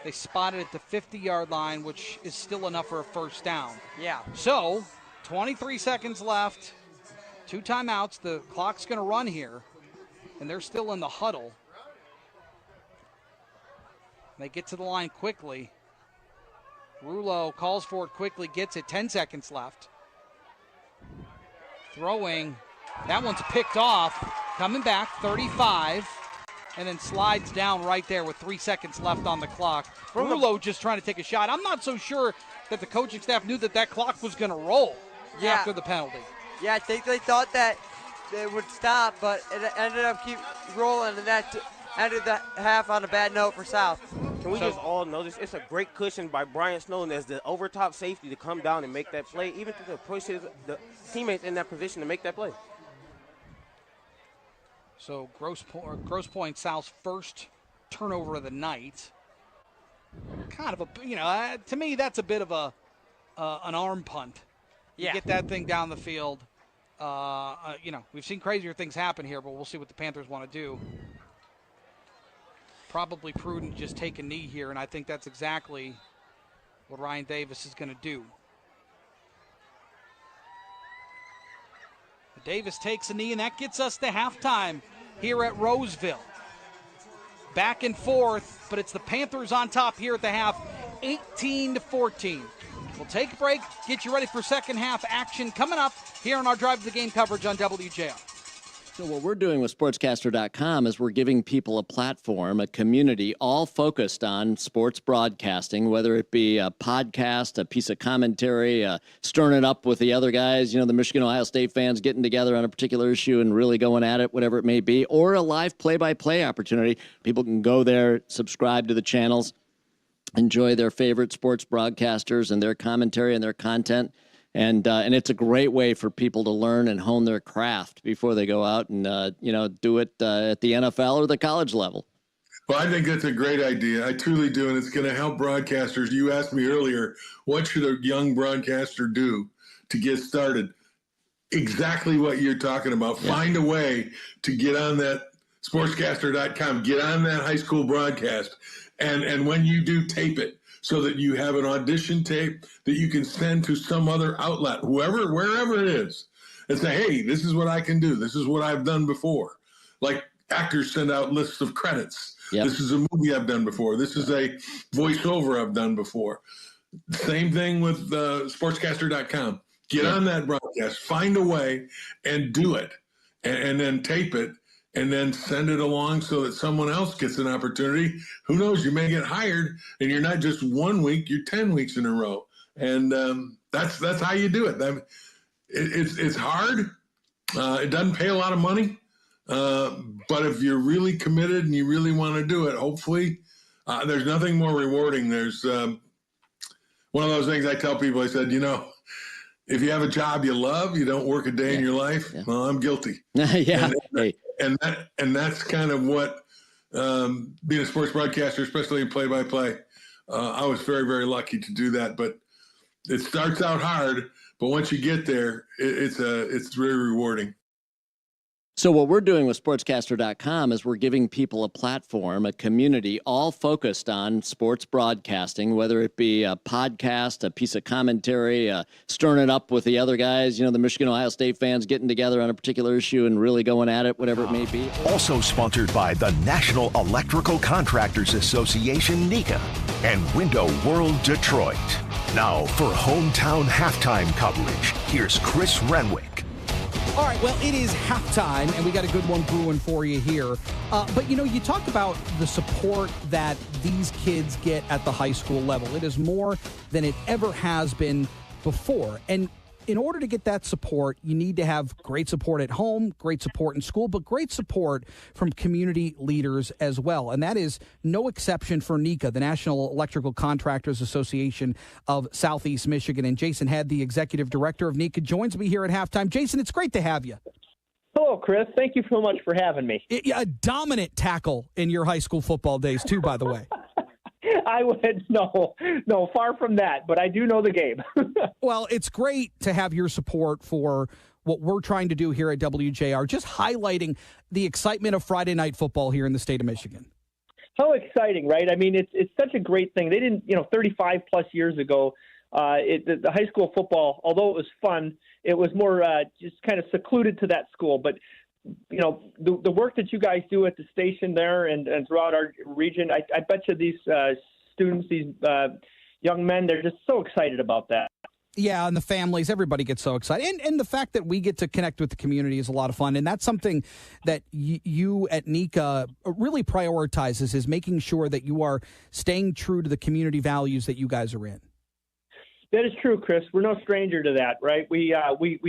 They spot it at the 50-yard line, which is still enough for a first down. Yeah. So, 23 seconds left, 2 timeouts. The clock's going to run here, and they're still in the huddle. They get to the line quickly. Rulo calls for it quickly, gets it, 10 seconds left. Throwing, that one's picked off. Coming back, 35, and then slides down right there with 3 seconds left on the clock. Rulo just trying to take a shot. I'm not so sure that the coaching staff knew that clock was going to roll after the penalty. Yeah, I think they thought that they would stop, but it ended up keep rolling, and that ended the half on a bad note for South. Can we just all notice it's a great cushion by Brian Snowden as the overtop safety to come down and make that play, even to push the teammates in that position to make that play. So Grosse Pointe South's first turnover of the night. Kind of a, to me, that's a bit of an arm punt. You get that thing down the field. We've seen crazier things happen here, but we'll see what the Panthers want to do. Probably prudent to just take a knee here, and I think that's exactly what Ryan Davis is going to do. Davis takes a knee, and that gets us to halftime here at Roseville. Back and forth, but it's the Panthers on top here at the half, 18-14. We'll take a break, get you ready for second half action coming up here on our Drive to the Game coverage on WJR. So what we're doing with Sportscaster.com is we're giving people a platform, a community, all focused on sports broadcasting, whether it be a podcast, a piece of commentary, stirring it up with the other guys, the Michigan-Ohio State fans getting together on a particular issue and really going at it, whatever it may be, or a live play-by-play opportunity. People can go there, subscribe to the channels, enjoy their favorite sports broadcasters and their commentary and their content. And it's a great way for people to learn and hone their craft before they go out and, do it at the NFL or the college level. Well, I think that's a great idea. I truly do, and it's going to help broadcasters. You asked me earlier, what should a young broadcaster do to get started? Exactly what you're talking about. Yeah. Find a way to get on that sportscaster.com, get on that high school broadcast, and when you do, tape it, so that you have an audition tape that you can send to some other outlet, wherever it is, and say, hey, this is what I can do. This is what I've done before. Like actors send out lists of credits. Yep. This is a movie I've done before. This is a voiceover I've done before. Same thing with sportscaster.com. Get on that broadcast, find a way and do it, and then tape it, and then send it along so that someone else gets an opportunity. Who knows, you may get hired, and you're not just 1 week, you're 10 weeks in a row. And that's how you do it. It's hard. It doesn't pay a lot of money. But if you're really committed and you really want to do it, hopefully, there's nothing more rewarding. There's one of those things I tell people, I said, if you have a job you love, you don't work a day in your life. Yeah. Well, I'm guilty. And that's kind of what being a sports broadcaster, especially in play-by-play, I was very, very lucky to do that. But it starts out hard, but once you get there, it's very rewarding. So what we're doing with Sportscaster.com is we're giving people a platform, a community, all focused on sports broadcasting, whether it be a podcast, a piece of commentary, stirring it up with the other guys, the Michigan-Ohio State fans getting together on a particular issue and really going at it, whatever it may be. Also sponsored by the National Electrical Contractors Association, NECA, and Window World Detroit. Now for hometown halftime coverage, here's Chris Renwick. All right, well, it is halftime, and we got a good one brewing for you here. But, you talk about the support that these kids get at the high school level. It is more than it ever has been before. And in order to get that support, you need to have great support at home, great support in school, but great support from community leaders as well. And that is no exception for NECA, the National Electrical Contractors Association of Southeast Michigan. And Jason Head, the executive director of NECA, joins me here at halftime. Jason, it's great to have you. Hello, Chris. Thank you so much for having me. A dominant tackle in your high school football days, too, by the way. I would, no, far from that, but I do know the game. Well, it's great to have your support for what we're trying to do here at WJR, just highlighting the excitement of Friday night football here in the state of Michigan. How exciting, right? I mean, it's such a great thing. They didn't, 35 plus years ago, the high school football, although it was fun, it was more just kind of secluded to that school. But the work that you guys do at the station there and throughout our region, I bet you these students, these young men, they're just so excited about that. Yeah, and the families, everybody gets so excited. And the fact that we get to connect with the community is a lot of fun. And that's something that you at NECA really prioritizes, is making sure that you are staying true to the community values that you guys are in. That is true, Chris. We're no stranger to that, right? We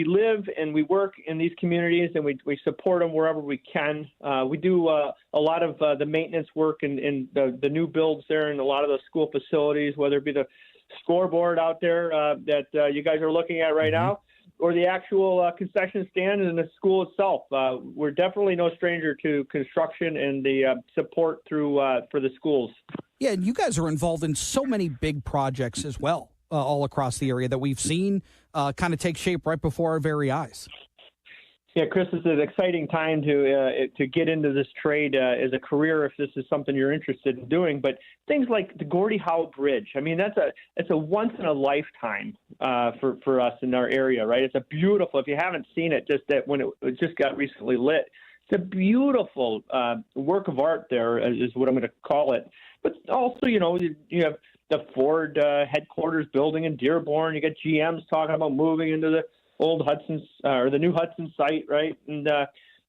live and we work in these communities, and we support them wherever we can. We do a lot of the maintenance work in the new builds there and a lot of the school facilities, whether it be the scoreboard out there that you guys are looking at right now, or the actual concession stand in the school itself. We're definitely no stranger to construction and the support through for the schools. Yeah, and you guys are involved in so many big projects as well, all across the area that we've seen kind of take shape right before our very eyes. Yeah, Chris, it's an exciting time to get into this trade as a career if this is something you're interested in doing. But things like the Gordie Howe Bridge, I mean, it's a once in a lifetime for us in our area, right? It's a beautiful. If you haven't seen it, just that when it just got recently lit, it's a beautiful work of art. There is what I'm going to call it. But also, you have the Ford headquarters building in Dearborn. You got GM's talking about moving into the old Hudson or the new Hudson site, right? And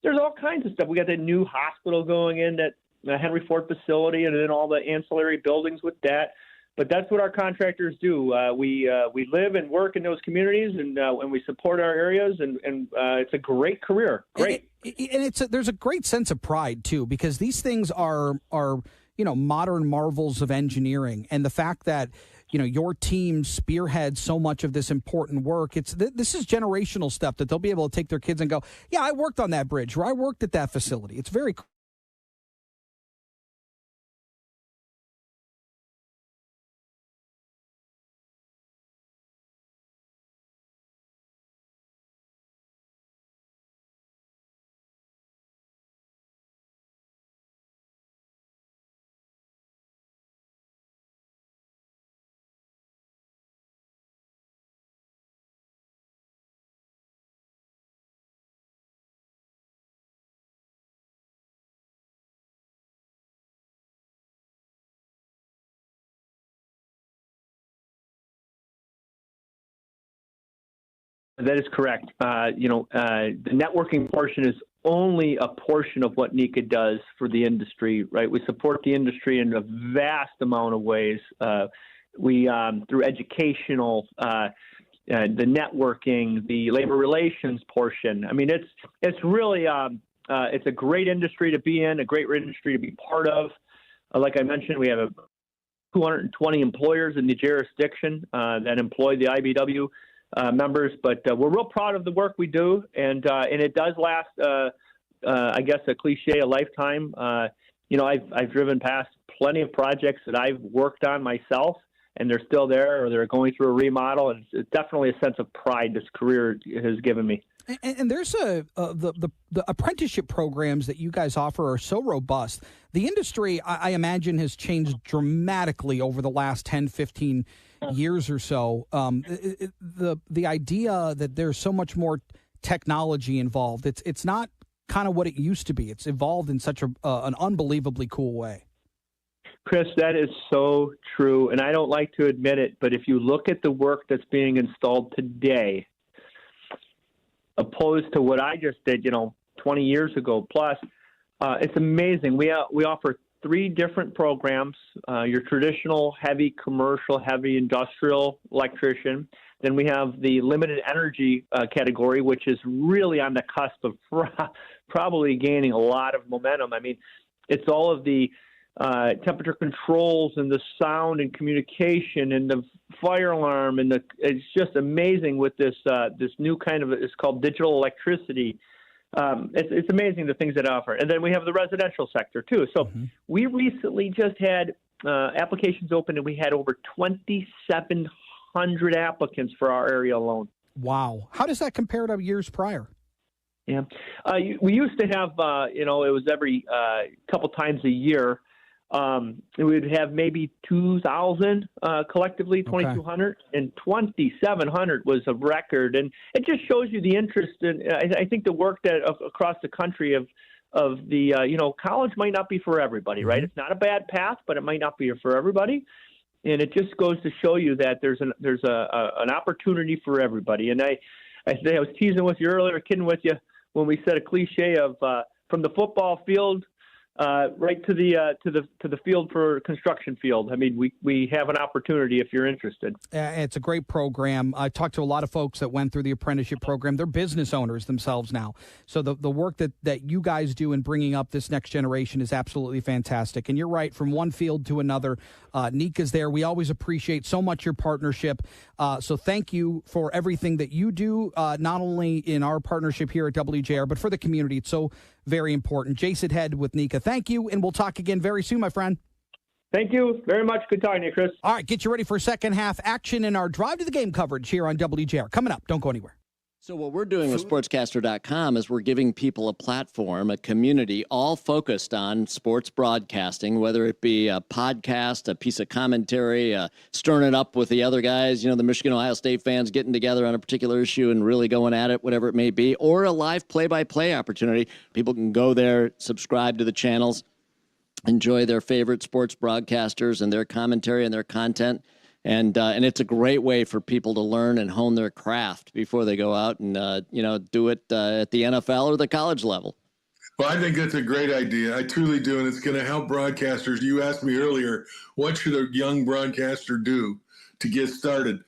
there's all kinds of stuff. We got the new hospital going in, that Henry Ford facility, and then all the ancillary buildings with that. But that's what our contractors do. We live and work in those communities, and we support our areas, and it's a great career. Great. And there's a great sense of pride too, because these things are modern marvels of engineering, and the fact that your team spearheads so much of this important work. This is generational stuff that they'll be able to take their kids and go, yeah, I worked on that bridge, or I worked at that facility. It's very cool. That is correct. The networking portion is only a portion of what NECA does for the industry, right? We support the industry in a vast amount of ways. We through educational, the networking, the labor relations portion. I mean, it's really it's a great industry to be in, a great industry to be part of. Like I mentioned, we have 220 employers in the jurisdiction that employ the IBW members, but we're real proud of the work we do, and it does last. I guess a cliche, a lifetime. I've driven past plenty of projects that I've worked on myself, and they're still there, or they're going through a remodel, and it's definitely a sense of pride this career has given me. And there's the apprenticeship programs that you guys offer are so robust. The industry, I imagine, has changed dramatically over the last 10, 15 years or so. The idea that there's so much more technology involved, it's not kind of what it used to be. It's evolved in such an unbelievably cool way. Chris, that is so true, and I don't like to admit it, but if you look at the work that's being installed today, opposed to what I just did, 20 years ago plus, it's amazing. We offer 3 different programs, your traditional heavy commercial, heavy industrial electrician. Then we have the limited energy category, which is really on the cusp of probably gaining a lot of momentum. I mean, it's all of the temperature controls and the sound and communication and the fire alarm, and it's just amazing with this new kind of, it's called digital electricity. It's amazing the things that offer. And then we have the residential sector too. So we recently just had applications open, and we had over 2,700 applicants for our area alone. Wow. How does that compare to years prior? Yeah. We used to have, it was every couple times a year. we would have maybe 2,000 collectively, 2,200, and 2,700 was a record. And it just shows you the interest in, I think, the work that across the country of the, college might not be for everybody, right? It's not a bad path, but it might not be for everybody. And it just goes to show you that there's an opportunity for everybody. And I was teasing with you earlier, kidding with you when we said a cliche of from the football field right to the field for construction field. I mean, we have an opportunity if you're interested. It's a great program. I talked to a lot of folks that went through the apprenticeship program. They're business owners themselves now. So the work that you guys do in bringing up this next generation is absolutely fantastic. And you're right, from one field to another, Nika's there. We always appreciate so much your partnership. So thank you for everything that you do, not only in our partnership here at WJR, but for the community. It's so very important. Jason Head with Nika, thank you, and we'll talk again very soon, my friend. Thank you very much. Good talking to you, Chris. All right, get you ready for second half action in our Drive to the Game coverage here on WJR. Coming up, don't go anywhere. So what we're doing with Sportscaster.com is we're giving people a platform, a community, all focused on sports broadcasting, whether it be a podcast, a piece of commentary, stirring it up with the other guys, the Michigan, Ohio State fans getting together on a particular issue and really going at it, whatever it may be, or a live play-by-play opportunity. People can go there, subscribe to the channels, enjoy their favorite sports broadcasters and their commentary and their content. And it's a great way for people to learn and hone their craft before they go out and, do it at the NFL or the college level. Well, I think that's a great idea. I truly do, and it's going to help broadcasters. You asked me earlier, what should a young broadcaster do to get started?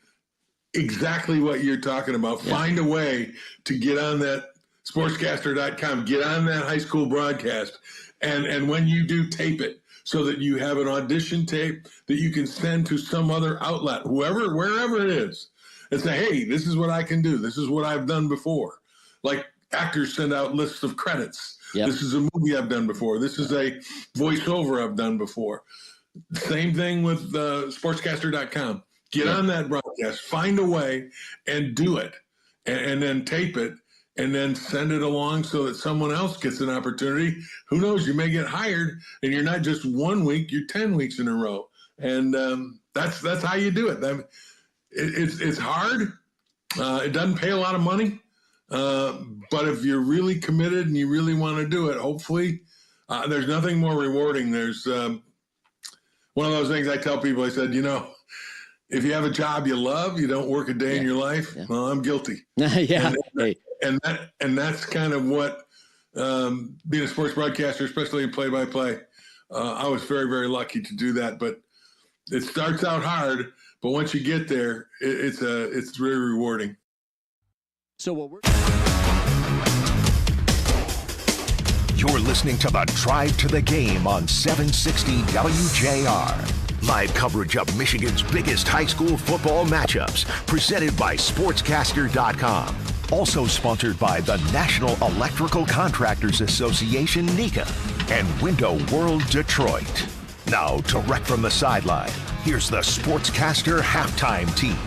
Exactly what you're talking about. Yeah. Find a way to get on that sportscaster.com, get on that high school broadcast, and when you do, tape it, so that you have an audition tape that you can send to some other outlet, wherever it is, and say, hey, this is what I can do. This is what I've done before. Like actors send out lists of credits. Yep. This is a movie I've done before. This is a voiceover I've done before. Same thing with sportscaster.com. Get on that broadcast, find a way and do it, and then tape it, and then send it along so that someone else gets an opportunity. Who knows? You may get hired, and you're not just 1 week; you're 10 weeks in a row, and that's how you do it. It's hard. It doesn't pay a lot of money, but if you're really committed and you really want to do it, hopefully, there's nothing more rewarding. There's one of those things I tell people. I said, if you have a job you love, you don't work a day in your life. Yeah. Well, I'm guilty. Yeah. And that's kind of what being a sports broadcaster, especially in play-by-play, I was very, very lucky to do that. But it starts out hard, but once you get there, it's very rewarding. So what You're listening to the Drive to the Game on 760 WJR. Live coverage of Michigan's biggest high school football matchups, presented by Sportscaster.com. Also sponsored by the National Electrical Contractors Association, NECA, and Window World Detroit. Now, direct from the sideline, here's the Sportscaster halftime team.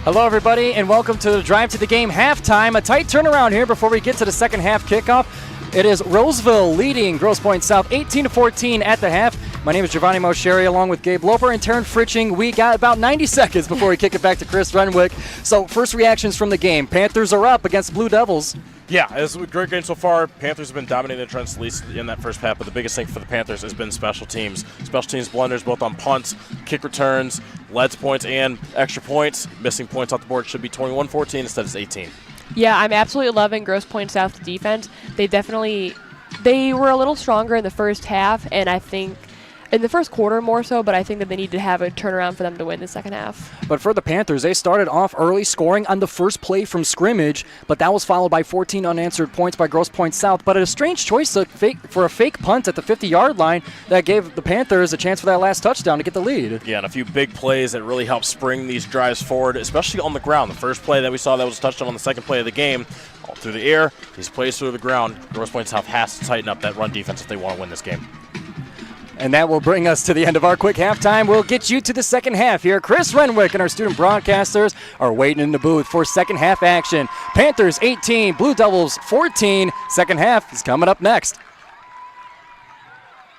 Hello, everybody, and welcome to the Drive to the Game halftime. A tight turnaround here before we get to the second half kickoff. It is Roseville leading Grosse Pointe South 18-14 at the half. My name is Giovanni Mosheri, along with Gabe Loper and Taryn Fritching. We got about 90 seconds before we kick it back to Chris Renwick. So first reactions from the game. Panthers are up against the Blue Devils. Yeah, it's a great game so far. Panthers have been dominating the Trents, at least in that first half, but the biggest thing for the Panthers has been special teams. Special teams blunders both on punts, kick returns, leads points, and extra points. Missing points off the board should be 21-14 instead of 18. Yeah, I'm absolutely loving Grosse Pointe South's defense. They were a little stronger in the first half, and I think in the first quarter more so, but I think that they need to have a turnaround for them to win the second half. But for the Panthers, they started off early, scoring on the first play from scrimmage, but that was followed by 14 unanswered points by Grosse Pointe South. But a strange choice for a fake punt at the 50-yard line that gave the Panthers a chance for that last touchdown to get the lead. Yeah, and a few big plays that really helped spring these drives forward, especially on the ground. The first play that we saw that was a touchdown on the second play of the game, all through the air, these plays through the ground. Grosse Pointe South has to tighten up that run defense if they want to win this game. And that will bring us to the end of our quick halftime. We'll get you to the second half here. Chris Renwick and our student broadcasters are waiting in the booth for second half action. Panthers 18, Blue Devils 14. Second half is coming up next.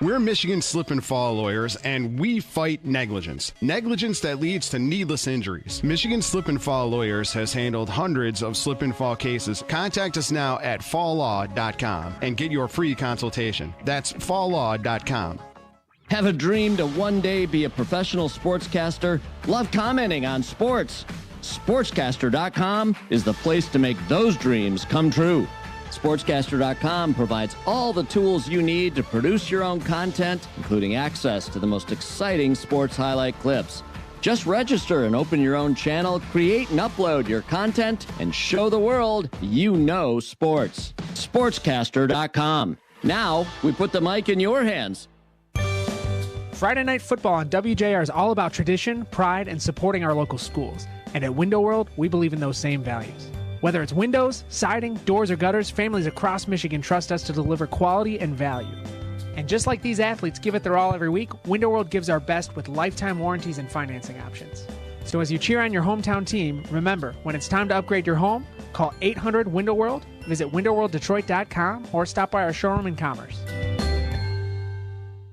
We're Michigan slip and fall lawyers, and we fight negligence. Negligence that leads to needless injuries. Michigan Slip and Fall Lawyers has handled hundreds of slip and fall cases. Contact us now at falllaw.com and get your free consultation. That's falllaw.com. Have a dream to one day be a professional sportscaster? Love commenting on sports? Sportscaster.com is the place to make those dreams come true. Sportscaster.com provides all the tools you need to produce your own content, including access to the most exciting sports highlight clips. Just register and open your own channel, create and upload your content, and show the world you know sports. Sportscaster.com. Now, we put the mic in your hands. Friday Night Football on WJR is all about tradition, pride, and supporting our local schools. And at Window World, we believe in those same values. Whether it's windows, siding, doors, or gutters, families across Michigan trust us to deliver quality and value. And just like these athletes give it their all every week, Window World gives our best with lifetime warranties and financing options. So as you cheer on your hometown team, remember, when it's time to upgrade your home, call 800-WINDOW-WORLD, visit windowworlddetroit.com, or stop by our showroom in Commerce.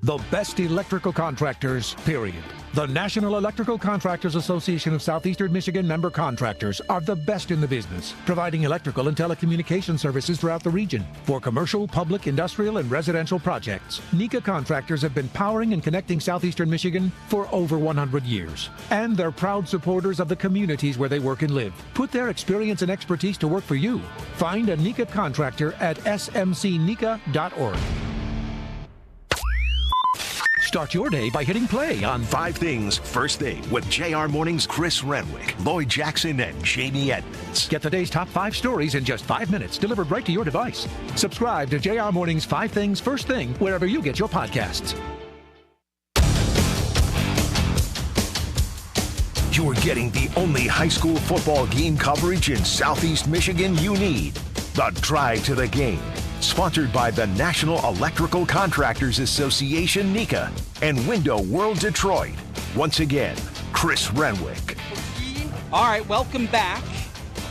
The best electrical contractors, period. The National Electrical Contractors Association of Southeastern Michigan member contractors are the best in the business, providing electrical and telecommunication services throughout the region for commercial, public, industrial, and residential projects. NECA contractors have been powering and connecting Southeastern Michigan for over 100 years. And they're proud supporters of the communities where they work and live. Put their experience and expertise to work for you. Find a NECA contractor at smcneca.org. Start your day by hitting play on 5 Things First Thing with JR Morning's Chris Renwick, Lloyd Jackson, and Jamie Edmonds. Get the day's top 5 stories in just 5 minutes, delivered right to your device. Subscribe to JR Morning's 5 Things First Thing wherever you get your podcasts. You're getting the only high school football game coverage in Southeast Michigan you need. The Drive to the Game. Sponsored by the National Electrical Contractors Association, NECA, and Window World Detroit. Once again, Chris Renwick. All right, welcome back.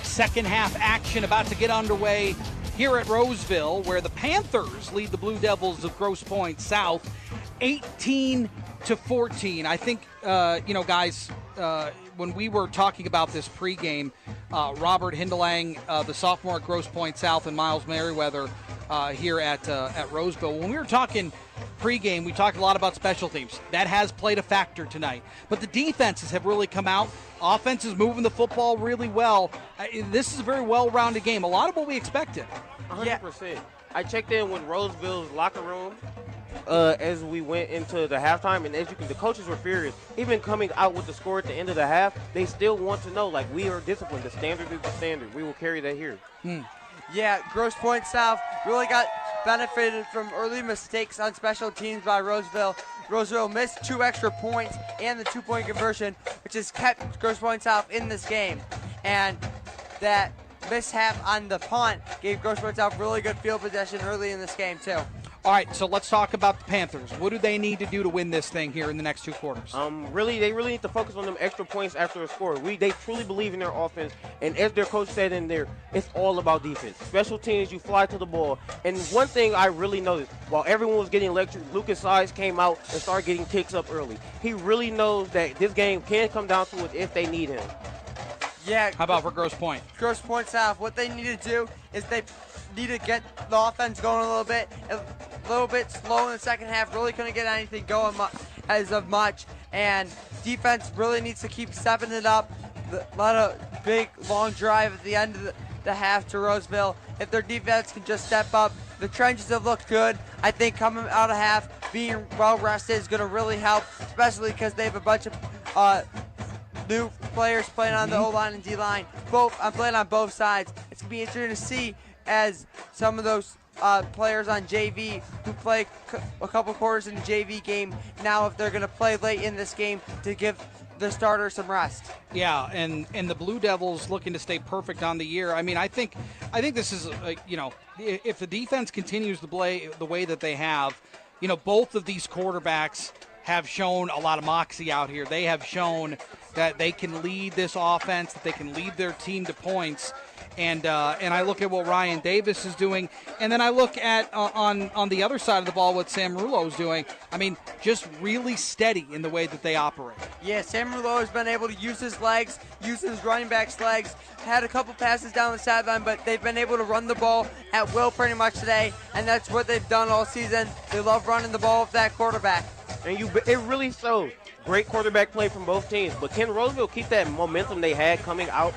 Second half action about to get underway here at Roseville, where the Panthers lead the Blue Devils of Grosse Pointe South 18-14. I think, guys, when we were talking about this pregame, Robert Hindelang, the sophomore at Grosse Pointe South, and Miles Merriweather here at Roseville. When we were talking pregame, we talked a lot about special teams. That has played a factor tonight. But the defenses have really come out. Offense is moving the football really well. This is a very well-rounded game. A lot of what we expected. 100%. I checked in with Roseville's locker room as we went into the halftime, and the coaches were furious. Even coming out with the score at the end of the half, they still want to know, like, we are disciplined. The standard is the standard. We will carry that here. Yeah, Grosse Pointe South really got benefited from early mistakes on special teams by Roseville. Roseville missed 2 extra points and the 2-point conversion, which has kept Grosse Pointe South in this game. And that mishap on the punt gave Grosse Pointe South really good field possession early in this game, too. All right, so let's talk about the Panthers. What do they need to do to win this thing here in the next 2 quarters? They really need to focus on them extra points after a score. They truly believe in their offense, and as their coach said in there, it's all about defense. Special teams, you fly to the ball. And one thing I really noticed, while everyone was getting lectured, Lucas Sides came out and started getting kicks up early. He really knows that this game can come down to it if they need him. Yeah. How about for Grosse Pointe? Grosse Pointe South, what they need to do is they need to get the offense going a little bit slow in the second half. Really couldn't get anything going as of much. And defense really needs to keep stepping it up. A lot of big, long drive at the end of the half to Roseville. If their defense can just step up, the trenches have looked good. I think coming out of half, being well-rested is going to really help, especially because they have a bunch of new players playing on the O-line and D-line. I'm playing on both sides. It's going to be interesting to see as some of those players on JV who play a couple quarters in the JV game now, if they're going to play late in this game to give the starter some rest. Yeah, and the Blue Devils looking to stay perfect on the year. I mean, I think this is, if the defense continues to play the way that they have, both of these quarterbacks have shown a lot of moxie out here. They have shown that they can lead this offense, that they can lead their team to points. And I look at what Ryan Davis is doing, and then I look at on the other side of the ball what Sam Rouleau is doing. I mean, just really steady in the way that they operate. Yeah, Sam Rouleau has been able to use his legs, use his running back's legs, had a couple passes down the sideline, but they've been able to run the ball at will pretty much today, and that's what they've done all season. They love running the ball with that quarterback. And it really shows. Great quarterback play from both teams. But can Roseville keep that momentum they had coming out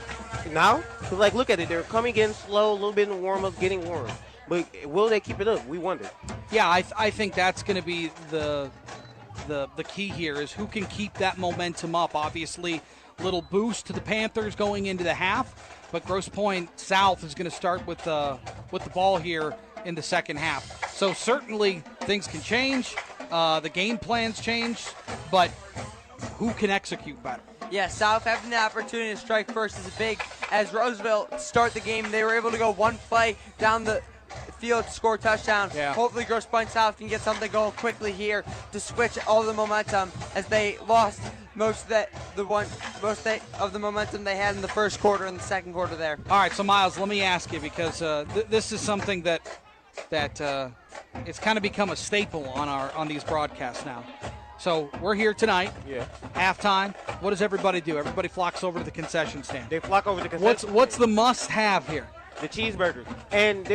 now? Because, like, look at it. They're coming in slow, a little bit in the warm-up, getting warm. But will they keep it up? We wonder. Yeah, I think that's going to be the key here is who can keep that momentum up. Obviously, little boost to the Panthers going into the half, but Grosse Pointe South is going to start with the ball here in the second half. So certainly things can change. The game plans change, but who can execute better? Yeah, South having the opportunity to strike first is big. As Roseville start the game, they were able to go one play down the field to score a touchdown. Yeah. Hopefully Grosse Pointe South can get something going quickly here to switch all the momentum, as they lost most of the momentum they had in the first quarter and the second quarter there. All right, so Miles, let me ask you, because this is something that it's kind of become a staple on these broadcasts now. So we're here tonight. Yeah. Halftime. What does everybody do? Everybody flocks over to the concession stand. They flock over to the concession stand. What's the must-have here? The cheeseburgers. And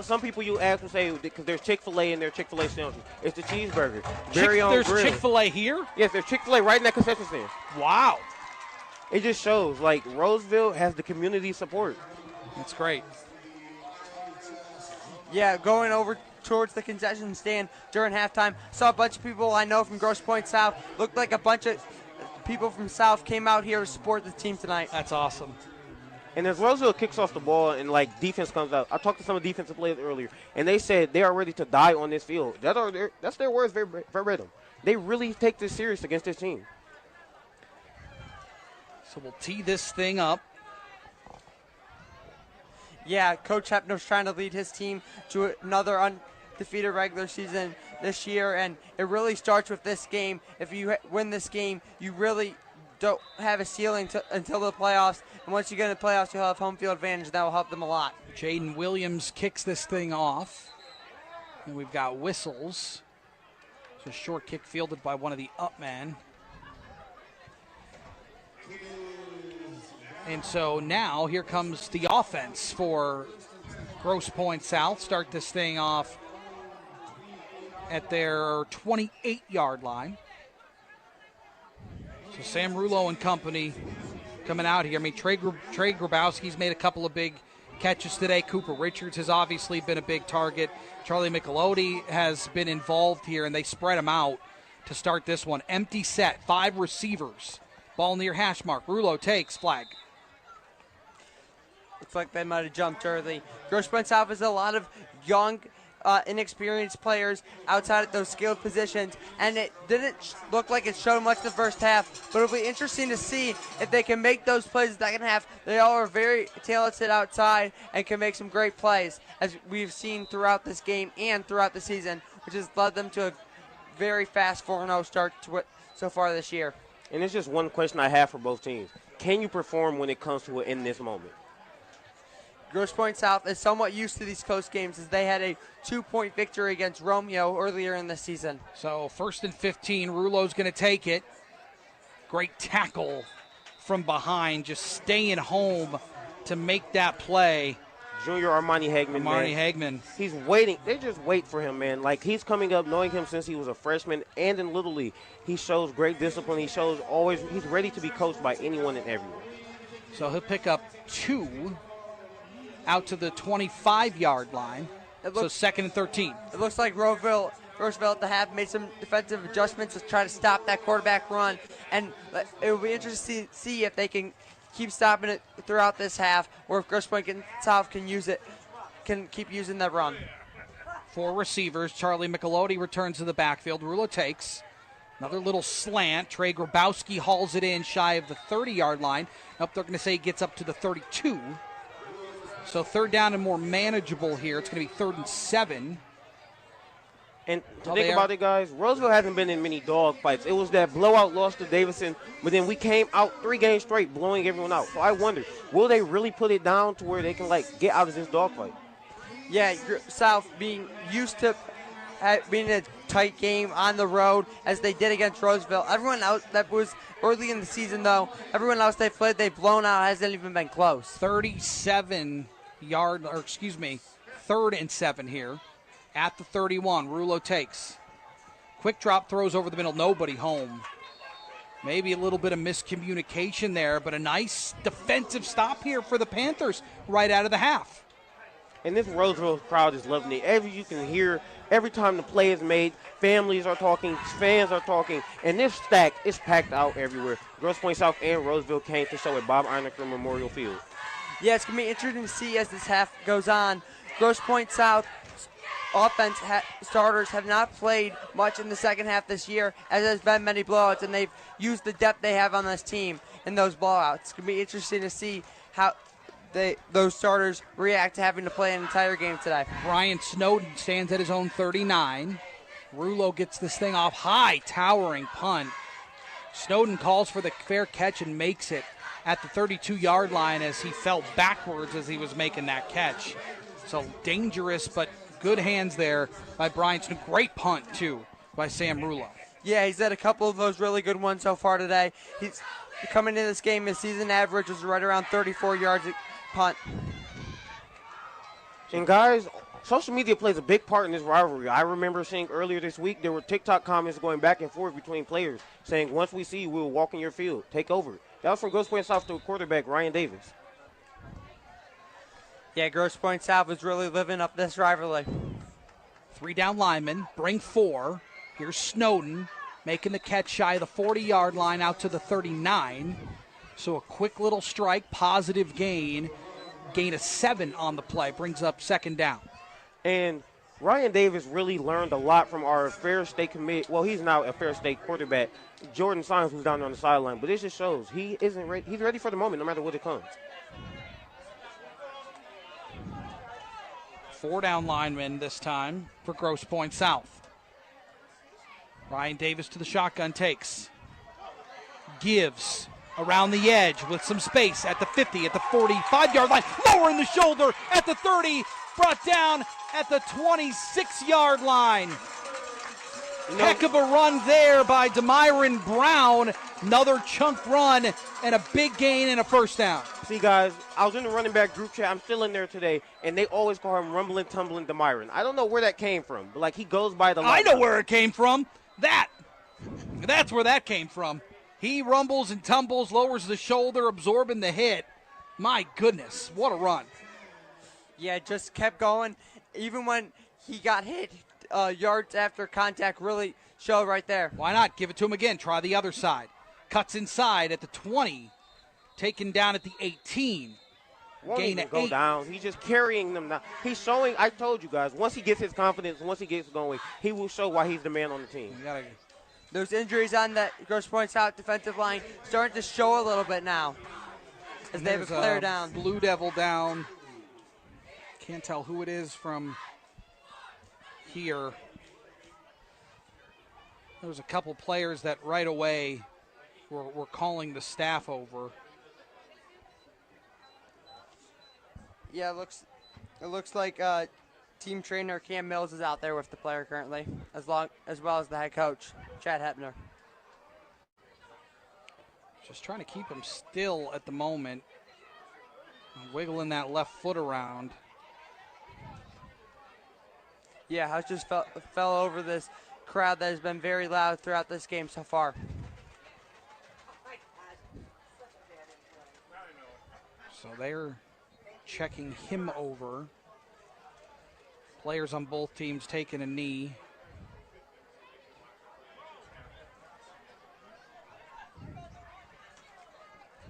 some people you ask will say, because there's Chick-fil-A in their Chick-fil-A sandwiches. It's the cheeseburger. Very on There's grill. Chick-fil-A here? Yes, there's Chick-fil-A right in that concession stand. Wow. It just shows, like, Roseville has the community support. That's great. Yeah, going over towards the concession stand during halftime. Saw a bunch of people I know from Grosse Pointe South. Looked like a bunch of people from South came out here to support the team tonight. That's awesome. And as Roseville kicks off the ball and, like, defense comes out, I talked to some of the defensive players earlier, and they said they are ready to die on this field. That's their words verbatim. They really take this serious against this team. So we'll tee this thing up. Yeah, Coach Hepner's trying to lead his team to another undefeated regular season this year, and it really starts with this game. If you win this game, you really don't have a ceiling until the playoffs, and once you get in the playoffs, you'll have home field advantage, and that will help them a lot. Jaden Williams kicks this thing off, and we've got whistles. So short kick fielded by one of the up men. And so now here comes the offense for Grosse Pointe South. Start this thing off at their 28-yard line. So Sam Rouleau and company coming out here. I mean, Trey Grabowski's made a couple of big catches today. Cooper Richards has obviously been a big target. Charlie Micheloti has been involved here, and they spread him out to start this one. Empty set, 5 receivers. Ball near hash mark. Rouleau takes, flag. Looks like they might have jumped early. Grosse Pointe South has a lot of young, inexperienced players outside of those skilled positions, and it didn't look like it showed much the first half, but it'll be interesting to see if they can make those plays the second half. They all are very talented outside and can make some great plays, as we've seen throughout this game and throughout the season, which has led them to a very fast 4-0 start to it so far this year. And it's just one question I have for both teams. Can you perform when it comes to it in this moment? Grosse Pointe South is somewhat used to these close games, as they had a 2-point victory against Romeo earlier in the season. So 1st and 15, Rouleau's going to take it. Great tackle from behind, just staying home to make that play. Junior Armani Hagman. He's waiting. They just wait for him, man. Like, he's coming up, knowing him since he was a freshman and in Little League. He shows great discipline. He's ready to be coached by anyone and everyone. So he'll pick up 2 out to the 25-yard line. So 2nd and 13. It looks like Roseville at the half made some defensive adjustments to try to stop that quarterback run, and it will be interesting to see if they can keep stopping it throughout this half, or if Grosse Pointe South can keep using that run. 4 receivers. Charlie Micheloti returns to the backfield. Rouleau takes another little slant. Trey Grabowski hauls it in shy of the 30-yard line. Nope, they're going to say he gets up to the 32. So 3rd down and more manageable here. It's going to be 3rd and 7. And to think about it, guys, Roseville hasn't been in many dog fights. It was that blowout loss to Davidson, but then we came out 3 games straight, blowing everyone out. So I wonder, will they really put it down to where they can, get out of this dog fight? Yeah, South being used to being in a tight game on the road as they did against Roseville. Everyone else that was early in the season, though, everyone else they've blown out, hasn't even been close. 37 yard, or excuse me, 3rd and 7 here. At the 31, Rulo takes. Quick drop throws over the middle, nobody home. Maybe a little bit of miscommunication there, but a nice defensive stop here for the Panthers right out of the half. And this Roseville crowd is loving it. You can hear every time the play is made, families are talking, fans are talking, and this stack is packed out everywhere. Grosse Pointe South and Roseville came to show at Bob Einecker Memorial Field. Yeah, it's going to be interesting to see as this half goes on. Grosse Pointe South offense starters have not played much in the second half this year, as there's been many blowouts, and they've used the depth they have on this team in those blowouts. It's going to be interesting to see how those starters react to having to play an entire game today. Brian Snowden stands at his own 39. Rulo gets this thing off high, towering punt. Snowden calls for the fair catch and makes it at the 32-yard line as he fell backwards as he was making that catch. So dangerous, but good hands there by Brian Snowden. Great punt, too, by Sam Rulo. Yeah, he's had a couple of those really good ones so far today. He's coming into this game, his season average was right around 34 yards a punt. And guys, social media plays a big part in this rivalry. I remember seeing earlier this week there were TikTok comments going back and forth between players saying, once we see you, we'll walk in your field, take over. That was from Grosse Pointe South to quarterback Ryan Davis. Yeah, Grosse Pointe South is really living up this rivalry. 3 down linemen, bring 4. Here's Snowden making the catch shy of the 40-yard line out to the 39. So a quick little strike, positive gain of 7 on the play, brings up 2nd down. And Ryan Davis really learned a lot from our Fair State commit. Well, he's now a Fair State quarterback, Jordan Simons, who's down there on the sideline. But it just shows he isn't ready. He's ready for the moment, no matter what it comes. 4 down linemen this time for Grosse Pointe South. Ryan Davis to the shotgun takes. Gives around the edge with some space at the 50, at the 45-yard line. Lower in the shoulder at the 30. Brought down at the 26-yard line. Heck of a run there by Demyron Brown. Another chunk run and a big gain and a 1st down. See, guys, I was in the running back group chat. I'm still in there today, and they always call him Rumbling, Tumbling Demyron. I don't know where that came from, but, he goes by the line. I know where it came from. That's where that came from. He rumbles and tumbles, lowers the shoulder, absorbing the hit. My goodness, what a run. Yeah, just kept going. Even when he got hit, yards after contact really showed right there. Why not? Give it to him again. Try the other side. Cuts inside at the 20. Taken down at the 18. Won't even go down. He's just carrying them down. He's showing, I told you guys, once he gets his confidence, once he gets going, he will show why he's the man on the team. Those injuries on that Grosse Pointe South defensive line starting to show a little bit now as they have a player down. Blue Devil down. Can't tell who it is from here. There was a couple players that right away were calling the staff over. Yeah, it looks like team trainer Cam Mills is out there with the player currently, as well as the head coach, Chad Hepner. Just trying to keep him still at the moment. Wiggling that left foot around. Yeah, House just fell over this crowd that has been very loud throughout this game so far. So they're checking him over. Players on both teams taking a knee.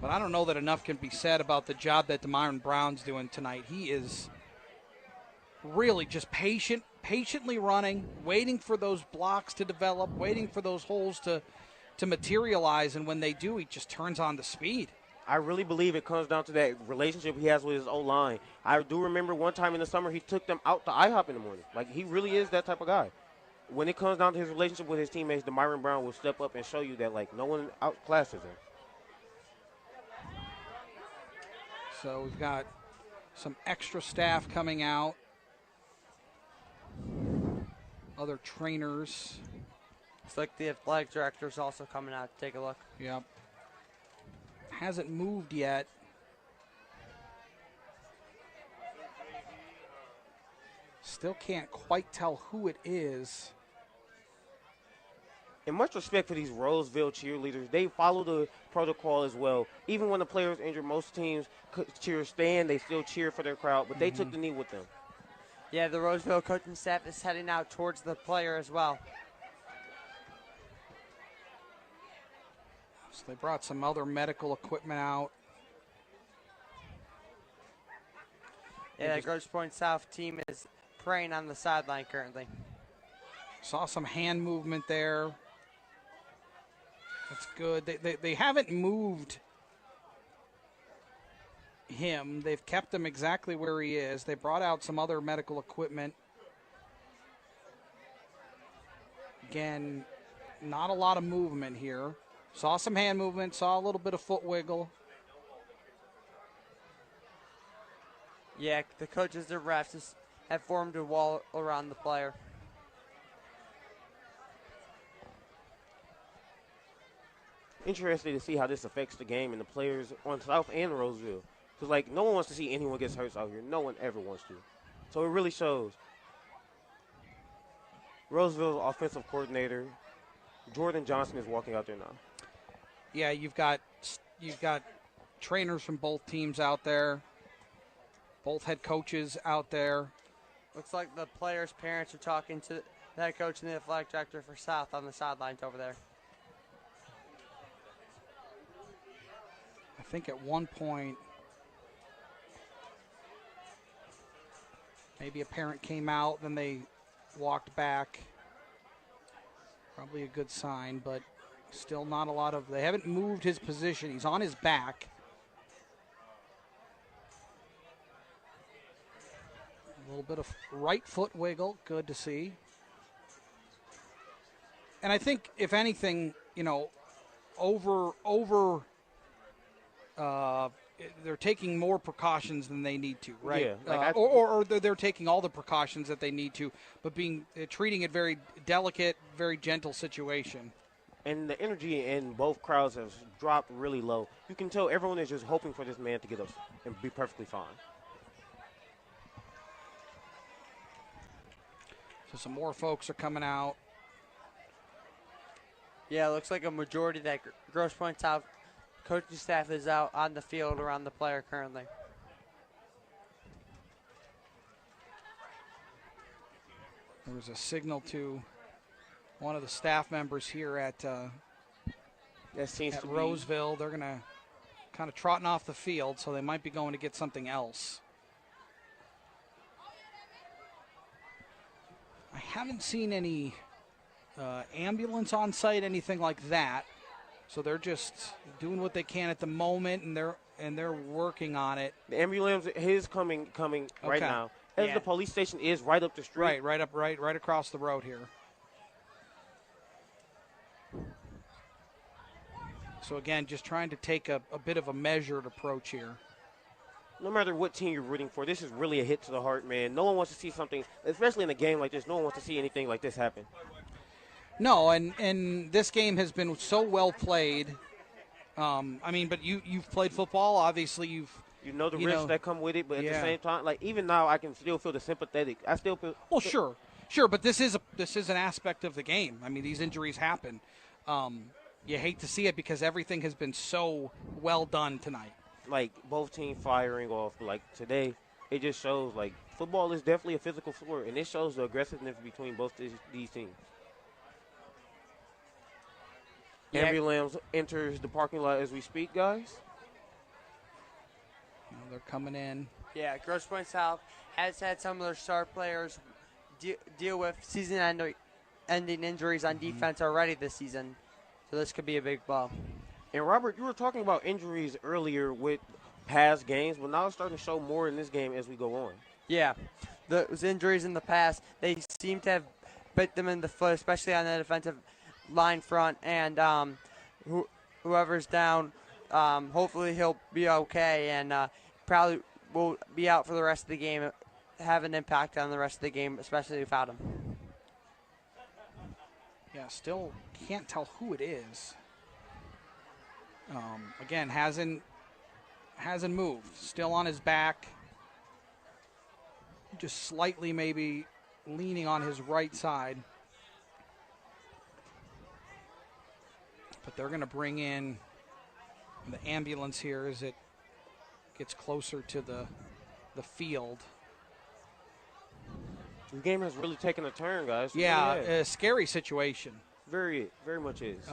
But I don't know that enough can be said about the job that Demyron Brown's doing tonight. He is really just patiently running, waiting for those blocks to develop, waiting for those holes to materialize, and when they do, he just turns on the speed. I really believe it comes down to that relationship he has with his O-line. I do remember one time in the summer he took them out to IHOP in the morning. He really is that type of guy. when it comes down to his relationship with his teammates, DeMyron Brown will step up and show you that, like, no one outclasses him. So we've got some extra staff coming out. Other trainers. It's like the athletic director's also coming out to take a look. Yep. Hasn't moved yet. Still can't quite tell who it is. In much respect for these Roseville cheerleaders, they follow the protocol as well. Even when the players injured, most teams cheer stand, they still cheer for their crowd, but they took the knee with them. Yeah, the Roseville coaching staff is heading out towards the player as well. So they brought some other medical equipment out. Yeah, the Grosse Pointe South team is praying on the sideline currently. Saw some hand movement there. That's good. They haven't moved him. They've kept him exactly where he is. They brought out some other medical equipment. Again, not a lot of movement here. Saw some hand movement, saw a little bit of foot wiggle. Yeah, the coaches and refs have formed a wall around the player. Interesting to see how this affects the game and the players on South and Roseville. Because, like, no one wants to see anyone get hurt out here. No one ever wants to. So it really shows. Roseville's offensive coordinator, Jordan Johnson, is walking out there now. Yeah, you've got trainers from both teams out there. Both head coaches out there. Looks like the players' parents are talking to the head coach and the athletic director for South on the sidelines over there. I think at one point, maybe a parent came out, then they walked back. Probably a good sign, but still not a lot of, they haven't moved his position. He's on his back. A little bit of right foot wiggle, good to see. And I think, if anything, they're taking more precautions than they need to, right? Yeah, or they're taking all the precautions that they need to, but treating it very delicate, very gentle situation. And the energy in both crowds has dropped really low. You can tell everyone is just hoping for this man to get up and be perfectly fine. So some more folks are coming out. Yeah, it looks like a majority of that Grosse Pointe South coaching staff is out on the field around the player currently. There was a signal to one of the staff members here at Roseville. They're going to kind of trotting off the field, so they might be going to get something else. I haven't seen any ambulance on site, anything like that. So they're just doing what they can at the moment, and they're working on it. The ambulance is coming right now. As the police station is right up the street. Right across the road here. So again, just trying to take a bit of a measured approach here. No matter what team you're rooting for, this is really a hit to the heart, man. No one wants to see something, especially in a game like this, no one wants to see anything like this happen. No, and this game has been so well played. But you've played football. Obviously, you know the risks that come with it, but at the same time, like, even now, I can still feel the sympathetic. I still feel. Well, sure, but this is an aspect of the game. I mean, these injuries happen. You hate to see it because everything has been so well done tonight. Like, both teams firing off. Like, today, it just shows, like, football is definitely a physical sport, and it shows the aggressiveness between both these teams. Yeah. Ambulance enters the parking lot as we speak, guys. They're coming in. Yeah, Grosse Pointe South has had some of their star players deal with season-ending injuries on defense already this season, so this could be a big blow. And, Robert, you were talking about injuries earlier with past games, but now it's starting to show more in this game as we go on. Yeah, those injuries in the past, they seem to have bit them in the foot, especially on the defensive line front. And whoever's down, hopefully he'll be okay, and probably will be out for the rest of the game, have an impact on the rest of the game, especially without him. Yeah, still can't tell who it is. Again, hasn't moved. Still on his back. Just slightly maybe leaning on his right side. But they're going to bring in the ambulance here as it gets closer to the field. The game has really taken a turn, guys. Yeah, a scary situation. Very, very much is.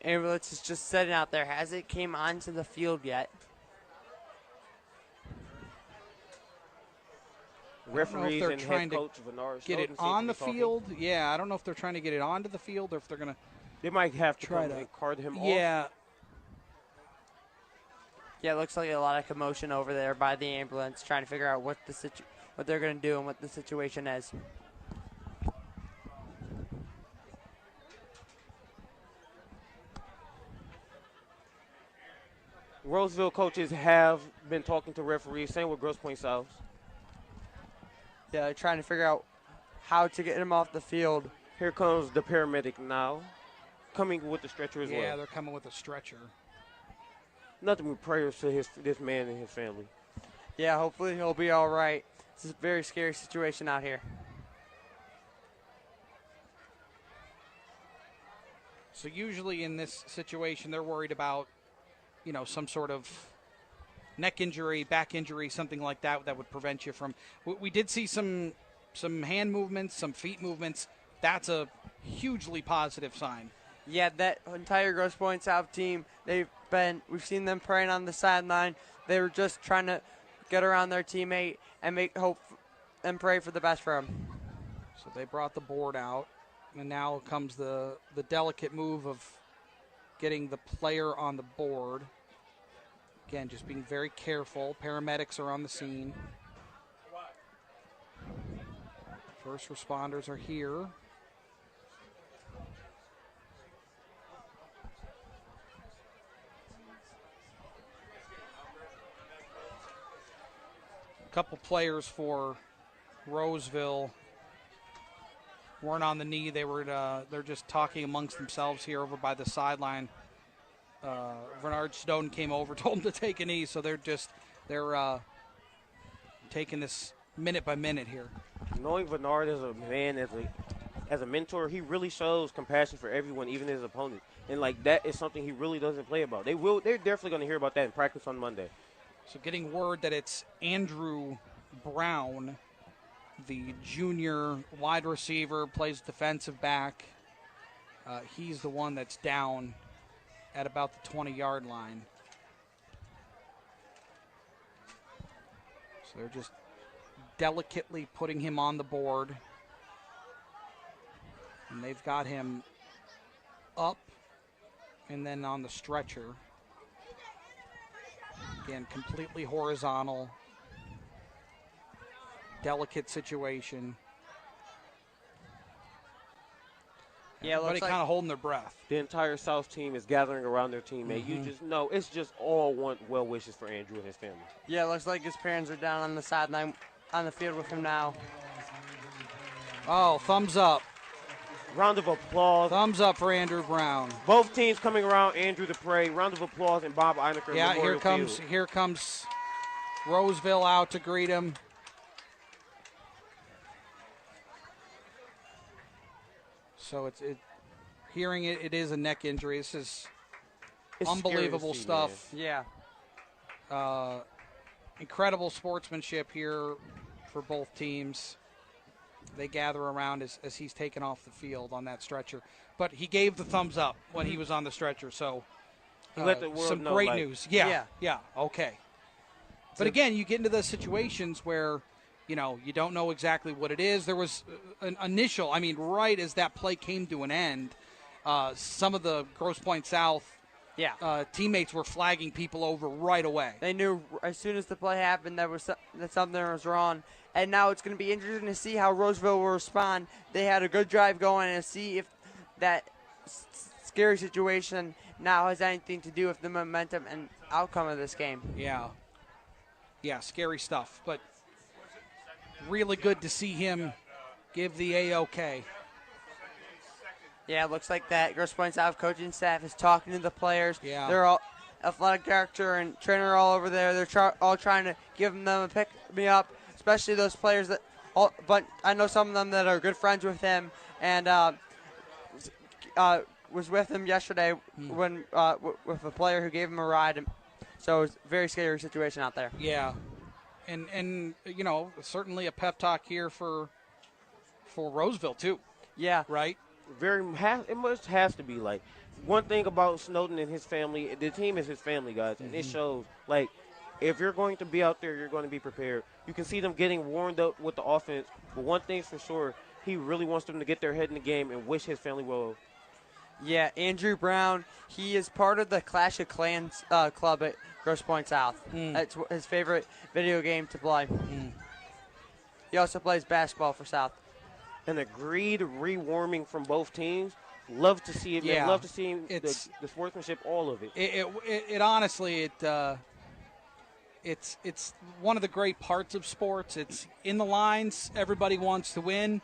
Ambulance is just sitting out there. Hasn't came onto the field yet. Referees they're and trying head coach Bernard get it on the field. Yeah, I don't know if they're trying to get it onto the field or if they're going to. They might have to try come and card him off. Yeah. Yeah, it looks like a lot of commotion over there by the ambulance, trying to figure out what they're going to do and what the situation is. Roseville coaches have been talking to referees, same with Grosse Pointe South. Yeah, they're trying to figure out how to get him off the field. Here comes the paramedic now, coming with the stretcher as well. Yeah, they're coming with a stretcher. Nothing but prayers to this man and his family. Yeah, hopefully he'll be all right. This is a very scary situation out here. So usually in this situation, they're worried about, some sort of neck injury, back injury, something like that would prevent you from. We did see some hand movements, some feet movements. That's a hugely positive sign. Yeah, that entire Grosse Pointe South team, we've seen them praying on the sideline. They were just trying to get around their teammate and make hope and pray for the best for him. So they brought the board out, and now comes the delicate move of getting the player on the board. Again, just being very careful. Paramedics are on the scene. First responders are here. A couple players for Roseville weren't on the knee. They're just talking amongst themselves here over by the sideline. Bernard Stone came over, told them to take a knee, so they're taking this minute by minute here. Knowing Bernard as a man, as a mentor, he really shows compassion for everyone, even his opponents. And that is something he really doesn't play about. They're definitely going to hear about that in practice on Monday. So getting word that it's Andrew Brown, the junior wide receiver, plays defensive back. He's the one that's down at about the 20-yard line. So they're just delicately putting him on the board. And they've got him up and then on the stretcher. Again, completely horizontal. Delicate situation. Yeah, everybody kind of holding their breath. The entire South team is gathering around their teammate. You just know it's just all well wishes for Andrew and his family. Yeah, it looks like his parents are down on the sideline on the field with him now. Oh, thumbs up. Round of applause. Thumbs up for Andrew Brown. Both teams coming around Andrew to pray. Round of applause and Bob Einecker. Yeah, Memorial here comes Roseville out to greet him. So hearing it is a neck injury. This is unbelievable stuff. Man. Yeah. Incredible sportsmanship here for both teams. They gather around as he's taken off the field on that stretcher. But he gave the thumbs up when he was on the stretcher. So let the world some know, great news. Yeah, okay. But again, you get into those situations where you don't know exactly what it is. There was an initial, right as that play came to an end, some of the Grosse Pointe South Yeah. Teammates were flagging people over right away. They knew as soon as the play happened that something was wrong. And now it's going to be interesting to see how Roseville will respond. They had a good drive going, and see if that scary situation now has anything to do with the momentum and outcome of this game. Yeah, scary stuff. But really good to see him give the A-OK. Yeah, it looks like that Grosse Pointe South coaching staff is talking to the players. Yeah. They're all athletic director and trainer all over there. They're all trying to give them a pick-me-up, especially those players but I know some of them that are good friends with him and was with him yesterday when with a player who gave him a ride. So it's a very scary situation out there. Yeah, and certainly a pep talk here for Roseville too. Yeah, right. It must has to be like one thing about Snowden and his family. The team is his family, guys, and it shows. Like, if you're going to be out there, you're going to be prepared. You can see them getting warmed up with the offense, but one thing's for sure, he really wants them to get their head in the game and wish his family well. Yeah, Andrew Brown, he is part of the Clash of Clans club at Grosse Pointe South. That's his favorite video game to play. He also plays basketball for South. And agreed rewarming from both teams. Love to see it. Yeah. Love to see the sportsmanship, all of it. It honestly, it's one of the great parts of sports. It's in the lines. Everybody wants to win.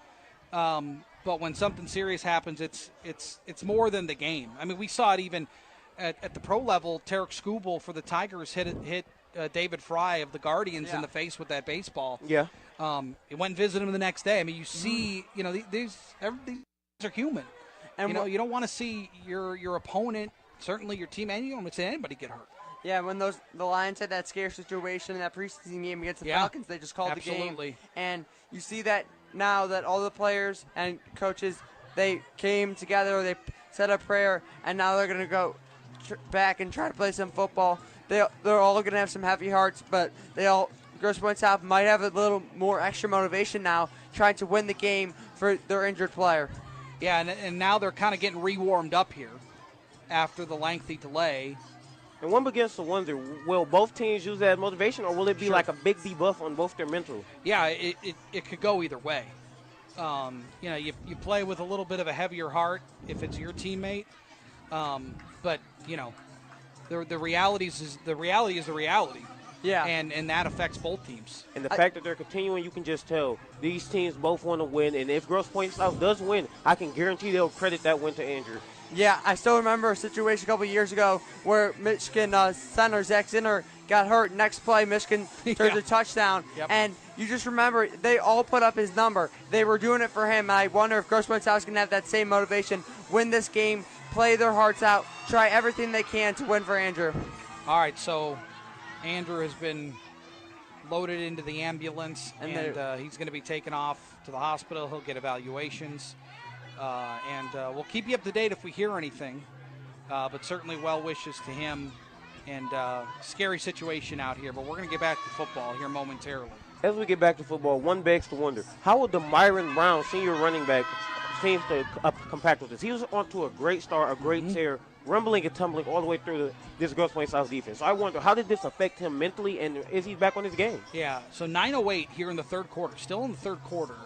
But when something serious happens, it's more than the game. I mean, we saw it even at the pro level. Tarek Skubal for the Tigers hit David Fry of the Guardians in the face with that baseball. Yeah. He went and visited him the next day. I mean, you see, these are human. And you don't want to see your opponent, certainly your team, and you don't want to see anybody get hurt. Yeah, when the Lions had that scare situation in that preseason game against the Falcons, they just called the game. And you see that now that all the players and coaches, they came together, they said a prayer, and now they're going to go back and try to play some football. They're all going to have some heavy hearts, but Grosse Pointe South might have a little more extra motivation now trying to win the game for their injured player. Yeah, and now they're kind of getting re-warmed up here after the lengthy delay. And one begins to wonder, will both teams use that as motivation, or will it be like a big debuff on both their mental? Yeah, it could go either way. You play with a little bit of a heavier heart if it's your teammate. But, the reality is the reality. Yeah. And that affects both teams. And the fact that they're continuing, you can just tell these teams both want to win. And if Grosse Pointe South does win, I can guarantee they'll credit that win to Andrew. Yeah, I still remember a situation a couple years ago where Michigan center Zach Zinner got hurt. Next play, Michigan turned a touchdown. Yep. And you just remember, they all put up his number. They were doing it for him. And I wonder if Grosse Pointe South is going to have that same motivation, win this game, play their hearts out, try everything they can to win for Andrew. All right, so Andrew has been loaded into the ambulance, and he's going to be taken off to the hospital. He'll get evaluations, and we'll keep you up to date if we hear anything, but certainly well wishes to him, and scary situation out here, but we're going to get back to football here momentarily. As we get back to football, one begs to wonder, how would the Myron Brown senior running back seem to compact with this? He was onto a great start, a great tear, rumbling and tumbling all the way through this Grosse Pointe South defense. So I wonder, how did this affect him mentally, and is he back on his game? Yeah, so 9:08 here in the third quarter. Still in the third quarter.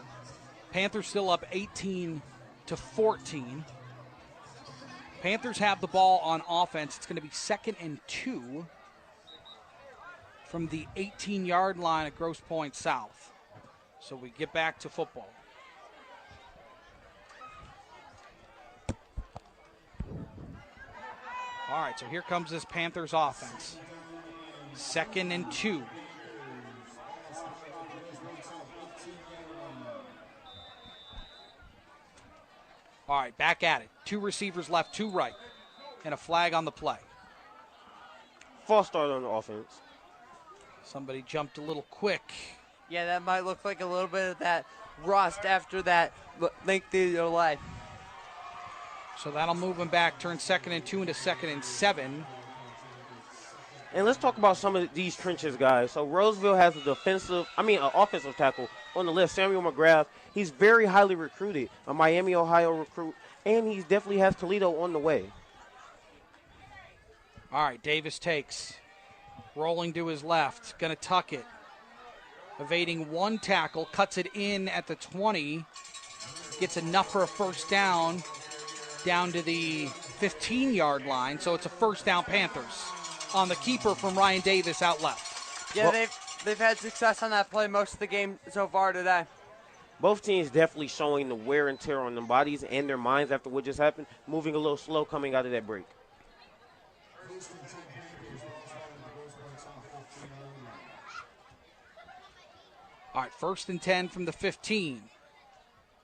Panthers still up 18-14. Panthers have the ball on offense. It's going to be 2nd and 2 from the 18-yard line at Grosse Pointe South. So we get back to football. All right, so here comes this Panthers offense. 2nd and 2. All right, back at it. 2 receivers left, 2 right, and a flag on the play. False start on the offense. Somebody jumped a little quick. Yeah, that might look like a little bit of that rust after that lengthy delay. So that'll move him back, turn 2nd and 2 into 2nd and 7. And let's talk about some of these trenches, guys. So Roseville has an offensive tackle on the list, Samuel McGrath. He's very highly recruited, a Miami, Ohio recruit, and he definitely has Toledo on the way. All right, Davis takes. Rolling to his left. Going to tuck it. Evading one tackle. Cuts it in at the 20. Gets enough for a first down to the 15-yard line. So it's a first down Panthers on the keeper from Ryan Davis out left. Yeah, they've had success on that play most of the game so far today. Both teams definitely showing the wear and tear on their bodies and their minds after what just happened, moving a little slow coming out of that break. All right, 1st and 10 from the 15.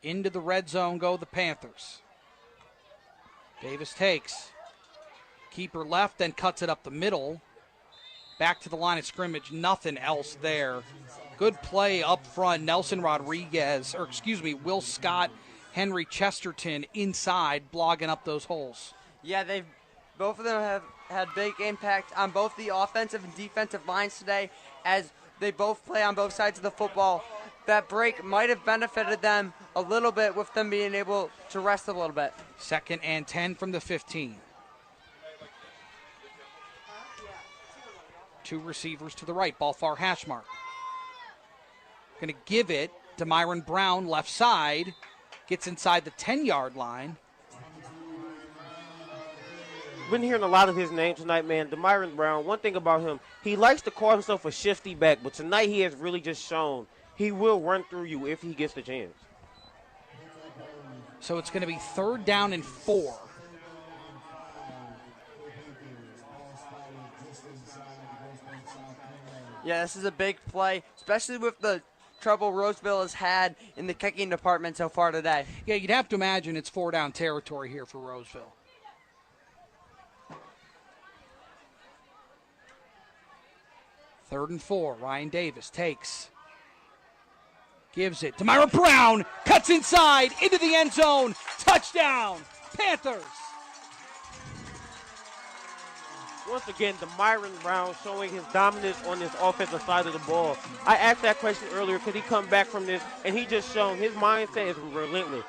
Into the red zone go the Panthers. Davis takes. Keeper left, then cuts it up the middle. Back to the line of scrimmage, nothing else there. Good play up front. Will Scott, Henry Chesterton inside, blogging up those holes. Yeah, both of them have had big impact on both the offensive and defensive lines today as they both play on both sides of the football. That break might have benefited them a little bit with them being able to rest a little bit. 2nd and 10 from the 15. Two receivers to the right, ball far hash mark. Going to give it to Myron Brown, left side. Gets inside the 10-yard line. Been hearing a lot of his name tonight, man. DeMyron Brown, one thing about him, he likes to call himself a shifty back, but tonight he has really just shown he will run through you if he gets the chance. So it's going to be 3rd down and 4. Yeah, this is a big play, especially with the trouble Roseville has had in the kicking department so far today. Yeah, you'd have to imagine it's 4-down territory here for Roseville. Third and 4, Ryan Davis takes. Gives it to Myra Brown, cuts inside, into the end zone, touchdown, Panthers. Once again, DeMyron Brown showing his dominance on this offensive side of the ball. I asked that question earlier, could he come back from this? And he just shown his mindset is relentless.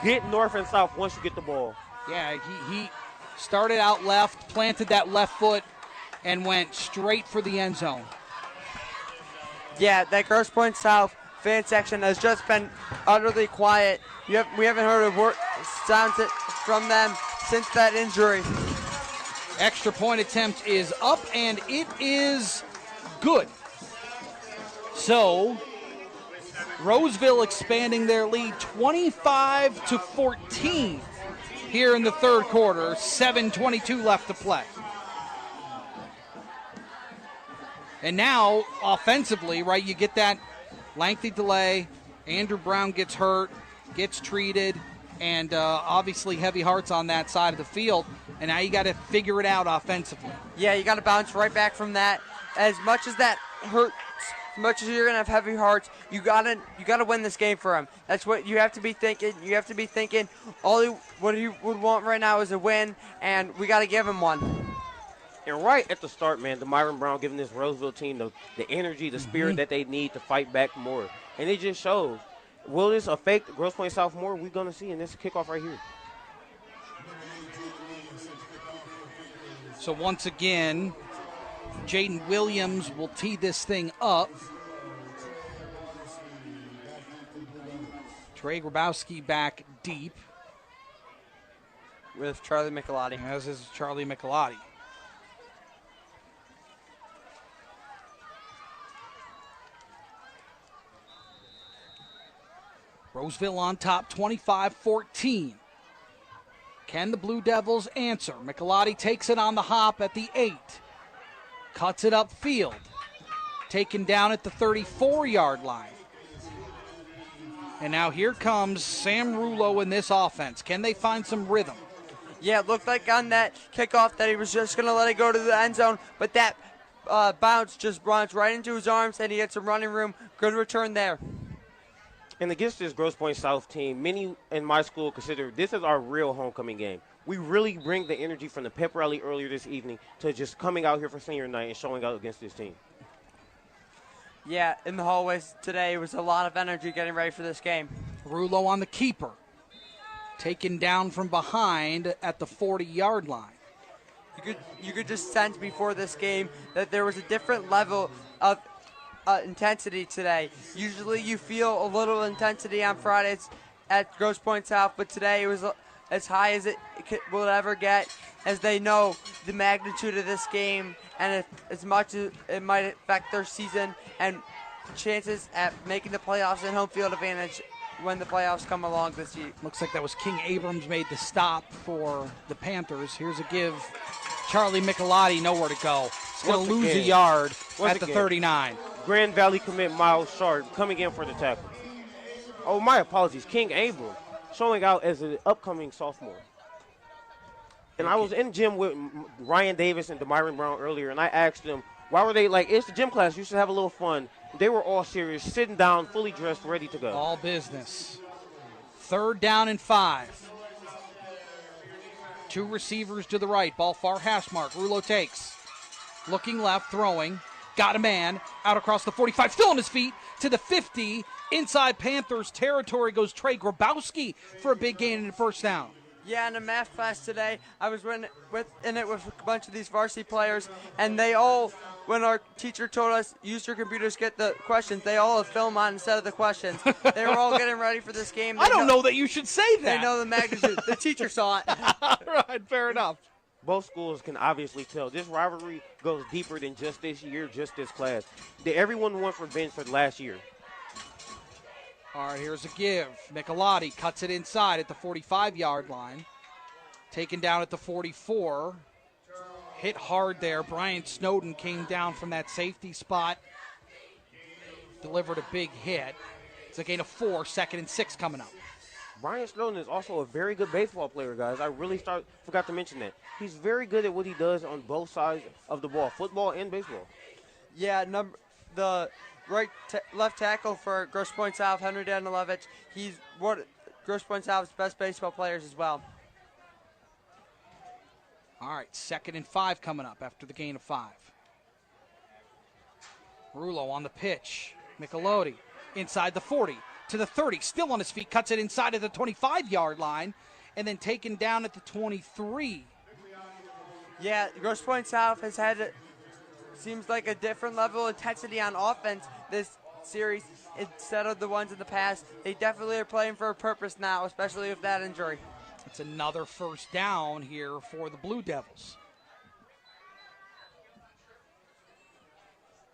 Get north and south once you get the ball. Yeah, he started out left, planted that left foot, and went straight for the end zone. Yeah, that Grosse Pointe South fan section has just been utterly quiet. We haven't heard a word sounds from them since that injury. Extra point attempt is up, and it is good. So, Roseville expanding their lead 25-14 here in the third quarter. 7:22 left to play. And now, offensively, right, you get that lengthy delay. Andrew Brown gets hurt, gets treated, and obviously heavy hearts on that side of the field. And now you got to figure it out offensively. Yeah, you got to bounce right back from that. As much as that hurts, as much as you're gonna have heavy hearts, you gotta win this game for him. That's what you have to be thinking. You have to be thinking what he would want right now is a win, and we got to give him one. And right at the start, man, DeMyron Brown giving this Roseville team the energy, the spirit that they need to fight back more. And it just shows. Will this affect Grosse Pointe South more? We're going to see in this kickoff right here. So once again, Jaden Williams will tee this thing up. Trey Grabowski back deep. With Charlie Michelotti. As is Charlie Michelotti. Roseville on top, 25-14. Can the Blue Devils answer? Michelotti takes it on the hop at the 8. Cuts it upfield. Taken down at the 34-yard line. And now here comes Sam Rulo in this offense. Can they find some rhythm? Yeah, it looked like on that kickoff that he was just going to let it go to the end zone, but that bounce just runs right into his arms, and he had some running room. Good return there. And against this Grosse Pointe South team, many in my school consider this is our real homecoming game. We really bring the energy from the pep rally earlier this evening to just coming out here for senior night and showing out against this team. Yeah, in the hallways today, it was a lot of energy getting ready for this game. Rulo on the keeper. Taken down from behind at the 40-yard line. you could just sense before this game that there was a different level of intensity today. Usually you feel a little intensity on Fridays at Grosse Pointe South, but today it was as high as it will ever get, as they know the magnitude of this game and as much as it might affect their season and chances at making the playoffs and home field advantage when the playoffs come along this year. Looks like that was King Abrams made the stop for the Panthers. Here's a give. Charlie Michelotti nowhere to go. He's going to lose a yard at the 39. Grand Valley commit Miles Sharp coming in for the tackle. Oh, my apologies. King Abrams showing out as an upcoming sophomore. And I was in the gym with Ryan Davis and Demyron Brown earlier, and I asked them, why were they like, it's the gym class, you should have a little fun. They were all serious, sitting down, fully dressed, ready to go. All business. 3rd down and 5. 2 receivers to the right. Ball far hash mark. Rulo takes. Looking left, throwing. Got a man out across the 45. Still on his feet to the 50. Inside Panthers territory goes Trey Grabowski for a big gain and a first down. Yeah, in a math class today, I was in it with a bunch of these varsity players, and they all, when our teacher told us, use your computers, get the questions, they all have film on instead of the questions. They were all getting ready for this game. I don't know that you should say that. They know the magnitude. The teacher saw it. Right, fair enough. Both schools can obviously tell this rivalry goes deeper than just this year, just this class. Everyone wants revenge for last year. All right, here's a give. Michelotti cuts it inside at the 45-yard line. Taken down at the 44. Hit hard there. Brian Snowden came down from that safety spot. Delivered a big hit. It's a gain of 4, 2nd and 6 coming up. Brian Snowden is also a very good baseball player, guys. I really forgot to mention that. He's very good at what he does on both sides of the ball, football and baseball. Yeah, left tackle for Grosse Pointe South, Henry Danilovich. He's one of Grosse Pointe South's best baseball players as well. All right, 2nd and 5 coming up after the gain of 5. Rulo on the pitch. Michelotti inside the 40 to the 30. Still on his feet, cuts it inside of the 25-yard line, and then taken down at the 23. Yeah, Grosse Pointe South has had seems like a different level of intensity on offense this series instead of the ones in the past. They definitely are playing for a purpose now, especially with that injury. It's another first down here for the Blue Devils.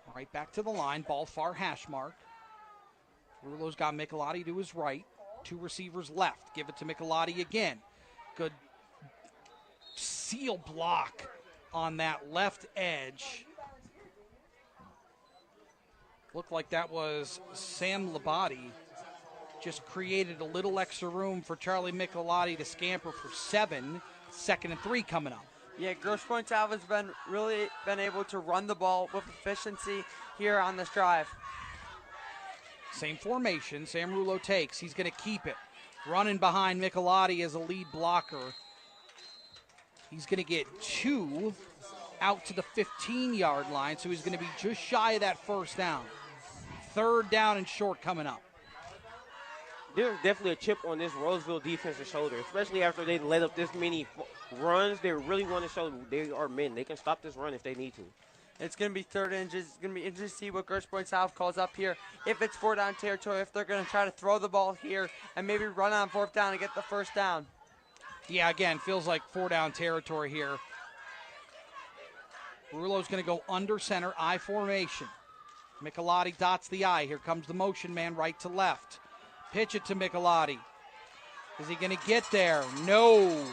All right, back to the line. Ball far hash mark. Rulo's got Michelotti to his right. 2 receivers left. Give it to Michelotti again. Good seal block on that left edge. Looked like that was Sam Labate. Just created a little extra room for Charlie Michelotti to scamper for 7. 2nd and 3 coming up. Yeah, Grosse Pointe South has really been able to run the ball with efficiency here on this drive. Same formation. Sam Rulo takes. He's going to keep it. Running behind Michelotti as a lead blocker. He's going to get 2 out to the 15-yard line, so he's going to be just shy of that first down. 3rd down and short coming up. There's definitely a chip on this Roseville defensive shoulder, especially after they let up this many runs. They really want to show they are men. They can stop this run if they need to. It's going to be 3rd and inches. It's going to be interesting to see what Grosse Pointe South calls up here. If it's 4th down territory, if they're going to try to throw the ball here and maybe run on 4th down and get the first down. Yeah, again, feels like 4 down territory here. Rulo's going to go under center, I formation. Michelotti dots the I. Here comes the motion man right to left. Pitch it to Michelotti. Is he going to get there? No.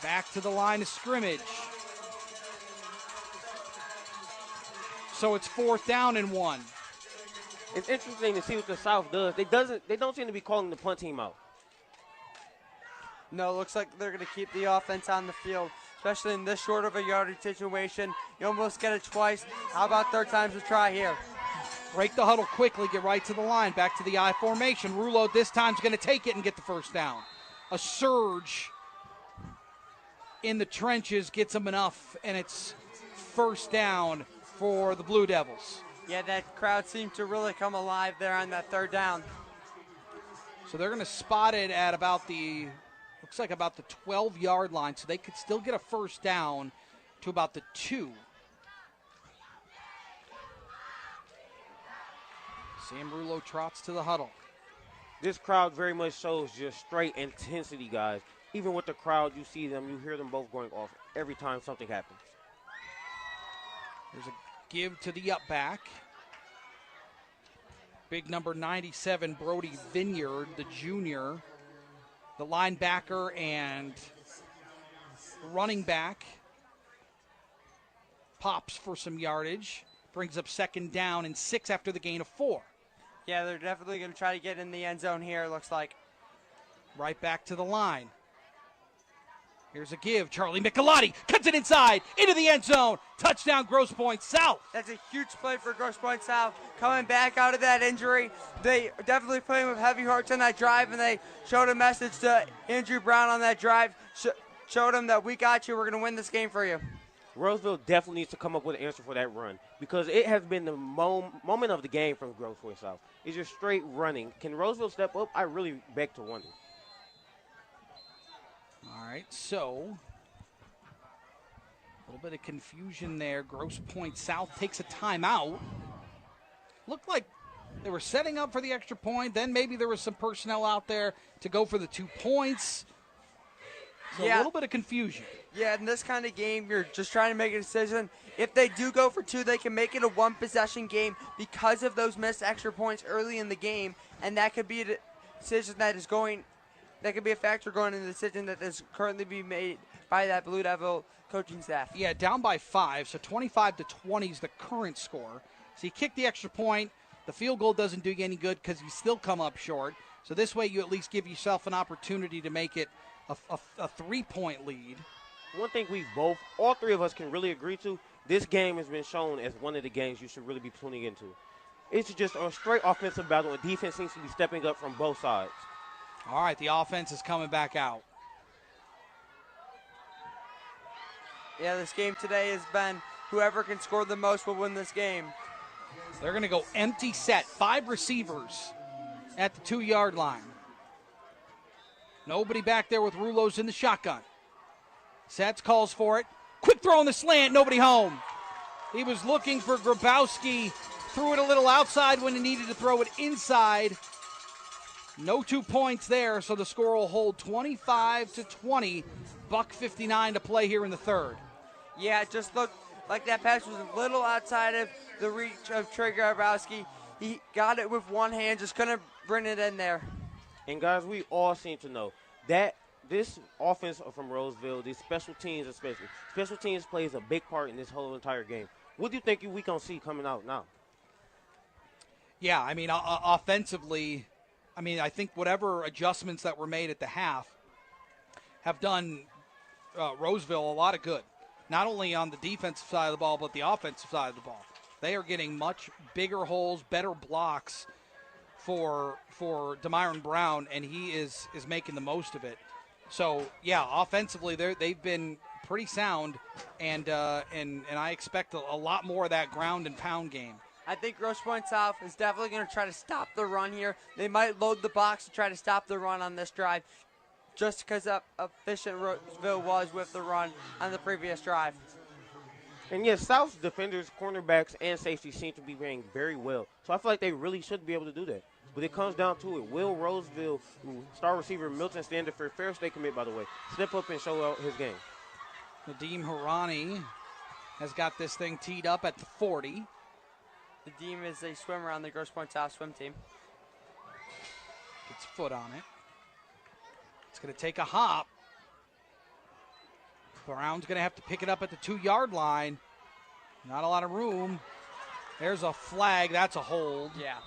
Back to the line of scrimmage. So it's 4th down and 1. It's interesting to see what the South does. They don't seem to be calling the punt team out. No, it looks like they're going to keep the offense on the field, especially in this short of a yardage situation. You almost get it twice. How about 3rd time's a try here? Break the huddle quickly, get right to the line, back to the I formation. Rulo this time's going to take it and get the first down. A surge in the trenches gets him enough, and it's first down for the Blue Devils. Yeah, that crowd seemed to really come alive there on that 3rd down. So they're going to spot it at about the looks like about the 12-yard line, so they could still get a first down to about the 2. Sam Rulo trots to the huddle. This crowd very much shows just straight intensity, guys. Even with the crowd, you see them, you hear them both going off every time something happens. There's a give to the up back. Big number 97, Brody Vineyard, the junior, the linebacker and running back. Pops for some yardage. Brings up second down and 6 after the gain of 4. Yeah, they're definitely going to try to get in the end zone here, looks like. Right back to the line. Here's a give. Charlie Michelotti cuts it inside into the end zone. Touchdown, Grosse Pointe South. That's a huge play for Grosse Pointe South. Coming back out of that injury, they definitely playing with heavy hearts on that drive, and they showed a message to Andrew Brown on that drive. Showed him that we got you. We're going to win this game for you. Roseville definitely needs to come up with an answer for that run because it has been the moment of the game from Grosse Pointe South. It's just straight running. Can Roseville step up? I really beg to wonder. All right, so a little bit of confusion there. Grosse Pointe South takes a timeout. Looked like they were setting up for the extra point. Then maybe there was some personnel out there to go for the 2 points. So a little bit of confusion. Yeah, in this kind of game, you're just trying to make a decision. If they do go for 2, they can make it a 1-possession game because of those missed extra points early in the game, and that could be a decision that could be a factor going in the decision that is currently being made by that Blue Devil coaching staff. Yeah, down by 5, so 25-20 is the current score. So you kick the extra point. The field goal doesn't do you any good because you still come up short. So this way you at least give yourself an opportunity to make it a 3-point lead. One thing all 3 of us can really agree to, this game has been shown as one of the games you should really be tuning into. It's just a straight offensive battle, and defense seems to be stepping up from both sides. All right, the offense is coming back out. Yeah, this game today has been whoever can score the most will win this game. They're going to go empty set. 5 receivers at the 2-yard line. Nobody back there with Rulos in the shotgun. Sets calls for it. Quick throw on the slant, nobody home. He was looking for Grabowski. Threw it a little outside when he needed to throw it inside. No 2 points there, so the score will hold 25-20. $1:59 to play here in the third. Yeah, it just looked like that pass was a little outside of the reach of Trey Grabowski. He got it with one hand, just couldn't bring it in there. And guys, we all seem to know that this offense from Roseville, these special teams especially, special teams plays a big part in this whole entire game. What do you think we going to see coming out now? Yeah, I mean, offensively, I think whatever adjustments that were made at the half have done Roseville a lot of good. Not only on the defensive side of the ball, but the offensive side of the ball. They are getting much bigger holes, better blocks for Demyron Brown, and he is making the most of it. So, yeah, offensively, they've been pretty sound, and I expect a lot more of that ground and pound game. I think Grosse Pointe South is definitely going to try to stop the run here. They might load the box to try to stop the run on this drive just because of efficient Roseville was with the run on the previous drive. And yes, South's defenders, cornerbacks, and safeties seem to be playing very well. So I feel like they really should be able to do that. But it comes down to it. Will Roseville, star receiver Milton Standifer, fair state commit, by the way, step up and show out his game? Nadeem Harani has got this thing teed up at the 40. Nadeem is a swimmer on the Grosse Pointe South swim team. Gets foot on it. It's going to take a hop. Brown's going to have to pick it up at the 2-yard line. Not a lot of room. There's a flag. That's a hold. Yeah.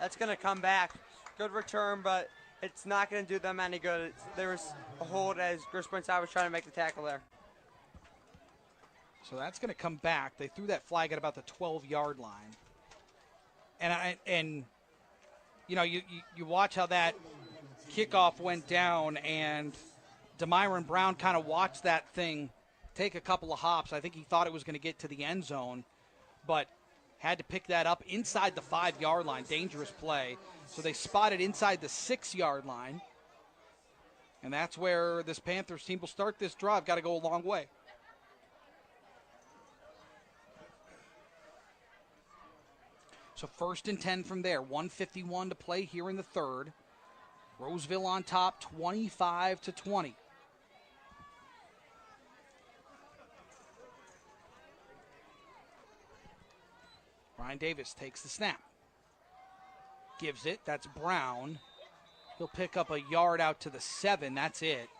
That's going to come back. Good return, but it's not going to do them any good. There was a hold as Grosse Pointe South was trying to make the tackle there. So that's going to come back. They threw that flag at about the 12-yard line. And you watch how that kickoff went down, and Demyron Brown kind of watched that thing take a couple of hops. I think he thought it was going to get to the end zone, but had to pick that up inside the 5-yard line. Dangerous play. So they spotted inside the 6-yard line. And that's where this Panthers team will start this drive. Got to go a long way. So 1st and 10 from there. 1:51 to play here in the third. Roseville on top, 25-20. Ryan Davis takes the snap. Gives it. That's Brown. He'll pick up a yard out to the 7. That's it.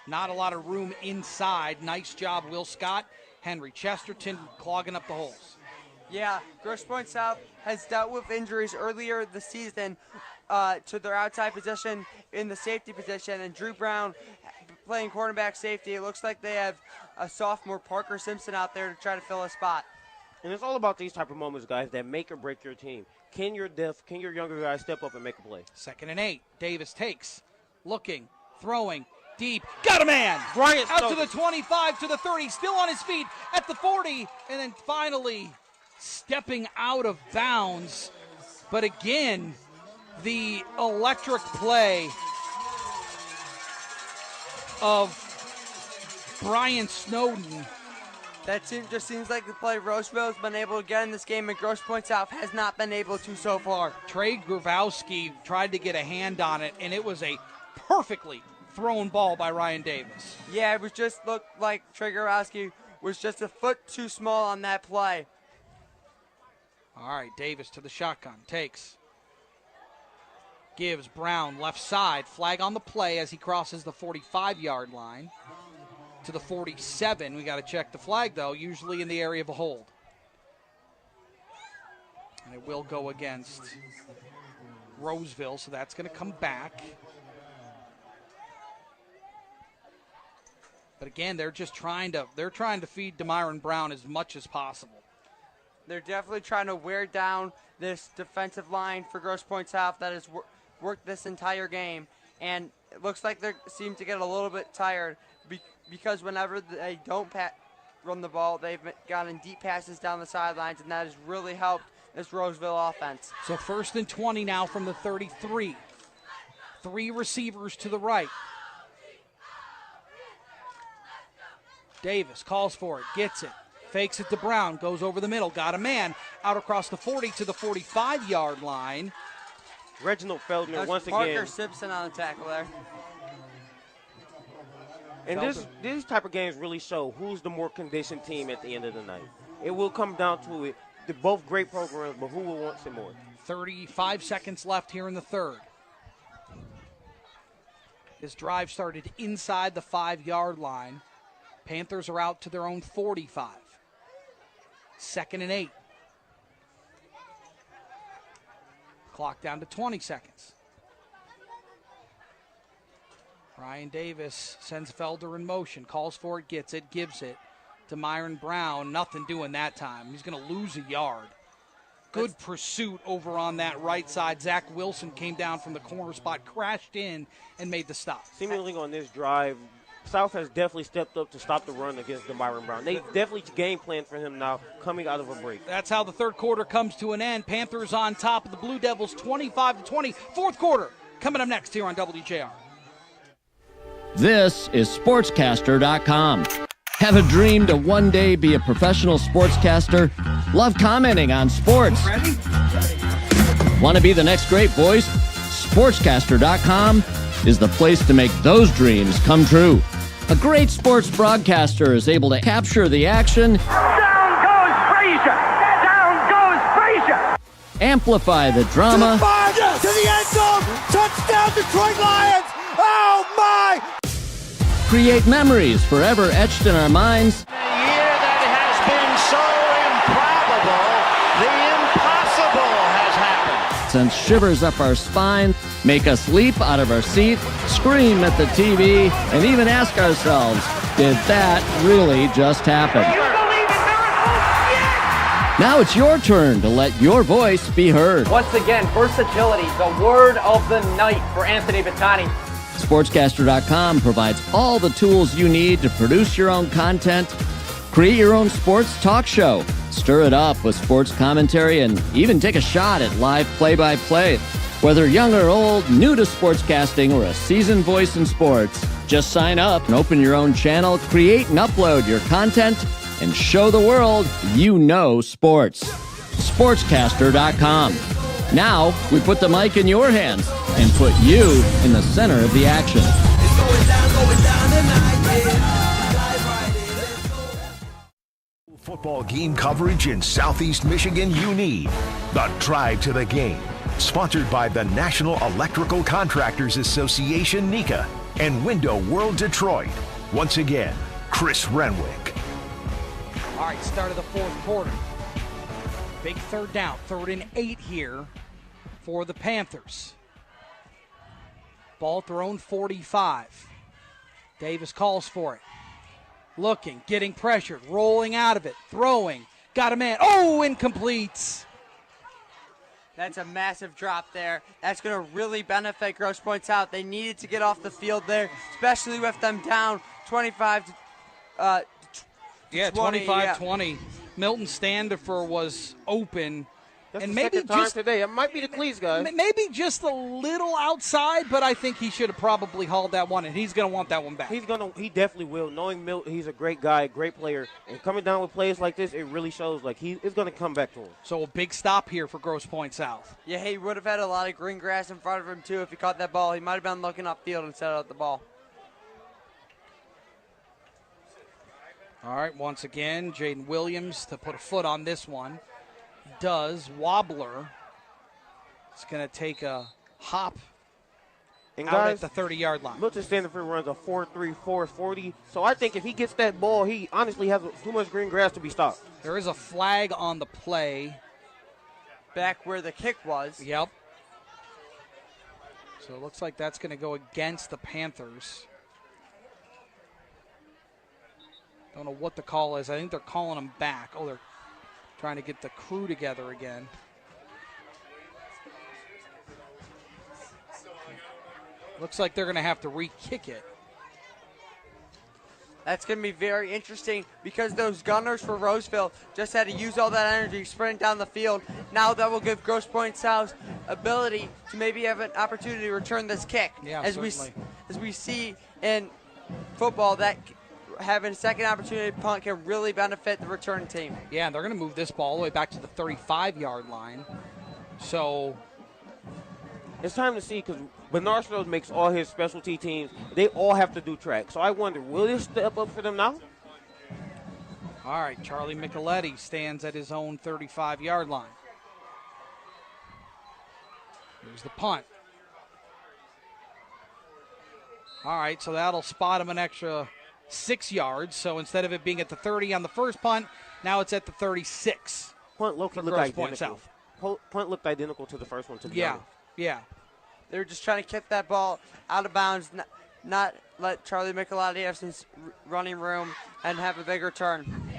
Not a lot of room inside. Nice job, Will Scott. Henry Chesterton clogging up the holes. Yeah, Grosse Pointe South has dealt with injuries earlier this season to their outside position in the safety position, and Drew Brown playing cornerback safety. It looks like they have a sophomore Parker Simpson out there to try to fill a spot. And it's all about these type of moments, guys, that make or break your team. Can your younger guys step up and make a play? 2nd and 8. Davis takes, looking, throwing, deep. Got a man! Bryant out to the 25, to the 30, still on his feet at the 40, and then finally stepping out of bounds. But again, the electric play of Brian Snowden. That just seems like the play Roseville has been able to get in this game, and Grosse Pointe South has not been able to so far. Trey Grabowski tried to get a hand on it, and it was a perfectly thrown ball by Ryan Davis. Yeah, it was just looked like Trey Grabowski was just a foot too small on that play. All right, Davis to the shotgun, takes. Gives Brown left side, flag on the play as he crosses the 45-yard line. To the 47. We got to check the flag, though, usually in the area of a hold. And it will go against Roseville, so that's going to come back. But again, they're just trying to feed Demyron Brown as much as possible. They're definitely trying to wear down this defensive line for Grosse Pointe South that has worked this entire game, and it looks like they seem to get a little bit tired because whenever they don't run the ball, they've gotten deep passes down the sidelines, and that has really helped this Roseville offense. So 1st and 20 now from the 33. 3 receivers to the right. Davis calls for it, gets it, fakes it to Brown, goes over the middle, got a man out across the 40 to the 45-yard line. Reginald Feldner once again. Parker Simpson on the tackle there. And these type of games really show who's the more conditioned team at the end of the night. It will come down to it. They're both great programs, but who will want some more? 35 seconds left here in the third. This drive started inside the 5-yard line. Panthers are out to their own 45. 2nd and 8. Clock down to 20 seconds. Ryan Davis sends Felder in motion, calls for it, gets it, gives it to Myron Brown. Nothing doing that time. He's going to lose a yard. Good pursuit over on that right side. Zach Wilson came down from the corner spot, crashed in, and made the stop. Seemingly on this drive, South has definitely stepped up to stop the run against Demyron Brown. They definitely game plan for him now coming out of a break. That's how the third quarter comes to an end. Panthers on top of the Blue Devils 25-20. Fourth quarter coming up next here on WJR. This is Sportscaster.com. Have a dream to one day be a professional sportscaster? Love commenting on sports? Ready? Want to be the next great voice? Sportscaster.com is the place to make those dreams come true. A great sports broadcaster is able to capture the action. Down goes Frazier! Down goes Frazier! Amplify the drama. To the end zone! Touchdown Detroit Lions! Oh my! Create memories forever etched in our minds. A year that has been so improbable, the impossible has happened. Send shivers up our spine, make us leap out of our seat, scream at the TV, and even ask ourselves, did that really just happen? You believe in miracles? Yes! Now it's your turn to let your voice be heard. Once again, versatility, the word of the night for Anthony Battani. Sportscaster.com provides all the tools you need to produce your own content, create your own sports talk show, stir it up with sports commentary, and even take a shot at live play-by-play. Whether young or old, new to sportscasting, or a seasoned voice in sports, Just sign up and open your own channel, create and upload your content, and show the world you know sports. Sportscaster.com. Now, we put the mic in your hands and put you in the center of the action. Football game coverage in Southeast Michigan you need. The Drive to the Game. Sponsored by the National Electrical Contractors Association, NECA, and Window World Detroit. Once again, Chris Renwick. All right, start of the fourth quarter. Big third down, 3rd and 8 here for the Panthers. Ball thrown 45. Davis calls for it. Looking, getting pressured, rolling out of it, throwing, got a man. Oh, incomplete. That's a massive drop there. That's going to really benefit Grosse Pointe South. They needed to get off the field there, especially with them down 25 to 20. 25-20. Milton Standifer was open. That's and the maybe second time just today. It might be the cleats, guys. Maybe just a little outside, but I think he should have probably hauled that one, and he's going to want that one back. He definitely will. Knowing Milt, he's a great guy, great player, and coming down with plays like this, it really shows like he is going to come back to him. So a big stop here for Grosse Pointe South. Yeah, he would have had a lot of green grass in front of him too if he caught that ball. He might have been looking upfield instead of the ball. All right, once again, Jaden Williams to put a foot on this one. Does. Wobbler. It's going to take a hop and out guys, at the 30-yard line. Milton Standifer runs a 4.34 40. So I think if he gets that ball, he honestly has too much green grass to be stopped. There is a flag on the play. Back where the kick was. Yep. So it looks like that's going to go against the Panthers. Don't know what the call is. I think they're calling them back. Oh, they're trying to get the crew together again. Looks like they're going to have to re-kick it. That's going to be very interesting because those gunners for Roseville just had to use all that energy sprinting down the field. Now that will give Grosse Pointe South ability to maybe have an opportunity to return this kick. Yeah, as we see in football, that having a second opportunity to punt can really benefit the return team. Yeah, they're going to move this ball all the way back to the 35-yard line. So it's time to see because Bernardo makes all his specialty teams. They all have to do track. So I wonder, will they step up for them now? All right, Charlie Micheletti stands at his own 35-yard line. Here's the punt. All right, so that'll spot him an extra 6 yards. So instead of it being at the 30 on the first punt, now it's at the 36. Punt looked identical. Punt looked identical to the first one, to be honest. Yeah. They were just trying to kick that ball out of bounds, not let Charlie Michelotti have some running room and have a big return.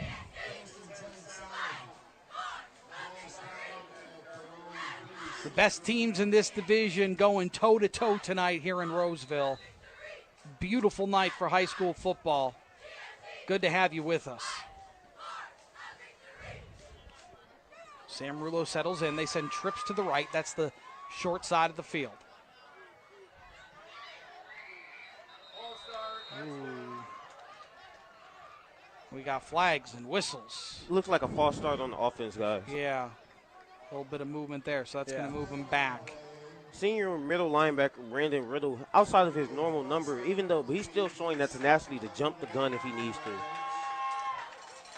The best teams in this division going toe-to-toe tonight here in Roseville. Beautiful night for high school football. Good to have you with us. Sam Rulo settles in. They send trips to the right. That's the short side of the field. Ooh. We got flags and whistles. Looks like a false start on the offense, guys. Yeah. A little bit of movement there, so that's going to move him back. Senior middle linebacker Brandon Riddle, outside of his normal number, but he's still showing that tenacity to jump the gun if he needs to.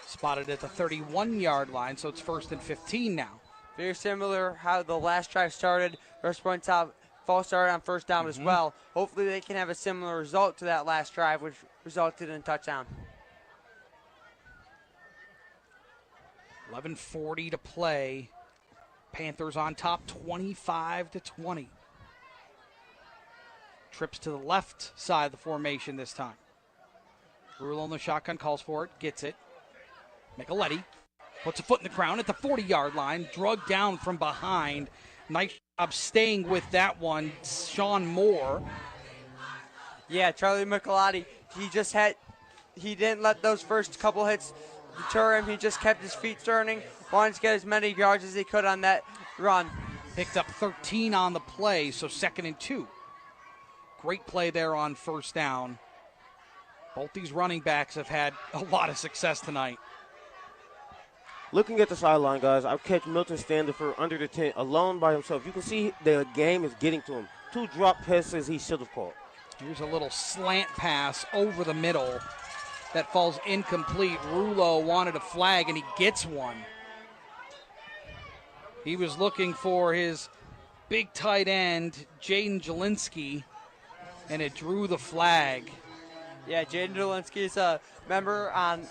Spotted at the 31-yard line, so it's 1st and 15 now. Very similar how the last drive started. Grosse Pointe South false start on first down as well. Hopefully they can have a similar result to that last drive, which resulted in a touchdown. 11:40 to play. Panthers on top, 25-20. Trips to the left side of the formation this time. Rule on the shotgun, calls for it, gets it. Micheletti puts a foot in the ground at the 40-yard line, drugged down from behind. Nice job staying with that one, Sean Moore. Yeah, Charlie Michelotti, he didn't let those first couple hits deter him. He just kept his feet turning, wanted to get as many yards as he could on that run. Picked up 13 on the play, so 2nd and 2. Great play there on first down Both these running backs have had a lot of success tonight. Looking at the sideline, guys, I catch Milton standing for under the 10 alone by himself. You can see the game is getting to him. 2 drop passes he should have caught. Here's a little slant pass over the middle that falls incomplete. Rulo wanted a flag, and he gets one. He was looking for his big tight end, Jaden Jelinski, and it drew the flag. Yeah, Jaden Jelinski is a member on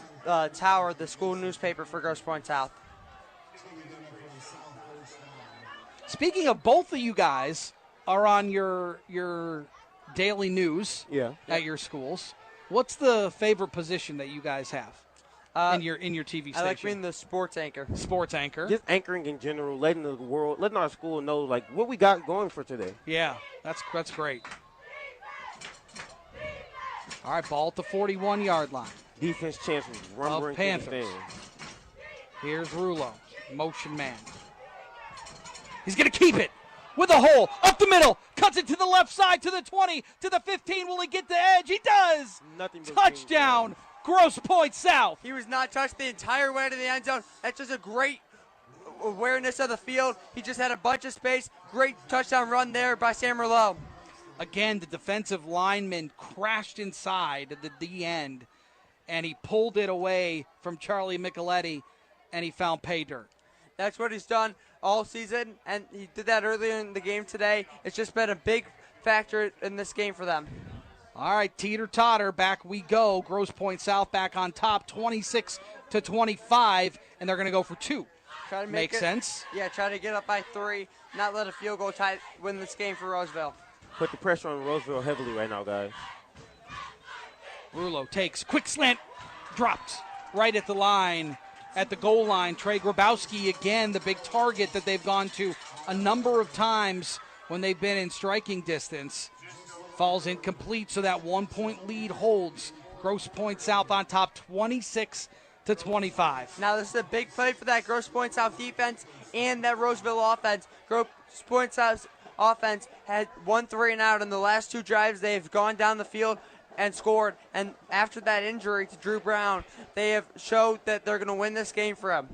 Tower, the school newspaper for Grosse Pointe South. Speaking of, both of you guys are on your daily news at your schools. What's the favorite position that you guys have in your TV station? I like being the sports anchor. Sports anchor. Just anchoring in general, letting the world, letting our school know like what we got going for today. Yeah, that's great. All right, ball at the 41-yard line. Defense chances rumbling through the Panthers. stand. Here's Rulo, motion man. He's going to keep it with a hole up the middle. Cuts it to the left side, to the 20, to the 15. Will he get the edge? He does. Nothing but touchdown, Grosse Pointe South. He was not touched the entire way to the end zone. That's just a great awareness of the field. He just had a bunch of space. Great touchdown run there by Sam Merlot. Again, the defensive lineman crashed inside at the D end, and he pulled it away from Charlie Micheletti, and he found pay dirt. That's what he's done all season, and he did that earlier in the game today. It's just been a big factor in this game for them. All right, teeter-totter, back we go. Grosse Pointe South back on top, 26-25, and they're going to go for 2. Try to Makes sense. Yeah, try to get up by 3, not let a field goal tie win this game for Roseville. Put the pressure on Roseville heavily right now, guys. Rulo takes, quick slant, dropped right at the line, at the goal line. Trey Grabowski, again, the big target that they've gone to a number of times when they've been in striking distance. Falls incomplete, so that 1-point lead holds. Grosse Pointe South on top, 26-25. Now this is a big play for that Grosse Pointe South defense and that Roseville offense. Grosse Pointe South's offense had 1 3-and-out in the last 2 drives. They've gone down the field and scored. And after that injury to Drew Brown, they have showed that they're going to win this game for him.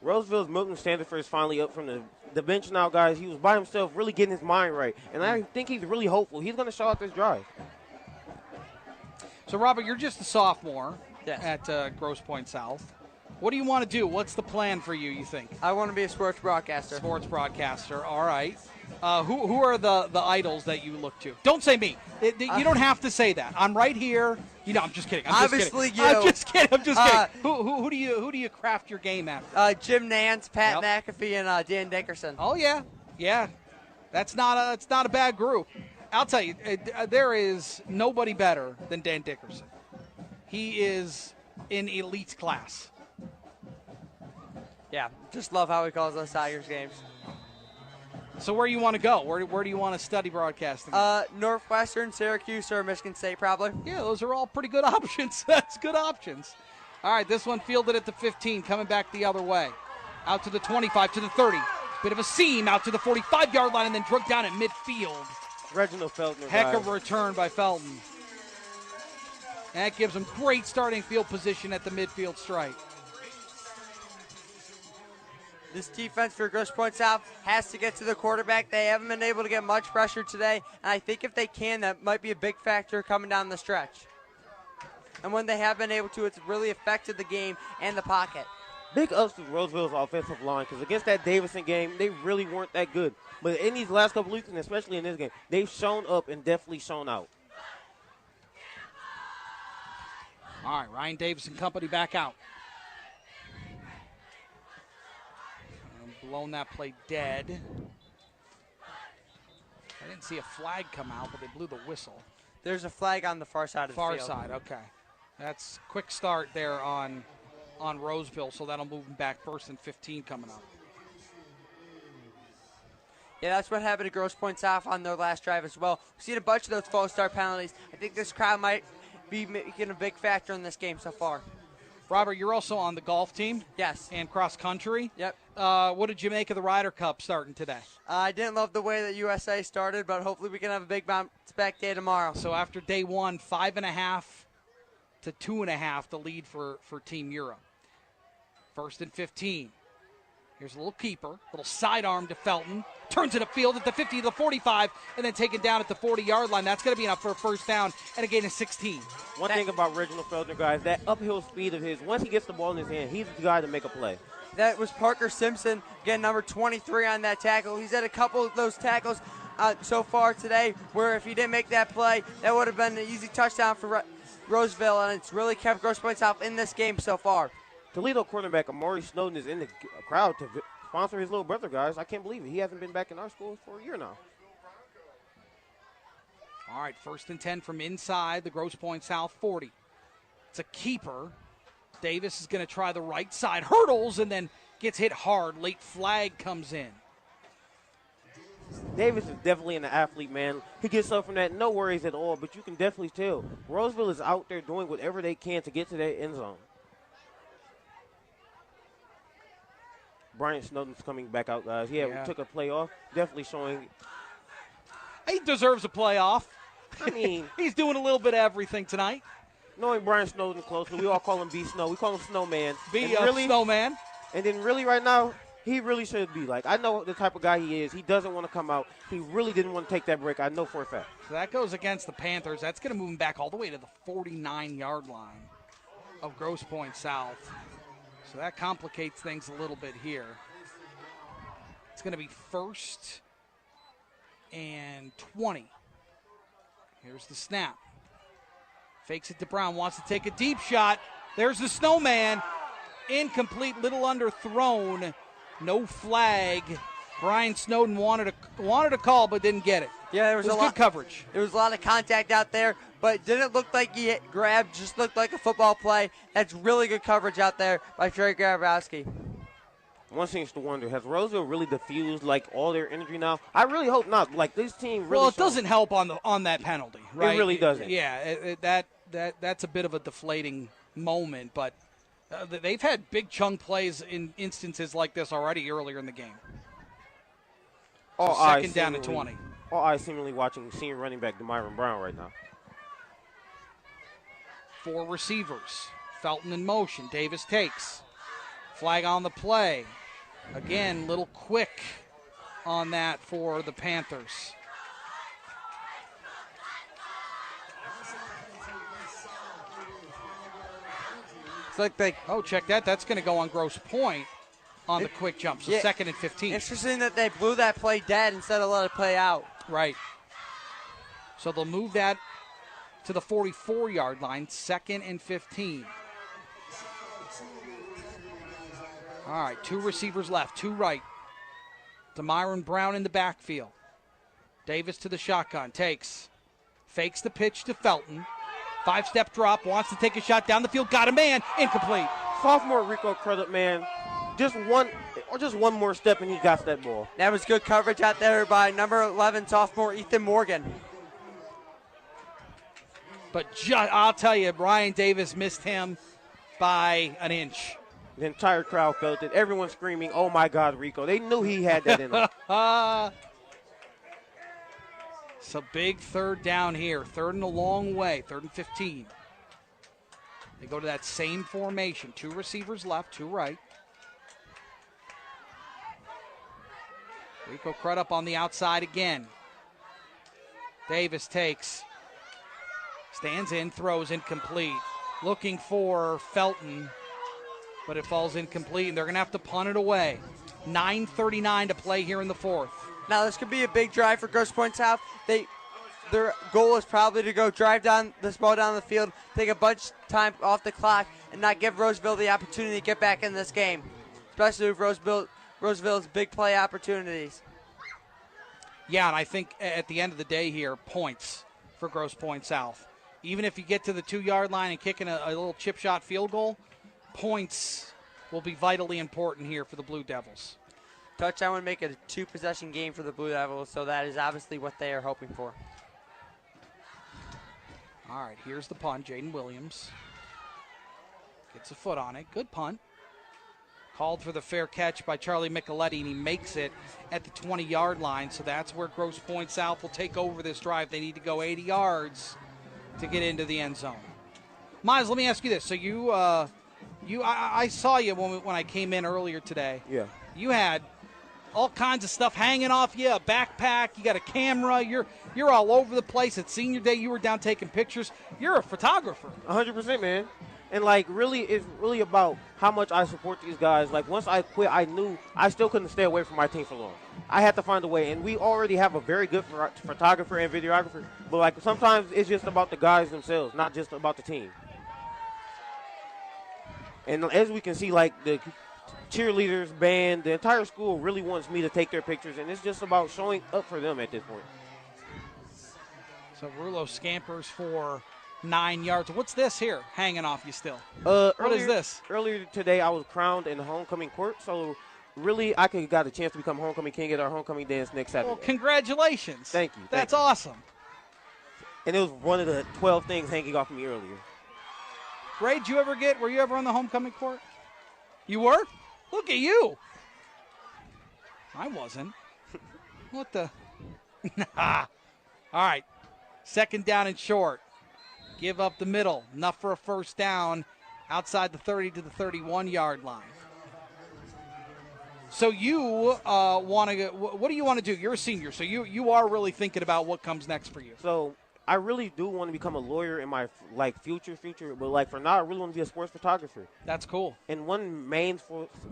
Roseville's Milton Standiford is finally up from the bench now, guys. He was by himself, really getting his mind right. And I think he's really hopeful. He's going to show out this drive. So, Robert, you're just a sophomore Yes. at Grosse Pointe South. What do you want to do? What's the plan for you think? I want to be a sports broadcaster. Sports broadcaster, all right. Who are the idols that you look to? Don't say me. You don't have to say that. I'm right here. I'm just kidding. Obviously you. I'm just kidding. Who do you craft your game after? Jim Nance, Pat McAfee, and Dan Dickerson. Oh yeah. That's not a bad group. I'll tell you, there is nobody better than Dan Dickerson. He is in elite class. Yeah, just love how he calls those Tigers games. So where do you want to go? Where do you want to study broadcasting? Northwestern, Syracuse, or Michigan State probably. Yeah, those are all pretty good options. That's good options. All right, this one fielded at the 15, coming back the other way. Out to the 25, to the 30. Bit of a seam out to the 45-yard line and then drug down at midfield. Reginald Felton. Heck of a return by Felton. That gives him great starting field position at the midfield stripe. This defense for Grosse Pointe South has to get to the quarterback. They haven't been able to get much pressure today, and I think if they can, that might be a big factor coming down the stretch. And when they have been able to, it's really affected the game and the pocket. Big ups to Roseville's offensive line, because against that Davidson game, they really weren't that good. But in these last couple weeks, and especially in this game, they've shown up and definitely shown out. All right, Ryan Davis and company back out. Blown that play dead. I didn't see a flag come out, but they blew the whistle. There's a flag on the far side of the field. Far side, okay. That's quick start there on Roseville, so that'll move them back 1st and 15 coming up. Yeah, that's what happened to Grosse Pointe South on their last drive as well. We've seen a bunch of those false start penalties. I think this crowd might be making a big factor in this game so far. Robert, you're also on the golf team? Yes. And cross country? Yep. What did you make of the Ryder Cup starting today? I didn't love the way that USA started, but hopefully we can have a big bounce back day tomorrow. So after day 1, 5.5 to 2.5, the lead for Team Europe. 1st and 15. Here's a little keeper, little sidearm to Felton. Turns it upfield at the 50 to the 45, and then taken down at the 40-yard line. That's going to be enough for a first down and a gain of 16. One thing about Reginald Felton, guys, that uphill speed of his, once he gets the ball in his hand, he's the guy to make a play. That was Parker Simpson, again, number 23 on that tackle. He's had a couple of those tackles so far today where if he didn't make that play, that would have been an easy touchdown for Roseville, and it's really kept Grosse Pointe South in this game so far. Toledo cornerback Amari Snowden is in the crowd to sponsor his little brother, guys. I can't believe it. He hasn't been back in our school for a year now. All right, 1st and 10 from inside the Grosse Pointe South 40. It's a keeper. Davis is going to try the right side, hurdles, and then gets hit hard. Late flag comes in. Davis is definitely an athlete, man. He gets up from that, no worries at all, but you can definitely tell. Roseville is out there doing whatever they can to get to that end zone. Brian Snowden's coming back out, guys. We took a play off, definitely showing. He deserves a playoff. I mean, he's doing a little bit of everything tonight. Knowing Brian Snowden closely, we all call him B Snow. We call him Snowman. Snowman. And then really right now, he really should be like, I know the type of guy he is. He doesn't want to come out. He really didn't want to take that break. I know for a fact. So that goes against the Panthers. That's going to move him back all the way to the 49-yard line of Grosse Pointe South. So that complicates things a little bit here. It's going to be 1st and 20. Here's the snap. Fakes it to Brown, wants to take a deep shot. There's the Snowman. Incomplete, little underthrown. No flag. Brian Snowden wanted a call but didn't get it. Yeah, there was good coverage. There was a lot of contact out there, but it didn't look like he hit grabbed, just looked like a football play. That's really good coverage out there by Trey Grabowski. One seems to wonder, has Roseville really diffused like all their energy now? I really hope not. Like this team really. Well, it doesn't help on that penalty, right? It really doesn't. Yeah, that's a bit of a deflating moment, but they've had big chunk plays in instances like this already earlier in the game. So second down to 20. All eyes seemingly watching senior running back DeMyron Brown right now. 4 receivers. Felton in motion. Davis takes. Flag on the play. Again, little quick on that for the Panthers. It's like check that. That's going to go on Grosse Pointe on the quick jump. So 2nd and 15. Interesting that they blew that play dead instead of let it play out. Right. So they'll move that to the 44-yard line, 2nd and 15. All right, 2 receivers left, 2 right. DeMyron Brown in the backfield. Davis to the shotgun, takes. Fakes the pitch to Felton. 5-step drop, wants to take a shot down the field, got a man, incomplete. Sophomore Rico Crudup, man, just one more step and he got that ball. That was good coverage out there by number 11 sophomore Ethan Morgan. But I'll tell you, Brian Davis missed him by an inch. The entire crowd felt it. Everyone screaming, "Oh my God, Rico!" They knew he had that in him. So big 3rd down here. 3rd and a long way. 3rd and 15. They go to that same formation. 2 receivers left, 2 right. Rico Crudup on the outside again. Davis takes. Stands in, throws incomplete. Looking for Felton, but it falls incomplete, and they're going to have to punt it away. 9:39 to play here in the 4th. Now, this could be a big drive for Grosse Pointe South. Their goal is probably to go drive down this ball down the field, take a bunch of time off the clock, and not give Roseville the opportunity to get back in this game, especially with Roseville's big play opportunities. Yeah, and I think at the end of the day here, points for Grosse Pointe South. Even if you get to the 2-yard line and kick in a little chip shot field goal, points will be vitally important here for the Blue Devils. Touchdown would make it a 2-possession game for the Blue Devils, so that is obviously what they are hoping for. All right, here's the punt. Jaden Williams gets a foot on it. Good punt. Called for the fair catch by Charlie Micheletti, and he makes it at the 20-yard line, so that's where Grosse Pointe South will take over this drive. They need to go 80 yards to get into the end zone. Miles, let me ask you this. So I saw you when I came in earlier today. Yeah. You had all kinds of stuff hanging off you, a backpack, you got a camera, you're all over the place. At senior day, you were down taking pictures. You're a photographer. 100%, man. And, really, it's really about how much I support these guys. Once I quit, I knew I still couldn't stay away from my team for long. I had to find a way, and we already have a very good photographer and videographer. But, sometimes it's just about the guys themselves, not just about the team. And as we can see, the cheerleaders, band, the entire school really wants me to take their pictures, and it's just about showing up for them at this point. So Rulo scampers for 9 yards. What's this here hanging off you still? What is this? Earlier today, I was crowned in the homecoming court, so really I got a chance to become homecoming king at our homecoming dance next Saturday. Well, congratulations. Thank you. That's awesome. And it was one of the 12 things hanging off me earlier. Ray, were you ever on the homecoming court? You were? Look at you. I wasn't. What the? All right. Second down and short. Give up the middle. Enough for a first down outside the 30 to the 31-yard line. So you want to – what do you want to do? You're a senior, so you are really thinking about what comes next for you. So I really do want to become a lawyer in my future, but for now I really want to be a sports photographer. That's cool. And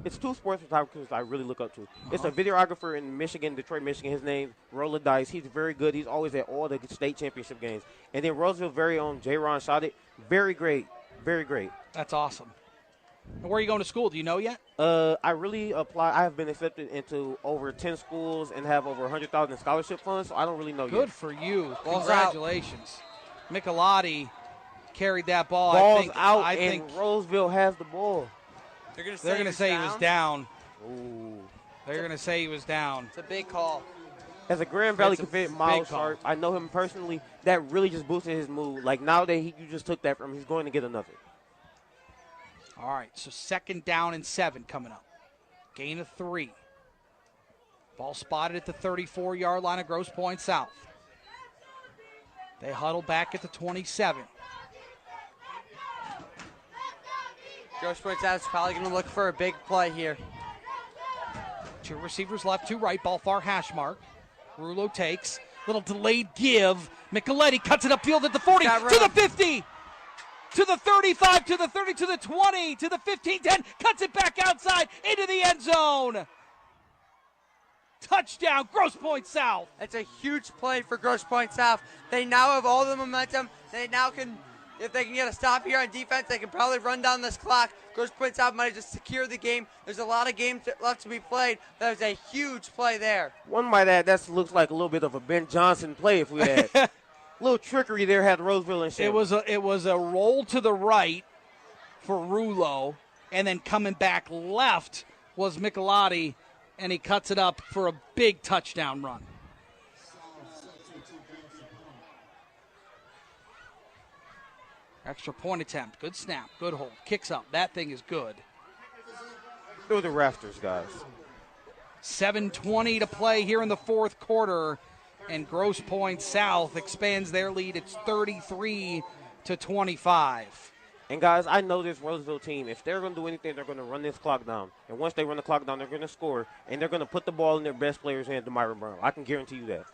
it's two sports photographers I really look up to. It's a videographer in Detroit, Michigan. His name's Rolla Dice. He's very good. He's always at all the state championship games. And then Roseville's very own J-Ron shot it. Very great. Very great. That's awesome. And where are you going to school? Do you know yet? I really apply. I have been accepted into over 10 schools and have over 100,000 scholarship funds, so I don't really know yet. Good for you. Congratulations. Michelotti carried that ball. I think Roseville has the ball. They're going to say he was down. Ooh. They're going to say he was down. It's a big call. As a Grand Valley Cadet, Miles Sharp, I know him personally. That really just boosted his mood. Now that you just took that from him, he's going to get another. All right, so second down and 7 coming up. Gain of 3. Ball spotted at the 34-yard line of Grosse Pointe South. They huddle back at the 27. Grosse Pointe South is probably going to look for a big play here. 2 receivers left, 2 right, ball far hash mark. Rulo takes, little delayed give. Micheletti cuts it upfield at the 40, to the 50. To the 35, to the 30, to the 20, to the 15, 10, cuts it back outside into the end zone. Touchdown, Grosse Pointe South. That's a huge play for Grosse Pointe South. They now have all the momentum. They now can, if they can get a stop here on defense, they can probably run down this clock. Grosse Pointe South might just secure the game. There's a lot of games left to be played. There's a huge play there. One might add, that looks like a little bit of a Ben Johnson play if we had. Little trickery there had Roseville and Shamrock. It was a roll to the right for Rulo, and then coming back left was Michelotti, and he cuts it up for a big touchdown run. Extra point attempt. Good snap. Good hold. Kicks up. That thing is good. Through the rafters, guys. 7:20 to play here in the fourth quarter. And Grosse Pointe South expands their lead. It's 33-25. And, guys, I know this Roseville team, if they're going to do anything, they're going to run this clock down. And once they run the clock down, they're going to score. And they're going to put the ball in their best player's hand, DeMyron Brown. I can guarantee you that.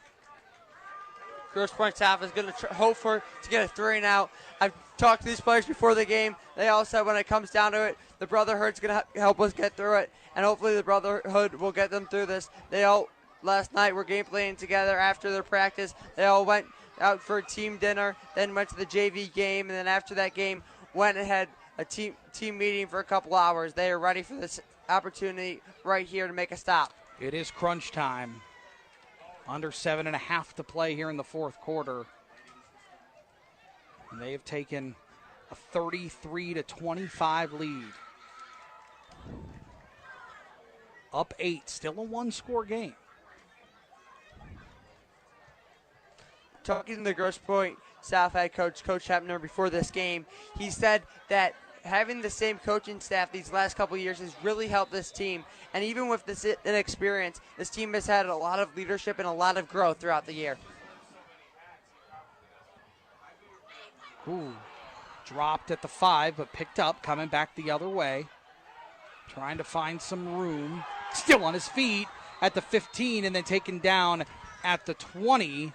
Grosse Pointe South is going to hope to get a 3 and out. I've talked to these players before the game. They all said when it comes down to it, the Brotherhood's going to help us get through it. And hopefully the Brotherhood will get them through this. They all last night were game planning together after their practice. They all went out for a team dinner, then went to the JV game, and then after that game went and had a team meeting for a couple hours. They are ready for this opportunity right here to make a stop. It is crunch time. Under 7.5 to play here in the fourth quarter. And they have taken a 33-25 lead. Up 8, still a one-score game. Talking to the Grosse Pointe South head coach, Coach Hepner, before this game, he said that having the same coaching staff these last couple of years has really helped this team. And even with this inexperience, this team has had a lot of leadership and a lot of growth throughout the year. Ooh. Dropped at the 5, but picked up, coming back the other way. Trying to find some room. Still on his feet at the 15 and then taken down at the 20.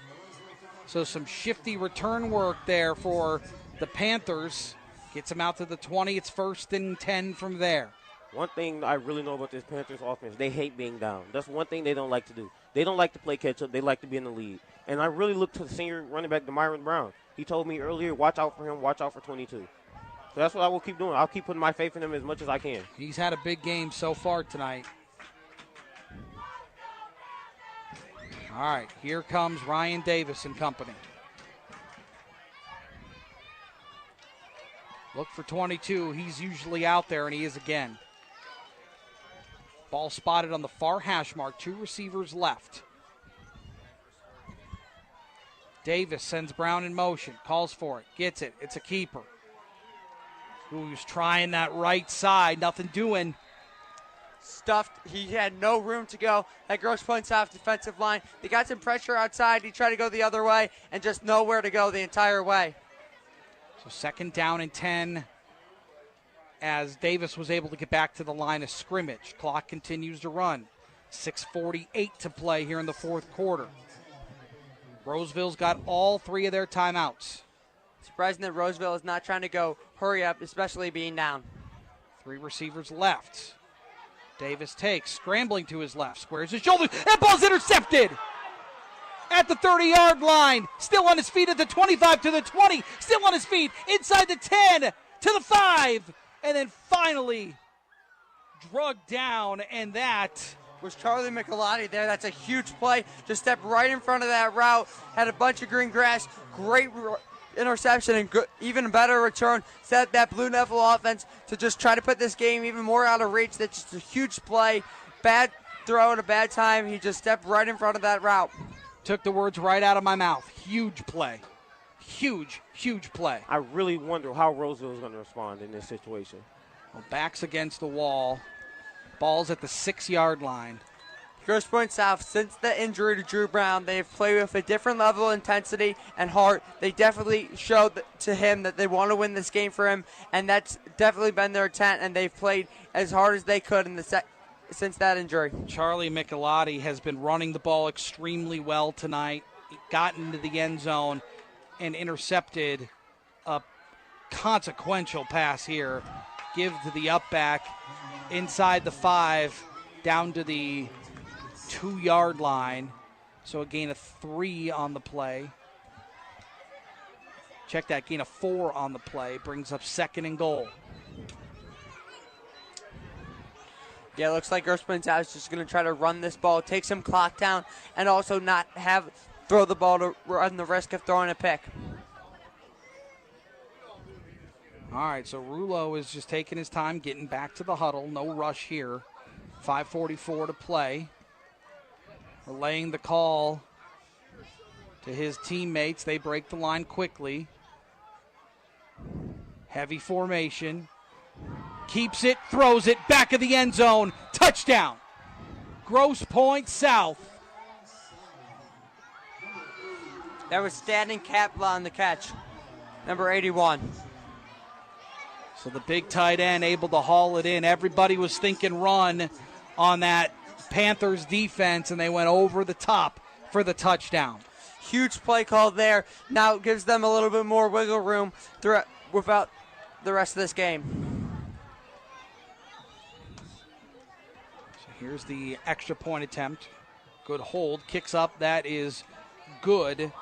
So some shifty return work there for the Panthers. Gets him out to the 20. It's 1st and 10 from there. One thing I really know about this Panthers offense, they hate being down. That's one thing they don't like to do. They don't like to play catch-up. They like to be in the lead. And I really look to the senior running back, Demyron Brown. He told me earlier, watch out for him, watch out for 22. So that's what I will keep doing. I'll keep putting my faith in him as much as I can. He's had a big game so far tonight. All right, here comes Ryan Davis and company. Look for 22. He's usually out there, and he is again. Ball spotted on the far hash mark. 2 receivers left. Davis sends Brown in motion. Calls for it. Gets it. It's a keeper. Who's trying that right side. Nothing doing. Stuffed. He had no room to go. That Grosse Pointe South defensive line. They got some pressure outside. He tried to go the other way and just nowhere to go the entire way. So 2nd down and 10 as Davis was able to get back to the line of scrimmage. Clock continues to run. 6:48 to play here in the 4th quarter. Roseville's got all 3 of their timeouts. Surprising that Roseville is not trying to go hurry up, especially being down. 3 receivers left. Davis takes, scrambling to his left, squares his shoulders. That ball's intercepted at the 30-yard line. Still on his feet at the 25 to the 20. Still on his feet inside the 10 to the 5. And then finally drugged down, and that was Charlie Michelotti there. That's a huge play. Just stepped right in front of that route. Had a bunch of green grass. Great interception and good, even better return. Set that Blue Neville offense to just try to put this game even more out of reach. That's just a huge play. Bad throw at a bad time. He just stepped right in front of that route. Took the words right out of my mouth. Huge play. Huge, huge play. I really wonder how Roseville is going to respond in this situation. Well, backs against the wall. Ball's at the 6-yard line. Grosse Pointe South, since the injury to Drew Brown, they've played with a different level of intensity and heart. They definitely showed to him that they want to win this game for him, and that's definitely been their intent, and they've played as hard as they could in the since that injury. Charlie Michelotti has been running the ball extremely well tonight. He got into the end zone and intercepted a consequential pass here. Give to the up back inside the 5 down to the 2-yard line. So a gain of 3 on the play. Check that, gain of 4 on the play. Brings up 2nd and goal. Yeah, it looks like Grosse Pointe South is just going to try to run this ball, take some clock down, and also not throw the ball to run the risk of throwing a pick. All right, so Rulo is just taking his time, getting back to the huddle. No rush here. 5:44 to play. Relaying the call to his teammates. They break the line quickly. Heavy formation. Keeps it, throws it, back of the end zone. Touchdown. Grosse Pointe South. That was Stanton Kapla on the catch, number 81. So the big tight end able to haul it in. Everybody was thinking run on that Panthers defense, and they went over the top for the touchdown. Huge play call there. Now it gives them a little bit more wiggle room without the rest of this game. So here's the extra point attempt. Good hold. Kicks up. That is good.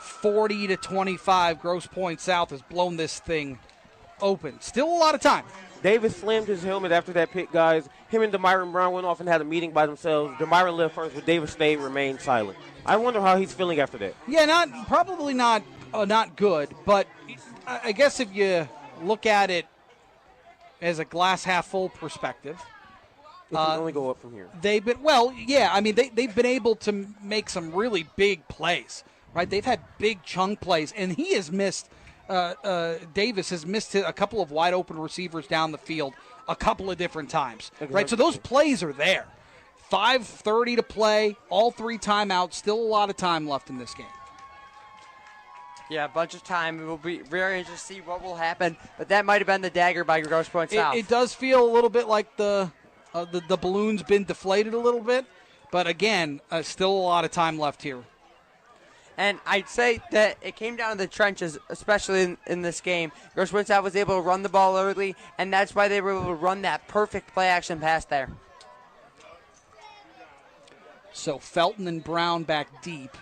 40-25. Grosse Pointe South has blown this thing open. Still a lot of time. Davis slammed his helmet after that pick, guys. Him and Demyron Brown went off and had a meeting by themselves. Demyron left first, but Davis stayed and remained silent. I wonder how he's feeling after that. Yeah, probably not good, but I guess if you look at it as a glass half full perspective, it can only go up from here. They've been they've been able to make some really big plays, right? They've had big chunk plays, and he has missed. Davis has missed a couple of wide open receivers down the field a couple of different times, right? So those plays are there. 5:30 to play, all 3 timeouts, still a lot of time left in this game. Yeah, a bunch of time. It will be very interesting to see what will happen. But that might have been the dagger by Grosse Pointe South. It does feel a little bit like the balloon's been deflated a little bit. But again, still a lot of time left here. And I'd say that it came down to the trenches, especially in this game. Grosse Pointe South was able to run the ball early, and that's why they were able to run that perfect play-action pass there. So Felton and Brown back deep.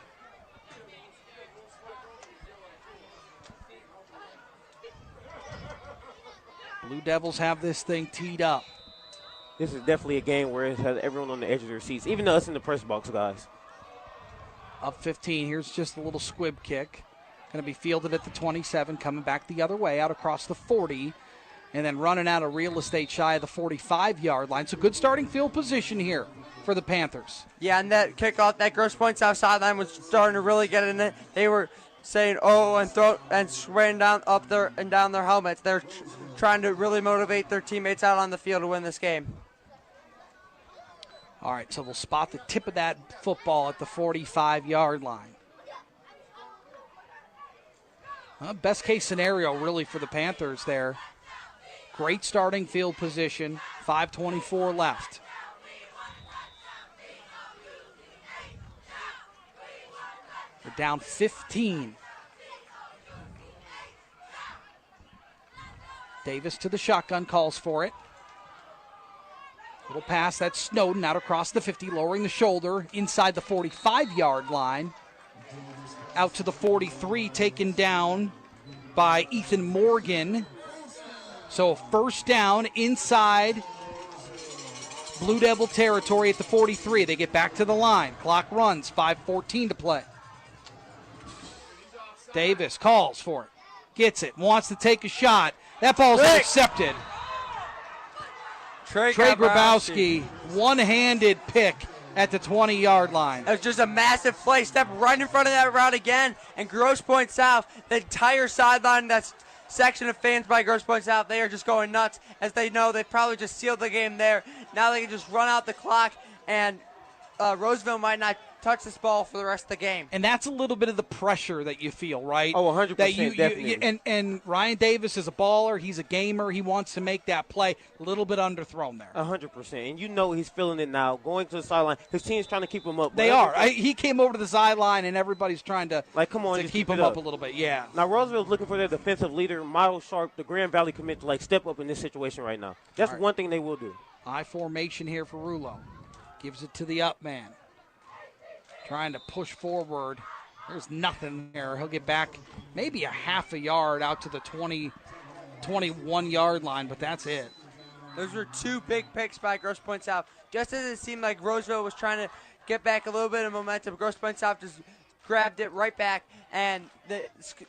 Blue Devils have this thing teed up. This is definitely a game where it has everyone on the edge of their seats, even us in the press box, guys. Up 15. Here's just a little squib kick. Going to be fielded at the 27, coming back the other way, out across the 40, and then running out of real estate shy of the 45-yard line. So good starting field position here for the Panthers. Yeah, and that kickoff, that Grosse Pointe South sideline was starting to really get in it. They were saying, oh, and throw and swaying down up there and down their helmets. They're trying to really motivate their teammates out on the field to win this game. All right, so we'll spot the tip of that football at the 45-yard line. Best case scenario, really, for the Panthers there. Great starting field position, 5:24 left. We're down 15. Davis to the shotgun, calls for it. Little pass, that's Snowden out across the 50, lowering the shoulder inside the 45-yard line. Out to the 43, taken down by Ethan Morgan. So first down inside Blue Devil territory at the 43. They get back to the line. Clock runs, 5:14 to play. Davis calls for it. Gets it, wants to take a shot. That ball's intercepted. Trey Grabowski, one-handed pick at the 20-yard line. It was just a massive play. Step right in front of that route again. And Grosse Pointe South, the entire sideline, that section of fans by Grosse Pointe South, they are just going nuts as they know they probably just sealed the game there. Now they can just run out the clock, and Roseville might not touch this ball for the rest of the game. And that's a little bit of the pressure that you feel, right? Oh, 100%, that you, definitely. And Ryan Davis is a baller. He's a gamer. He wants to make that play. A little bit underthrown there. 100%. And you know he's feeling it now. Going to the sideline, his team's trying to keep him up. They are. He came over to the sideline, and everybody's trying to, come on, to keep him up a little bit. Yeah. Now, Roseville's looking for their defensive leader, Miles Sharp, the Grand Valley commit, to, step up in this situation right now. That's one thing they will do. I formation here for Rulo. Gives it to the up man. Trying to push forward. There's nothing there. He'll get back maybe a half a yard out to the 21-yard line, but that's it. Those were two big picks by Grosse Pointe South. Just as it seemed like Roseville was trying to get back a little bit of momentum, Grosse Pointe South just grabbed it right back, and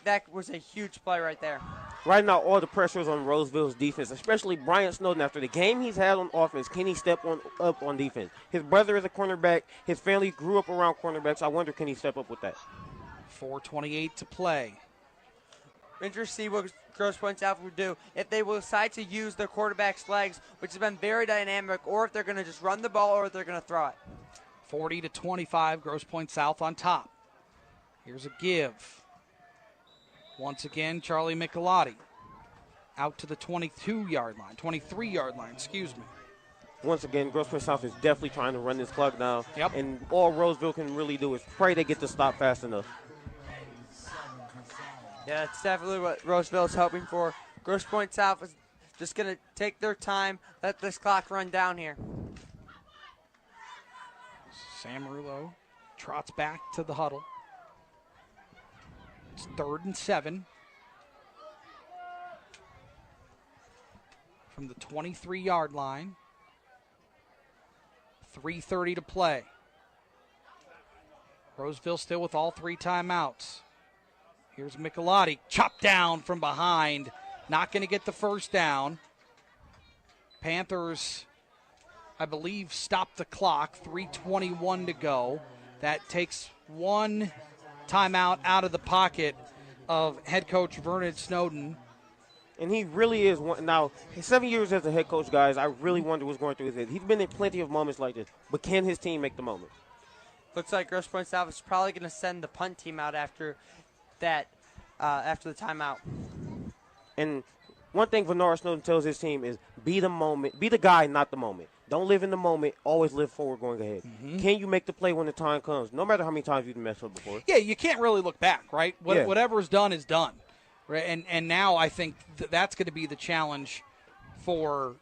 that was a huge play right there. Right now, all the pressure is on Roseville's defense, especially Bryant Snowden. After the game he's had on offense, can he step up on defense? His brother is a cornerback. His family grew up around cornerbacks. I wonder, can he step up with that? 4:28 to play. Interesting to see what Grosse Pointe South will do if they will decide to use their quarterback's legs, which has been very dynamic, or if they're going to just run the ball or if they're going to throw it. 40-25, Grosse Pointe South on top. Here's a give. Once again, Charlie Michelotti out to the 22-yard line, 23-yard line, excuse me. Once again, Grosse Pointe South is definitely trying to run this clock down. Yep. And all Roseville can really do is pray they get the stop fast enough. Yeah, it's definitely what Roseville is hoping for. Grosse Pointe South is just going to take their time, let this clock run down here. Sam Rulo trots back to the huddle. It's 3rd and 7. From the 23-yard line. 3:30 to play. Roseville still with all 3 timeouts. Here's Michelotti, chopped down from behind. Not going to get the first down. Panthers, I believe, stopped the clock. 3:21 to go. That takes one timeout out of the pocket of head coach Vernon Snowden. And he really is one. Now, 7 years as a head coach, guys, I really wonder what's going through his head. He's been in plenty of moments like this, but can his team make the moment? Looks like Grosse Pointe South is probably going to send the punt team out after that after the timeout. And one thing Venora Snowden tells his team is be the moment, be the guy, not the moment. Don't live in the moment. Always live forward, going ahead. Can you make the play when the time comes? No matter how many times you've messed up before. Yeah, you can't really look back, right? Whatever's done is done, right? And now I think that's going to be the challenge for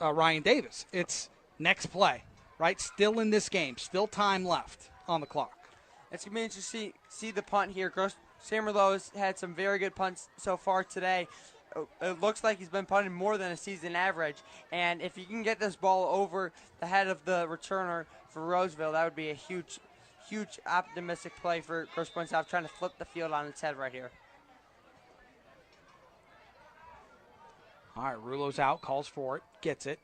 Ryan Davis. It's next play, right? Still in this game, still time left on the clock. It's going to be interesting to see the punt here. Sam Merlot's had some very good punts so far today. It looks like he's been punting more than a season average. And if you can get this ball over the head of the returner for Roseville, that would be a huge, huge optimistic play for Grosse Pointe South, trying to flip the field on its head right here. All right, Rulo's out, calls for it, gets it.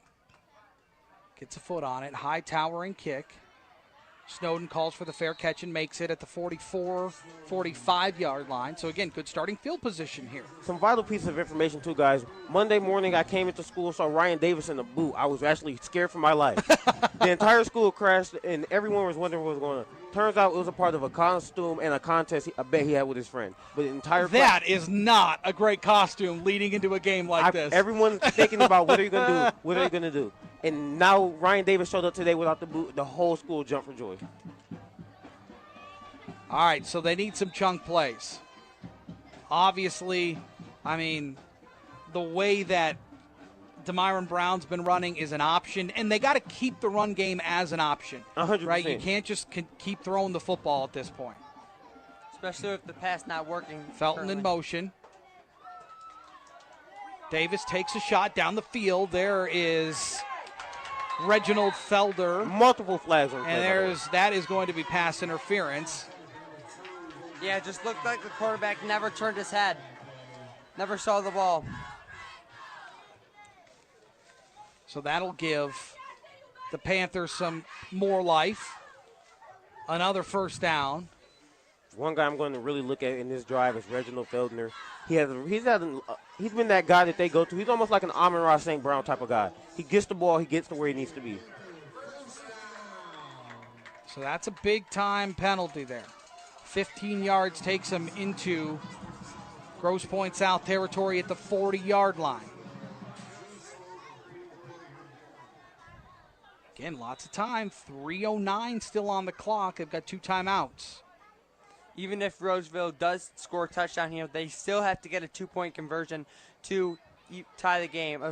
Gets a foot on it, high towering kick. Snowden calls for the fair catch and makes it at the 44, 45-yard line. So, again, good starting field position here. Some vital piece of information, too, guys. Monday morning, I came into school, saw Ryan Davis in the boot. I was actually scared for my life. The entire school crashed, and everyone was wondering what was going on. Turns out it was a part of a costume and a contest I bet he had with his friend. But the entire That is not a great costume leading into a game like this. Everyone's thinking about what are you going to do? What are you going to do? And now Ryan Davis showed up today without the boot. The whole school jumped for joy. All right, so they need some chunk plays. Obviously, I mean, the way that Demiron Brown's been running is an option, and they got to keep the run game as an option. 100%. Right? You can't just keep throwing the football at this point. Especially with the pass not working. Felton in motion. Davis takes a shot down the field. There is Reginald Felder. Multiple flags on the and that is going to be pass interference. Yeah, it just looked like the quarterback never turned his head. Never saw the ball. So that'll give the Panthers some more life. Another first down. One guy I'm going to really look at in this drive is Reginald Feldner. He's been that guy that they go to. He's almost like an Amon-Ra St. Brown type of guy. He gets the ball, he gets to where he needs to be. So that's a big-time penalty there. 15 yards takes him into Grosse Pointe South territory at the 40-yard line. Again, lots of time. 3:09 still on the clock. They've got 2 timeouts. Even if Roseville does score a touchdown here, they still have to get a 2-point conversion to tie the game,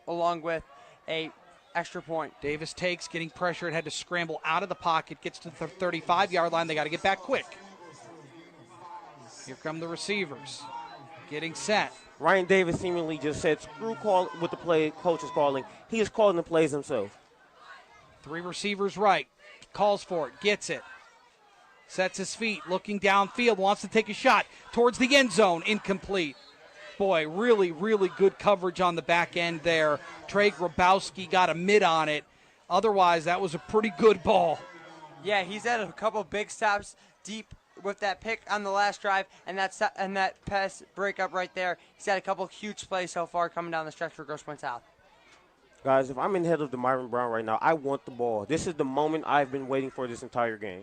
along with a extra point. Davis takes, getting pressured, had to scramble out of the pocket, gets to the 35-yard line. They got to get back quick. Here come the receivers, getting set. Ryan Davis seemingly just said, screw call with the play coach is calling. He is calling the plays himself. 3 receivers right, calls for it, gets it. Sets his feet, looking downfield, wants to take a shot towards the end zone, incomplete. Boy, really, really good coverage on the back end there. Trey Grabowski got a mid on it. Otherwise, that was a pretty good ball. Yeah, he's had a couple big stops deep with that pick on the last drive and that pass breakup right there. He's had a couple huge plays so far coming down the stretch for Grosse Pointe South. Guys, if I'm in the head of Demiron Brown right now, I want the ball. This is the moment I've been waiting for this entire game.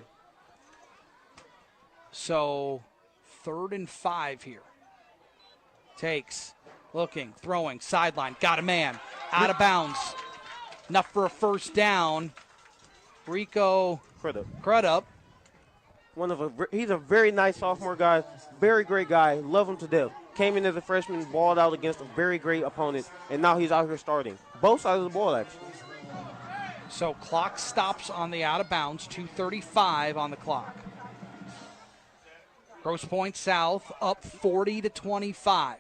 So 3rd and 5 here. Takes, looking, throwing, sideline, got a man, out of bounds. Enough for a first down. Rico Crudup. He's a very nice sophomore guy, very great guy, love him to death. Came in as a freshman, balled out against a very great opponent, and now he's out here starting. Both sides of the ball, actually. So clock stops on the out of bounds, 2:35 on the clock. Grosse Pointe South up 40-25.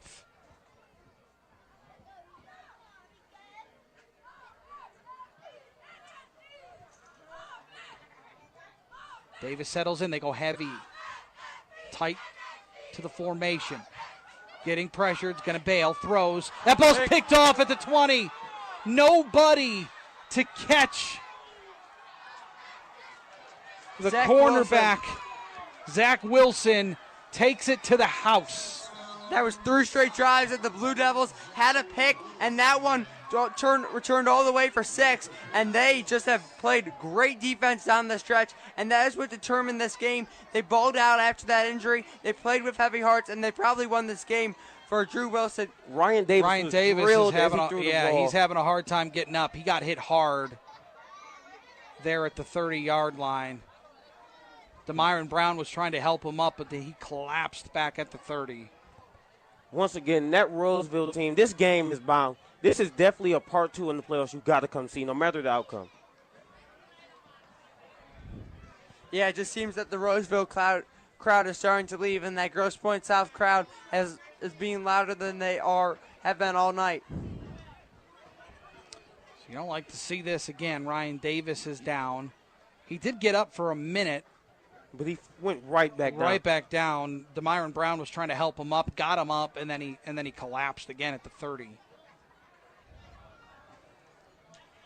Davis settles in. They go heavy. Tight to the formation. Getting pressured. Going to bail. Throws. That ball's picked off at the 20. Nobody to catch the cornerback. Zach Wilson takes it to the house. That was 3 straight drives that the Blue Devils had a pick, and that one returned all the way for 6, and they just have played great defense down the stretch, and that is what determined this game. They balled out after that injury. They played with heavy hearts, and they probably won this game for Drew Wilson. Ryan Davis is he's having a hard time getting up. He got hit hard there at the 30-yard line. Demyron Brown was trying to help him up, but he collapsed back at the 30. Once again, that Roseville team, this game is bound. This is definitely a part 2 in the playoffs you got to come see, no matter the outcome. Yeah, it just seems that the Roseville crowd is starting to leave, and that Grosse Pointe South crowd is being louder than they have been all night. So you don't like to see this again. Ryan Davis is down. He did get up for a minute, but he went right back down. Demyron Brown was trying to help him up, got him up, and then he collapsed again at the 30.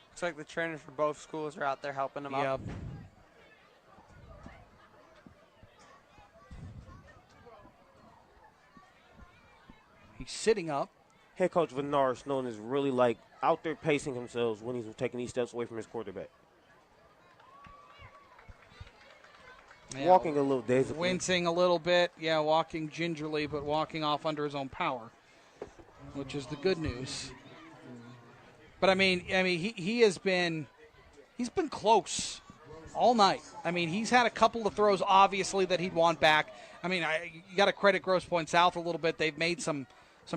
Looks like the trainers for both schools are out there helping him up. He's sitting up. Head coach Vennard Snowden is really like out there pacing himself when he's taking these steps away from his quarterback. Yeah, walking a little dazedly. Wincing a little bit. Yeah, walking gingerly, but walking off under his own power, which is the good news. But I mean, he's been close all night. I mean, he's had a couple of throws, obviously, that he'd want back. I mean, you got to credit Grosse Pointe South a little bit. They've made some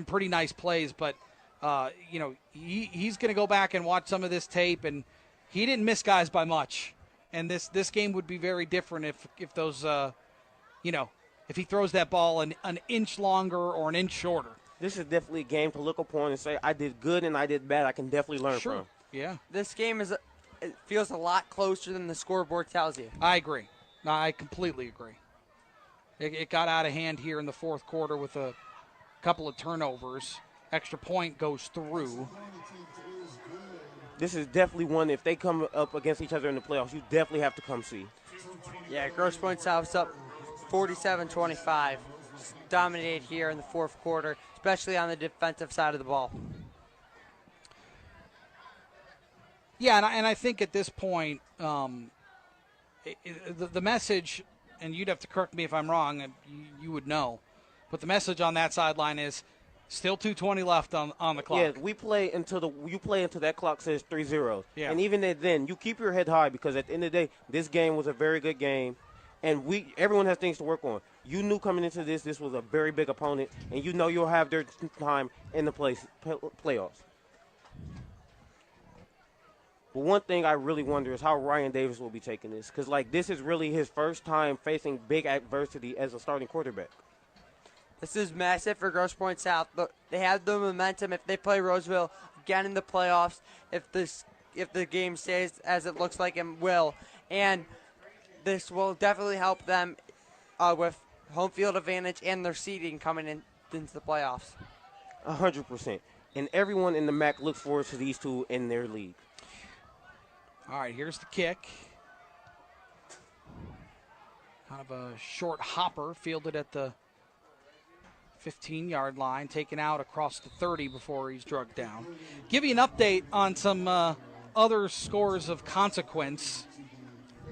pretty nice plays, but he's going to go back and watch some of this tape, and he didn't miss guys by much. And this game would be very different if those, if he throws that ball an inch longer or an inch shorter. This is definitely a game to look upon and say, I did good and I did bad. I can definitely learn from. Yeah. This game it feels a lot closer than the scoreboard tells you. I agree. No, I completely agree. It got out of hand here in the fourth quarter with a couple of turnovers. Extra point goes through. This is definitely one, if they come up against each other in the playoffs, you definitely have to come see. Yeah, Grosse Pointe South's up 47-25. Dominated here in the fourth quarter, especially on the defensive side of the ball. Yeah, and I think at this point, the message, and you'd have to correct me if I'm wrong, and you would know, but the message on that sideline is still 2:20 left on the clock. Yeah, you play until that clock says 3-0. Yeah. And even then, you keep your head high because at the end of the day, this game was a very good game, and everyone has things to work on. You knew coming into this was a very big opponent, and you know you'll have their time in the playoffs. But one thing I really wonder is how Ryan Davis will be taking this, because this is really his first time facing big adversity as a starting quarterback. This is massive for Grosse Pointe South. They have the momentum if they play Roseville again in the playoffs, if the game stays as it looks like it will. And this will definitely help them with home field advantage and their seeding coming into the playoffs. 100%. And everyone in the MAC looks forward to these two in their league. All right, here's the kick. Kind of a short hopper fielded at the 15-yard line, taken out across the 30 before he's drugged down. Give you an update on some other scores of consequence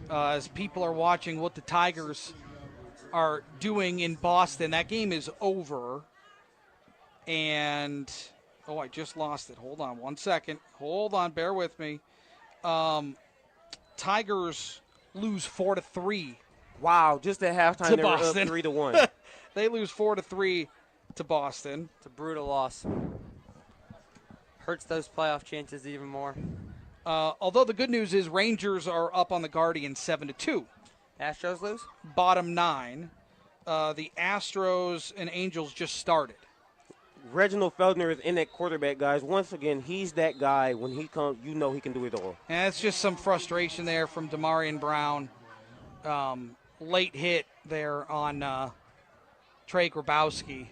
as people are watching what the Tigers are doing in Boston. That game is over. And, I just lost it. Hold on 1 second. Hold on, bear with me. Tigers lose 4-3. Wow, just at halftime they were up 3-1. They lose 4-3 to Boston. It's a brutal loss. Hurts those playoff chances even more. Although the good news is Rangers are up on the Guardians 7-2. Astros lose? Bottom 9. The Astros and Angels just started. Reginald Feldner is in that quarterback, guys. Once again, he's that guy. When he comes, you know he can do it all. And it's just some frustration there from Demarion Brown. Late hit there on Trey Grabowski.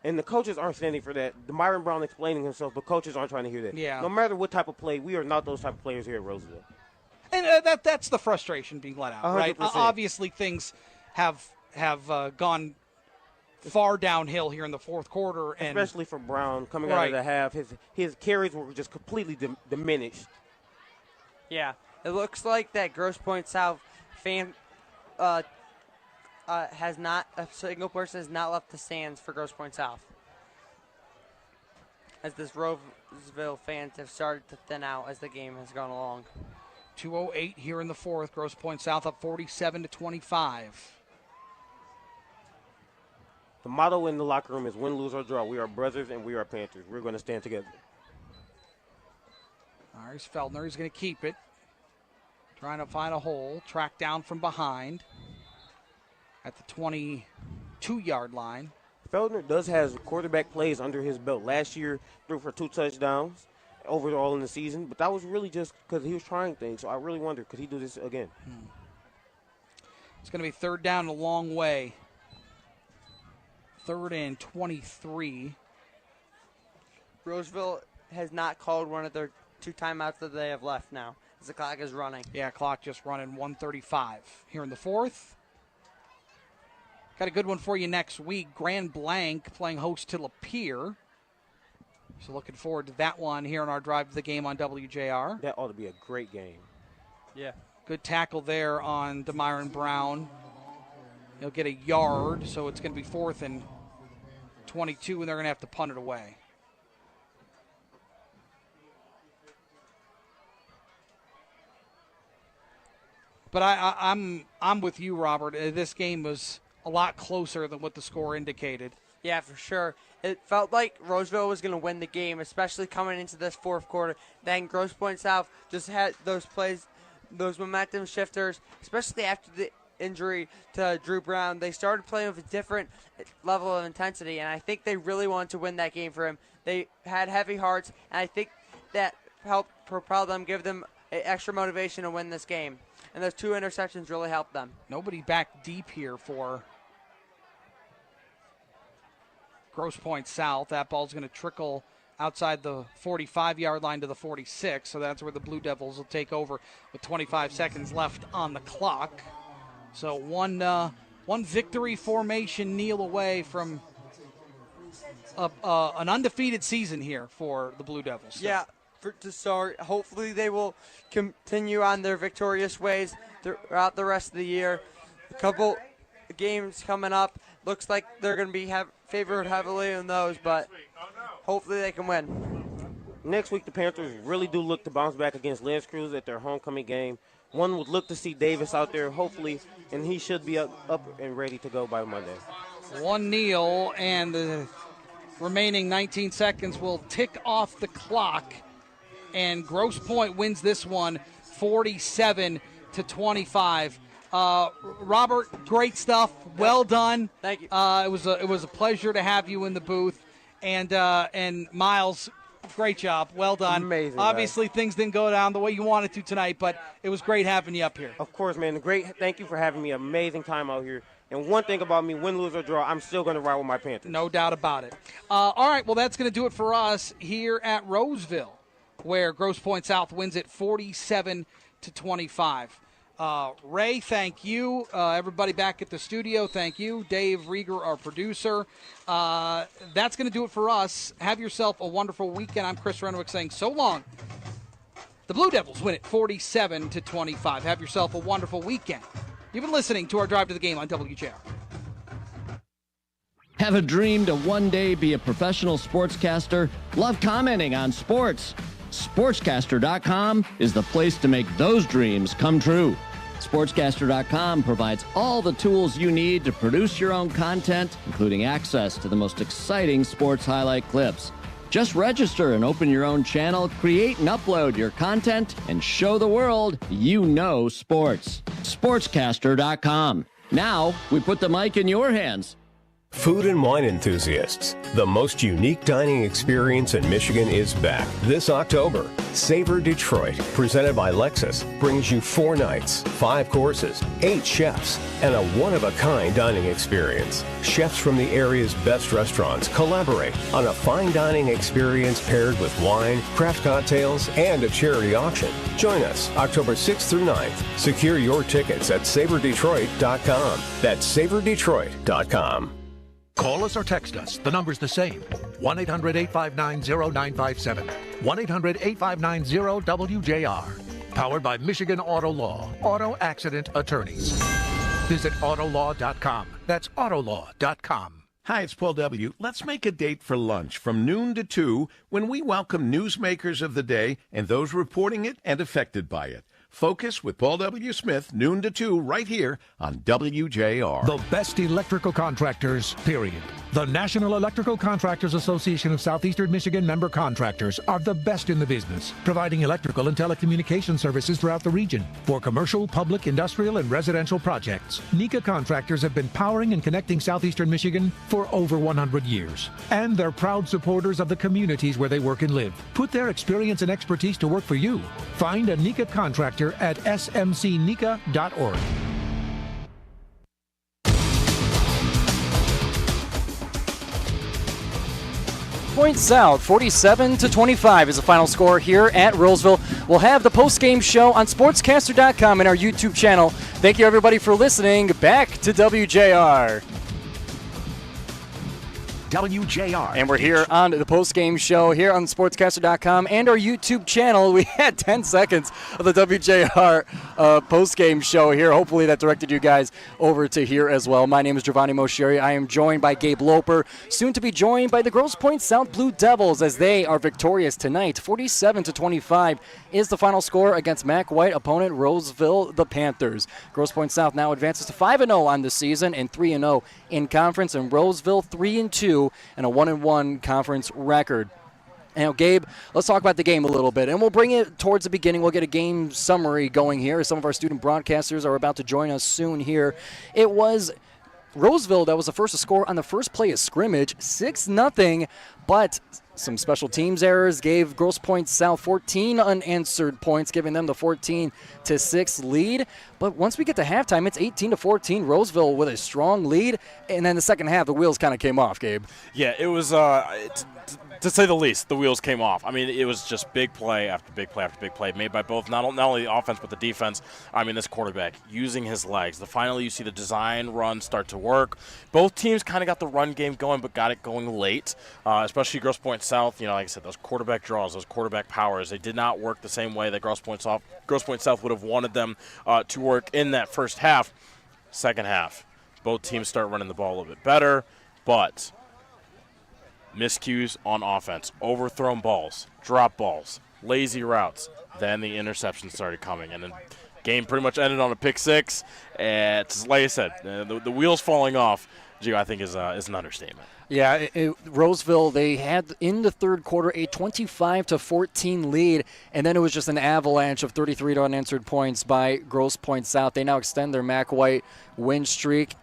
And the coaches aren't standing for that. Demarion Brown explaining himself, but coaches aren't trying to hear that. Yeah. No matter what type of play, we are not those type of players here at Roseville. And that's the frustration being let out, 100%. right? Obviously, things have gone far downhill here in the fourth quarter. And especially for Brown coming out of the half. His carries were just completely diminished. Yeah, it looks like that Grosse Pointe South fan has not, a single person has not left the stands for Grosse Pointe South. As this Roseville fans have started to thin out as the game has gone along. 2:08 here in the fourth. Grosse Pointe South up 47-25. The motto in the locker room is win, lose, or draw. We are brothers and we are Panthers. We're going to stand together. All right, here's Feldner. He's going to keep it. Trying to find a hole. Track down from behind at the 22-yard line. Feldner does have quarterback plays under his belt. Last year, threw for 2 touchdowns overall in the season, but that was really just because he was trying things. So I really wonder, could he do this again? It's going to be third down a long way. 3rd and 23. Roseville has not called one of their 2 timeouts that they have left now, as the clock is running. Yeah, clock just running. 1:35 here in the fourth. Got a good one for you next week. Grand Blanc playing host to Lapeer. So looking forward to that one here in our drive to the game on WJR. That ought to be a great game. Yeah. Good tackle there on DeMyron Brown. He'll get a yard, so it's going to be 4th and 22, and they're going to have to punt it away. But I'm with you, Robert. This game was a lot closer than what the score indicated. Yeah, for sure. It felt like Roseville was going to win the game, especially coming into this fourth quarter. Then Grosse Pointe South just had those plays, those momentum shifters, especially after the injury to Drew Brown. They started playing with a different level of intensity, and I think they really wanted to win that game for him. They had heavy hearts, and I think that helped propel them, give them extra motivation to win this game. And those 2 interceptions really helped them. Nobody back deep here for Grosse Pointe South. That ball's going to trickle outside the 45-yard line to the 46, so that's where the Blue Devils will take over with 25 seconds left on the clock. So one victory formation kneel away from an undefeated season here for the Blue Devils. Yeah, to start. Hopefully they will continue on their victorious ways throughout the rest of the year. A couple games coming up. Looks like they're going to be favored heavily in those, but hopefully they can win. Next week, the Panthers really do look to bounce back against Lance Cruz at their homecoming game. One would look to see Davis out there, hopefully, and he should be up and ready to go by Monday. One kneel, and the remaining 19 seconds will tick off the clock, and Grosse Pointe wins this one 47-25. Robert, great stuff. Well done. Thank you. It was a pleasure to have you in the booth, and Miles, great job. Well done. Amazing. Obviously, things didn't go down the way you wanted to tonight, but it was great having you up here. Of course, man. Great. Thank you for having me. Amazing time out here. And one thing about me, win, lose, or draw, I'm still going to ride with my Panthers. No doubt about it. All right, well, that's going to do it for us here at Roseville, where Grosse Pointe South wins it 47-25. Ray, thank you. Everybody back at the studio, thank you. Dave Rieger, our producer. That's going to do it for us. Have yourself a wonderful weekend. I'm Chris Renwick saying so long. The Blue Devils win it 47-25. Have yourself a wonderful weekend. You've been listening to our Drive to the Game on WJR. Have a dream to one day be a professional sportscaster? Love commenting on sports? Sportscaster.com is the place to make those dreams come true. Sportscaster.com provides all the tools you need to produce your own content, including access to the most exciting sports highlight clips. Just register and open your own channel, create and upload your content, and show the world you know sports. Sportscaster.com. Now, we put the mic in your hands. Food and wine enthusiasts, the most unique dining experience in Michigan is back this October. Savor Detroit, presented by Lexus, brings you 4 nights, 5 courses, 8 chefs, and a one-of-a-kind dining experience. Chefs from the area's best restaurants collaborate on a fine dining experience paired with wine, craft cocktails, and a charity auction. Join us October 6th through 9th. Secure your tickets at SavorDetroit.com. That's SavorDetroit.com. Call us or text us. The number's the same. 1-800-859-0957. 1-800-859-0WJR. Powered by Michigan Auto Law. Auto Accident Attorneys. Visit autolaw.com. That's autolaw.com. Hi, it's Paul W. Let's make a date for lunch from noon to 2 when we welcome newsmakers of the day and those reporting it and affected by it. Focus with Paul W. Smith, noon to 2, right here on WJR. The best electrical contractors, period. The National Electrical Contractors Association of Southeastern Michigan member contractors are the best in the business, providing electrical and telecommunication services throughout the region for commercial, public, industrial, and residential projects. NECA contractors have been powering and connecting Southeastern Michigan for over 100 years. And they're proud supporters of the communities where they work and live. Put their experience and expertise to work for you. Find a NECA contractor at smcnica.org. Point South, 47-25 is the final score here at Roseville. We'll have the post-game show on sportscaster.com and our YouTube channel. Thank you, everybody, for listening. Back to WJR. WJR. And we're here on the post-game show here on sportscaster.com and our YouTube channel. We had 10 seconds of the WJR post-game show here. Hopefully that directed you guys over to here as well. My name is Giovanni Mosheri. I am joined by Gabe Loper, soon to be joined by the Grosse Pointe South Blue Devils as they are victorious tonight. 47-25 is the final score against MAC White opponent Roseville, the Panthers. Grosse Pointe South now advances to 5-0 on the season and 3-0 in conference, and Roseville 3-2 and a 1-1 conference record. Now, Gabe, let's talk about the game a little bit, and we'll bring it towards the beginning. We'll get a game summary going here. Some of our student broadcasters are about to join us soon here. It was Roseville that was the first to score on the first play of scrimmage, 6-0, but some special teams errors gave Grosse Pointe South 14 unanswered points, giving them the 14-6 lead. But once we get to halftime, it's 18-14. Roseville with a strong lead, and then the second half, the wheels kind of came off, Gabe. Yeah, it was, to say the least, the wheels came off. I mean, it was just big play after big play after big play made by both, not only the offense but the defense. I mean, this quarterback using his legs. Finally, you see the design run start to work. Both teams kind of got the run game going, but got it going late, especially Grosse Pointe South. You know, like I said, those quarterback draws, those quarterback powers, they did not work the same way that Grosse Pointe South would have wanted them to work in that first half. Second half, both teams start running the ball a little bit better, but miscues on offense, overthrown balls, drop balls, lazy routes. Then the interceptions started coming, and then game pretty much ended on a pick six. It's like I said, the wheels falling off, Gio, I think is an understatement. Yeah, Roseville, they had in the third quarter a 25-14 lead, and then it was just an avalanche of 33 unanswered points by Grosse Pointe South. They now extend their MAC White win streak,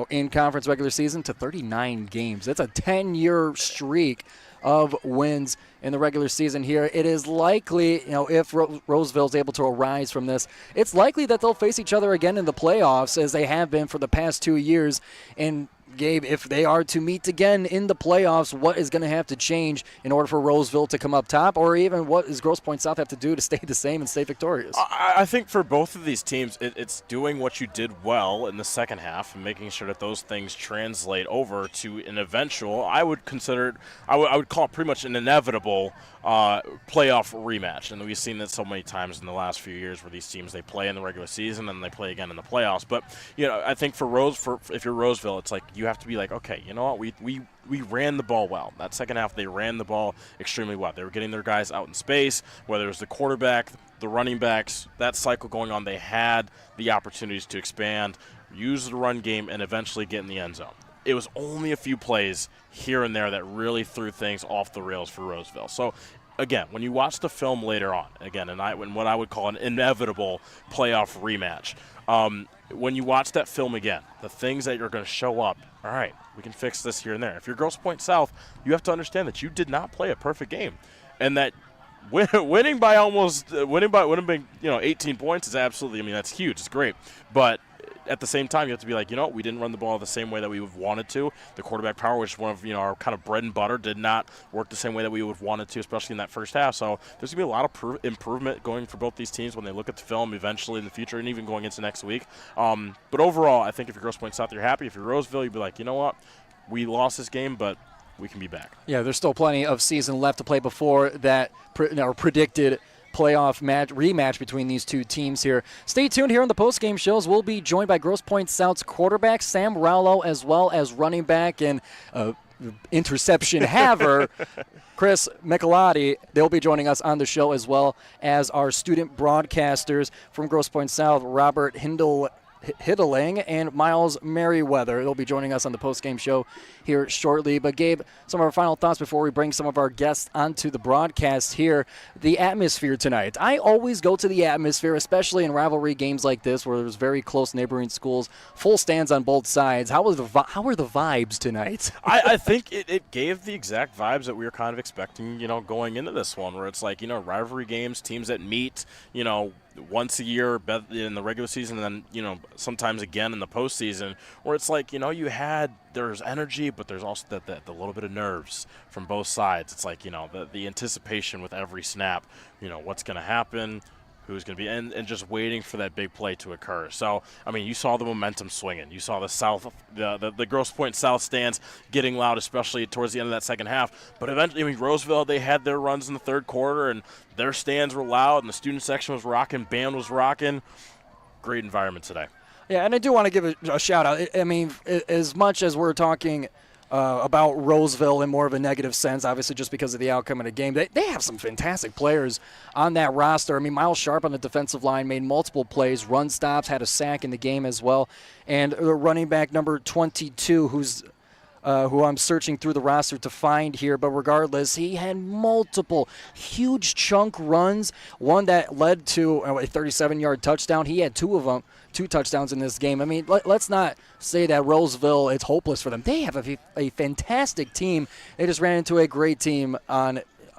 in conference regular season to 39 games. That's a 10-year streak of wins in the regular season here. It is likely, if Roseville's able to arise from this, it's likely that they'll face each other again in the playoffs as they have been for the past 2 years. And Gabe, if they are to meet again in the playoffs, what is going to have to change in order for Roseville to come up top, or even what does Grosse Pointe South have to do to stay the same and stay victorious? I think for both of these teams, it's doing what you did well in the second half and making sure that those things translate over to an eventual, I would call it pretty much an inevitable playoff rematch. And we've seen that so many times in the last few years where these teams, they play in the regular season and they play again in the playoffs. But, I think if you're Roseville, it's like you have to be like, okay, you know what, we ran the ball well. That second half, they ran the ball extremely well. They were getting their guys out in space, whether it was the quarterback, the running backs, that cycle going on. They had the opportunities to expand, use the run game, and eventually get in the end zone. It was only a few plays here and there that really threw things off the rails for Roseville. So, again, when you watch the film later on, in what I would call an inevitable playoff rematch, when you watch that film again, the things that are going to show up, all right, we can fix this here and there. If you're Grosse Pointe South, you have to understand that you did not play a perfect game, and that winning by 18 points is absolutely, that's huge. It's great. But at the same time, you have to be like, we didn't run the ball the same way that we would have wanted to. The quarterback power, which is one of our kind of bread and butter, did not work the same way that we would have wanted to, especially in that first half. So there's going to be a lot of improvement going for both these teams when they look at the film eventually in the future and even going into next week. But overall, I think if you're Grosse Pointe South, you're happy. If you're Roseville, you'd be like, you know what? we lost this game, but we can be back. Yeah, there's still plenty of season left to play before that predicted playoff rematch between these two teams here. Stay tuned here on the post-game shows. We'll be joined by Grosse Pointe South's quarterback, Sam Rowlow, as well as running back and interception haver, Chris Michelotti. They'll be joining us on the show, as well as our student broadcasters from Grosse Pointe South, Robert Hiddling and Miles Merriweather. They'll be joining us on the post-game show here shortly. But Gabe, some of our final thoughts before we bring some of our guests onto the broadcast here. The atmosphere tonight. I always go to the atmosphere, especially in rivalry games like this where there's very close neighboring schools, full stands on both sides. How were the vibes tonight? I think it gave the exact vibes that we were kind of expecting, going into this one, where it's like, rivalry games, teams that meet, once a year in the regular season, and then sometimes again in the postseason, where it's like there's energy, but there's also the little bit of nerves from both sides. It's like the anticipation with every snap, what's going to happen, who's going to be, and just waiting for that big play to occur. So, you saw the momentum swinging. You saw the Grosse Pointe South stands getting loud, especially towards the end of that second half. But eventually, Roseville, they had their runs in the third quarter, and their stands were loud, and the student section was rocking, band was rocking. Great environment today. Yeah, and I do want to give a shout-out. As much as we're talking about Roseville in more of a negative sense, obviously just because of the outcome of the game. They have some fantastic players on that roster. Miles Sharp on the defensive line made multiple plays, run stops, had a sack in the game as well. And the running back number 22, who I'm searching through the roster to find here, but regardless, he had multiple huge chunk runs, one that led to a 37-yard touchdown. He had two of them. 2 touchdowns in this game. Let's not say that Roseville, it's hopeless for them. They have a fantastic team. They just ran into a great team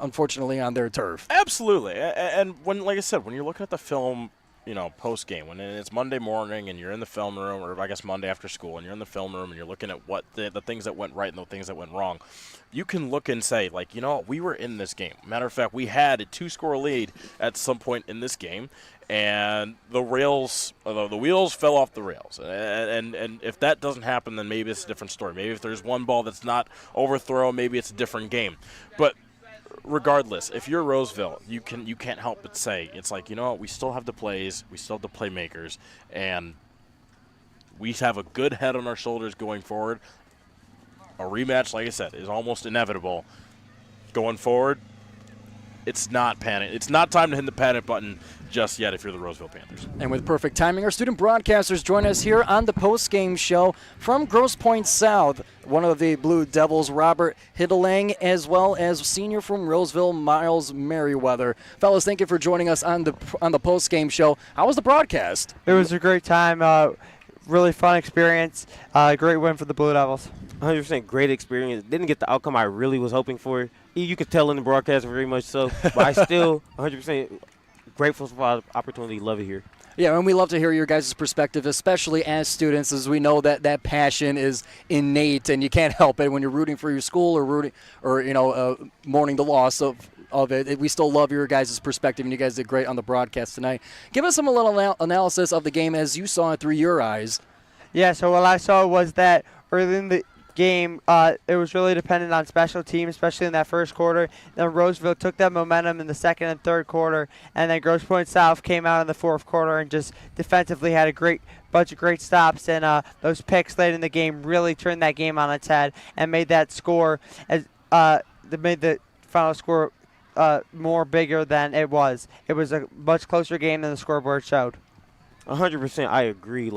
unfortunately, on their turf. Absolutely. And like I said, when you're looking at the film, post-game, when it's Monday morning and you're in the film room, or I guess Monday after school, and you're in the film room and you're looking at what the things that went right and the things that went wrong, you can look and say, we were in this game. Matter of fact, we had a 2-score lead at some point in this game, and the wheels fell off the rails. And if that doesn't happen, then maybe it's a different story. Maybe if there's one ball that's not overthrown, maybe it's a different game. But regardless, if you're Roseville, you can't help but say, it's like, we still have the plays, we still have the playmakers, and we have a good head on our shoulders going forward. A rematch, like I said, is almost inevitable. Going forward, it's not panic. It's not time to hit the panic button just yet if you're the Roseville Panthers. And with perfect timing, our student broadcasters join us here on the post-game show from Grosse Pointe South. One of the Blue Devils, Robert Hiddling, as well as senior from Roseville, Miles Merriweather. Fellas, thank you for joining us on the post-game show. How was the broadcast? It was a great time. Really fun experience. Great win for the Blue Devils. 100% great experience. Didn't get the outcome I really was hoping for. You could tell in the broadcast very much so, but I still 100% grateful for the opportunity. Love it here. Yeah, and we love to hear your guys' perspective, especially as students, as we know that passion is innate, and you can't help it when you're rooting for your school or mourning the loss of it. We still love your guys' perspective, and you guys did great on the broadcast tonight. Give us some little analysis of the game as you saw it through your eyes. Yeah, so what I saw was that early in the game, it was really dependent on special teams, especially in that first quarter. Then Roseville took that momentum in the second and third quarter, and then Grosse Pointe South came out in the fourth quarter and just defensively had a bunch of great stops, and those picks late in the game really turned that game on its head and made that score made the final score more bigger than it was. It was a much closer game than the scoreboard showed. 100%, I agree.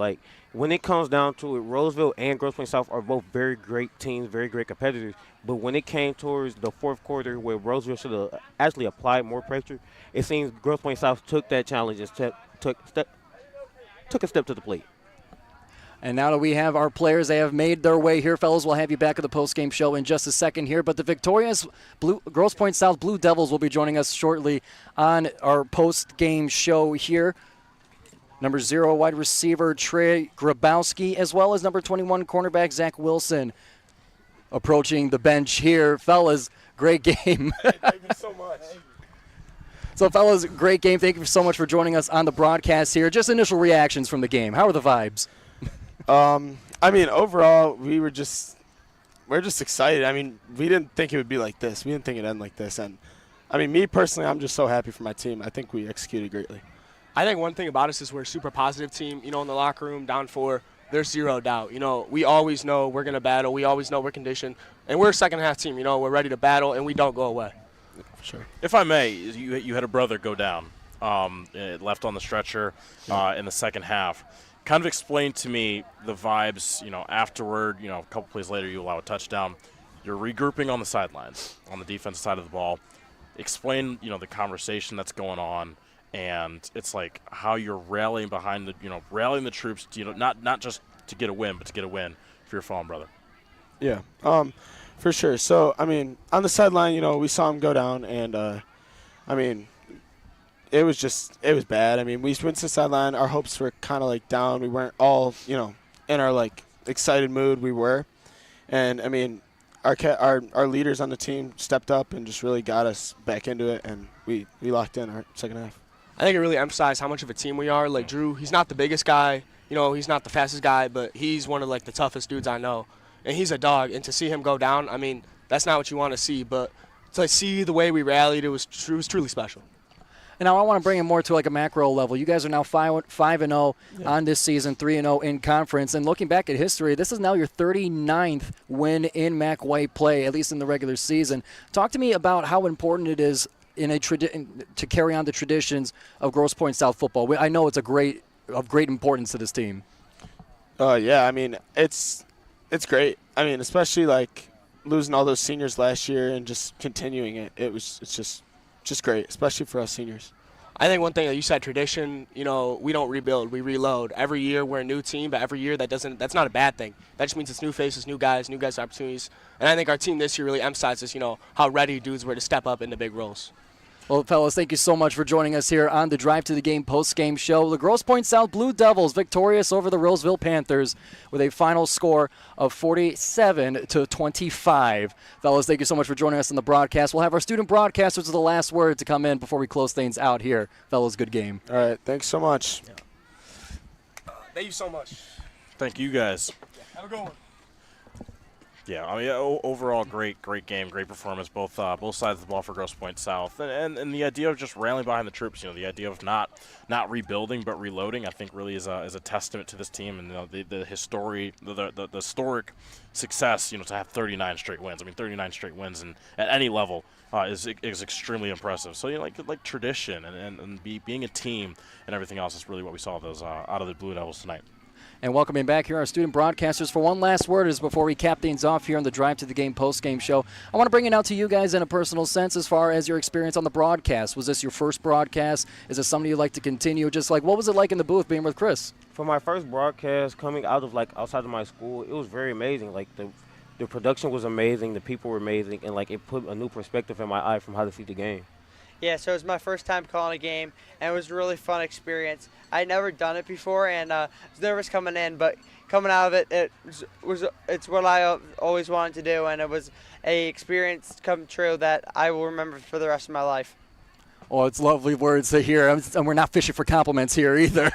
When it comes down to it, Roseville and Grosse Pointe South are both very great teams, very great competitors. But when it came towards the fourth quarter where Roseville should have actually applied more pressure, it seems Grosse Pointe South took that challenge and took a step to the plate. And now that we have our players, they have made their way here, fellas. We'll have you back at the post-game show in just a second here. But the victorious Grosse Pointe South Blue Devils will be joining us shortly on our post-game show here. Number 0, wide receiver Trey Grabowski, as well as number 21, cornerback Zach Wilson, approaching the bench here. Fellas, great game. Thank you so much. So, fellas, great game. Thank you so much for joining us on the broadcast here. Just initial reactions from the game. How are the vibes? Overall, we we're just excited. I mean, we didn't think it would be like this. We didn't think it'd end like this. And, I mean, me personally, I'm just so happy for my team. I think we executed greatly. I think one thing about us is we're a super positive team. In the locker room, down 4, there's 0 doubt. We always know we're going to battle. We always know we're conditioned. And we're a second-half team. We're ready to battle, and we don't go away. For sure. If I may, you had a brother go down, left on the stretcher in the second half. Kind of explain to me the vibes, afterward, a couple plays later you allow a touchdown. You're regrouping on the sidelines, on the defensive side of the ball. Explain, the conversation that's going on, and it's like how you're rallying behind rallying the troops, not just to get a win, but to get a win for your fallen brother. Yeah, for sure. So, I mean, on the sideline, we saw him go down, and, I mean, it was bad. I mean, we went to the sideline. Our hopes were kind of, like, down. We weren't all, in our, like, excited mood we were. And, I mean, our leaders on the team stepped up and just really got us back into it, and we locked in our second half. I think it really emphasized how much of a team we are. Like, Drew, he's not the biggest guy. He's not the fastest guy, but he's one of, like, the toughest dudes I know. And he's a dog. And to see him go down, I mean, that's not what you want to see. But to see the way we rallied, it was truly special. And now I want to bring it more to like a macro level. You guys are now 5-0 on this season, 3-0 in conference. And looking back at history, this is now your 39th win in MAC White play, at least in the regular season. Talk to me about how important it is to carry on the traditions of Grosse Pointe South football. I know it's of great importance to this team. Yeah, I mean, it's great. I mean, especially like losing all those seniors last year and just continuing it. It's just great, especially for us seniors. I think one thing that you said, tradition, we don't rebuild, we reload. Every year we're a new team, but every year that's not a bad thing. That just means it's new faces, new guys opportunities. And I think our team this year really emphasizes, how ready dudes were to step up into big roles. Well, fellas, thank you so much for joining us here on the Drive to the Game post-game show. The Grosse Pointe South Blue Devils victorious over the Roseville Panthers with a final score of 47-25. Fellas, thank you so much for joining us on the broadcast. We'll have our student broadcasters with the last word to come in before we close things out here. Fellas, good game. All right, thanks so much. Thank you so much. Thank you guys. Have a good one. Yeah, I mean, overall, great game, great performance, both sides of the ball for Grosse Pointe South, and the idea of just rallying behind the troops, the idea of not rebuilding but reloading, I think really is a testament to this team and the historic success, to have 39 straight wins. I mean, 39 straight wins and at any level is extremely impressive. So like tradition and being a team and everything else is really what we saw out of the Blue Devils tonight. And welcoming back here our student broadcasters for one last word is before we cap things off here on the Drive to the Game post-game show. I want to bring it out to you guys in a personal sense as far as your experience on the broadcast. Was this your first broadcast? Is this something you'd like to continue? Just like, what was it like in the booth being with Chris? For my first broadcast coming out of outside of my school, it was very amazing. Like the production was amazing, the people were amazing, and it put a new perspective in my eye from how to see the game. Yeah, so it was my first time calling a game, and it was a really fun experience. I'd never done it before, and I was nervous coming in, but coming out of it, it's what I always wanted to do, and it was a experience come true that I will remember for the rest of my life. Oh, it's lovely words to hear, and we're not fishing for compliments here either.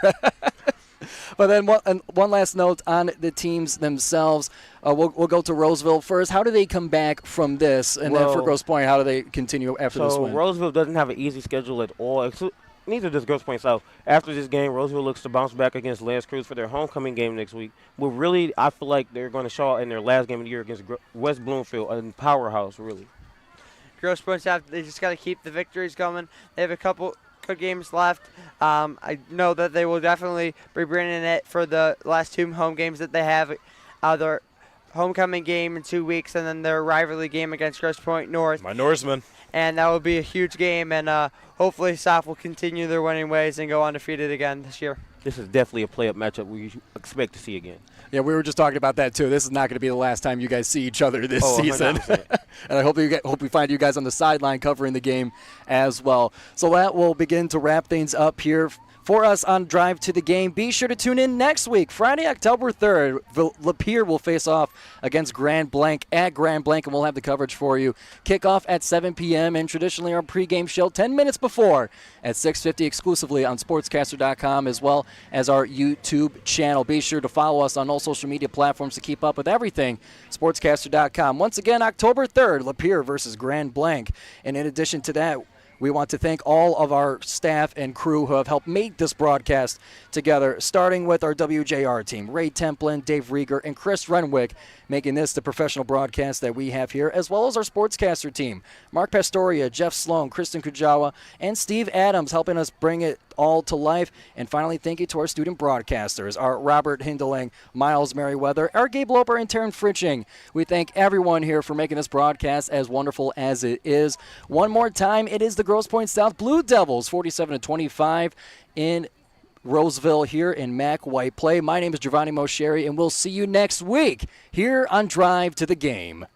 But then one last note on the teams themselves. We'll go to Roseville first. How do they come back from this? And then for Grosse Pointe, how do they continue after this win? So Roseville doesn't have an easy schedule at all. Neither does Grosse Pointe South. After this game, Roseville looks to bounce back against Lance Cruz for their homecoming game next week. But really, I feel like they're going to show out in their last game of the year against West Bloomfield, a powerhouse, really. Grosse Pointe South, they just got to keep the victories going. They have a couple good games left. I know that they will definitely be bringing it for the last 2 home games that they have. Their homecoming game in 2 weeks, and then their rivalry game against Grosse Pointe North. My Norseman. And that will be a huge game, and hopefully South will continue their winning ways and go undefeated again this year. This is definitely a play-up matchup we expect to see again. Yeah, we were just talking about that too. This is not going to be the last time you guys see each other this season. And I hope we find you guys on the sideline covering the game as well. So that will begin to wrap things up here for us on Drive to the Game. Be sure to tune in next week, Friday, October 3rd. Lapeer will face off against Grand Blanc at Grand Blanc, and we'll have the coverage for you. Kickoff at 7 p.m. and traditionally our pregame show 10 minutes before at 6:50 exclusively on sportscaster.com as well as our YouTube channel. Be sure to follow us on all social media platforms to keep up with everything sportscaster.com. Once again, October 3rd, Lapeer versus Grand Blanc. And in addition to that, we want to thank all of our staff and crew who have helped make this broadcast together, starting with our WJR team, Ray Templin, Dave Rieger, and Chris Renwick, making this the professional broadcast that we have here, as well as our sportscaster team, Mark Pastoria, Jeff Sloan, Kristen Kujawa, and Steve Adams, helping us bring it all to life. And finally, thank you to our student broadcasters, our Robert Hindeling, Miles Merriweather, our Gabe Loper, and Taryn Fritching. We thank everyone here for making this broadcast as wonderful as it is. One more time, it is the Grosse Pointe South Blue Devils, 47-25 in Roseville here in Mac White Play. My name is Giovanni Mosheri, and we'll see you next week here on Drive to the Game.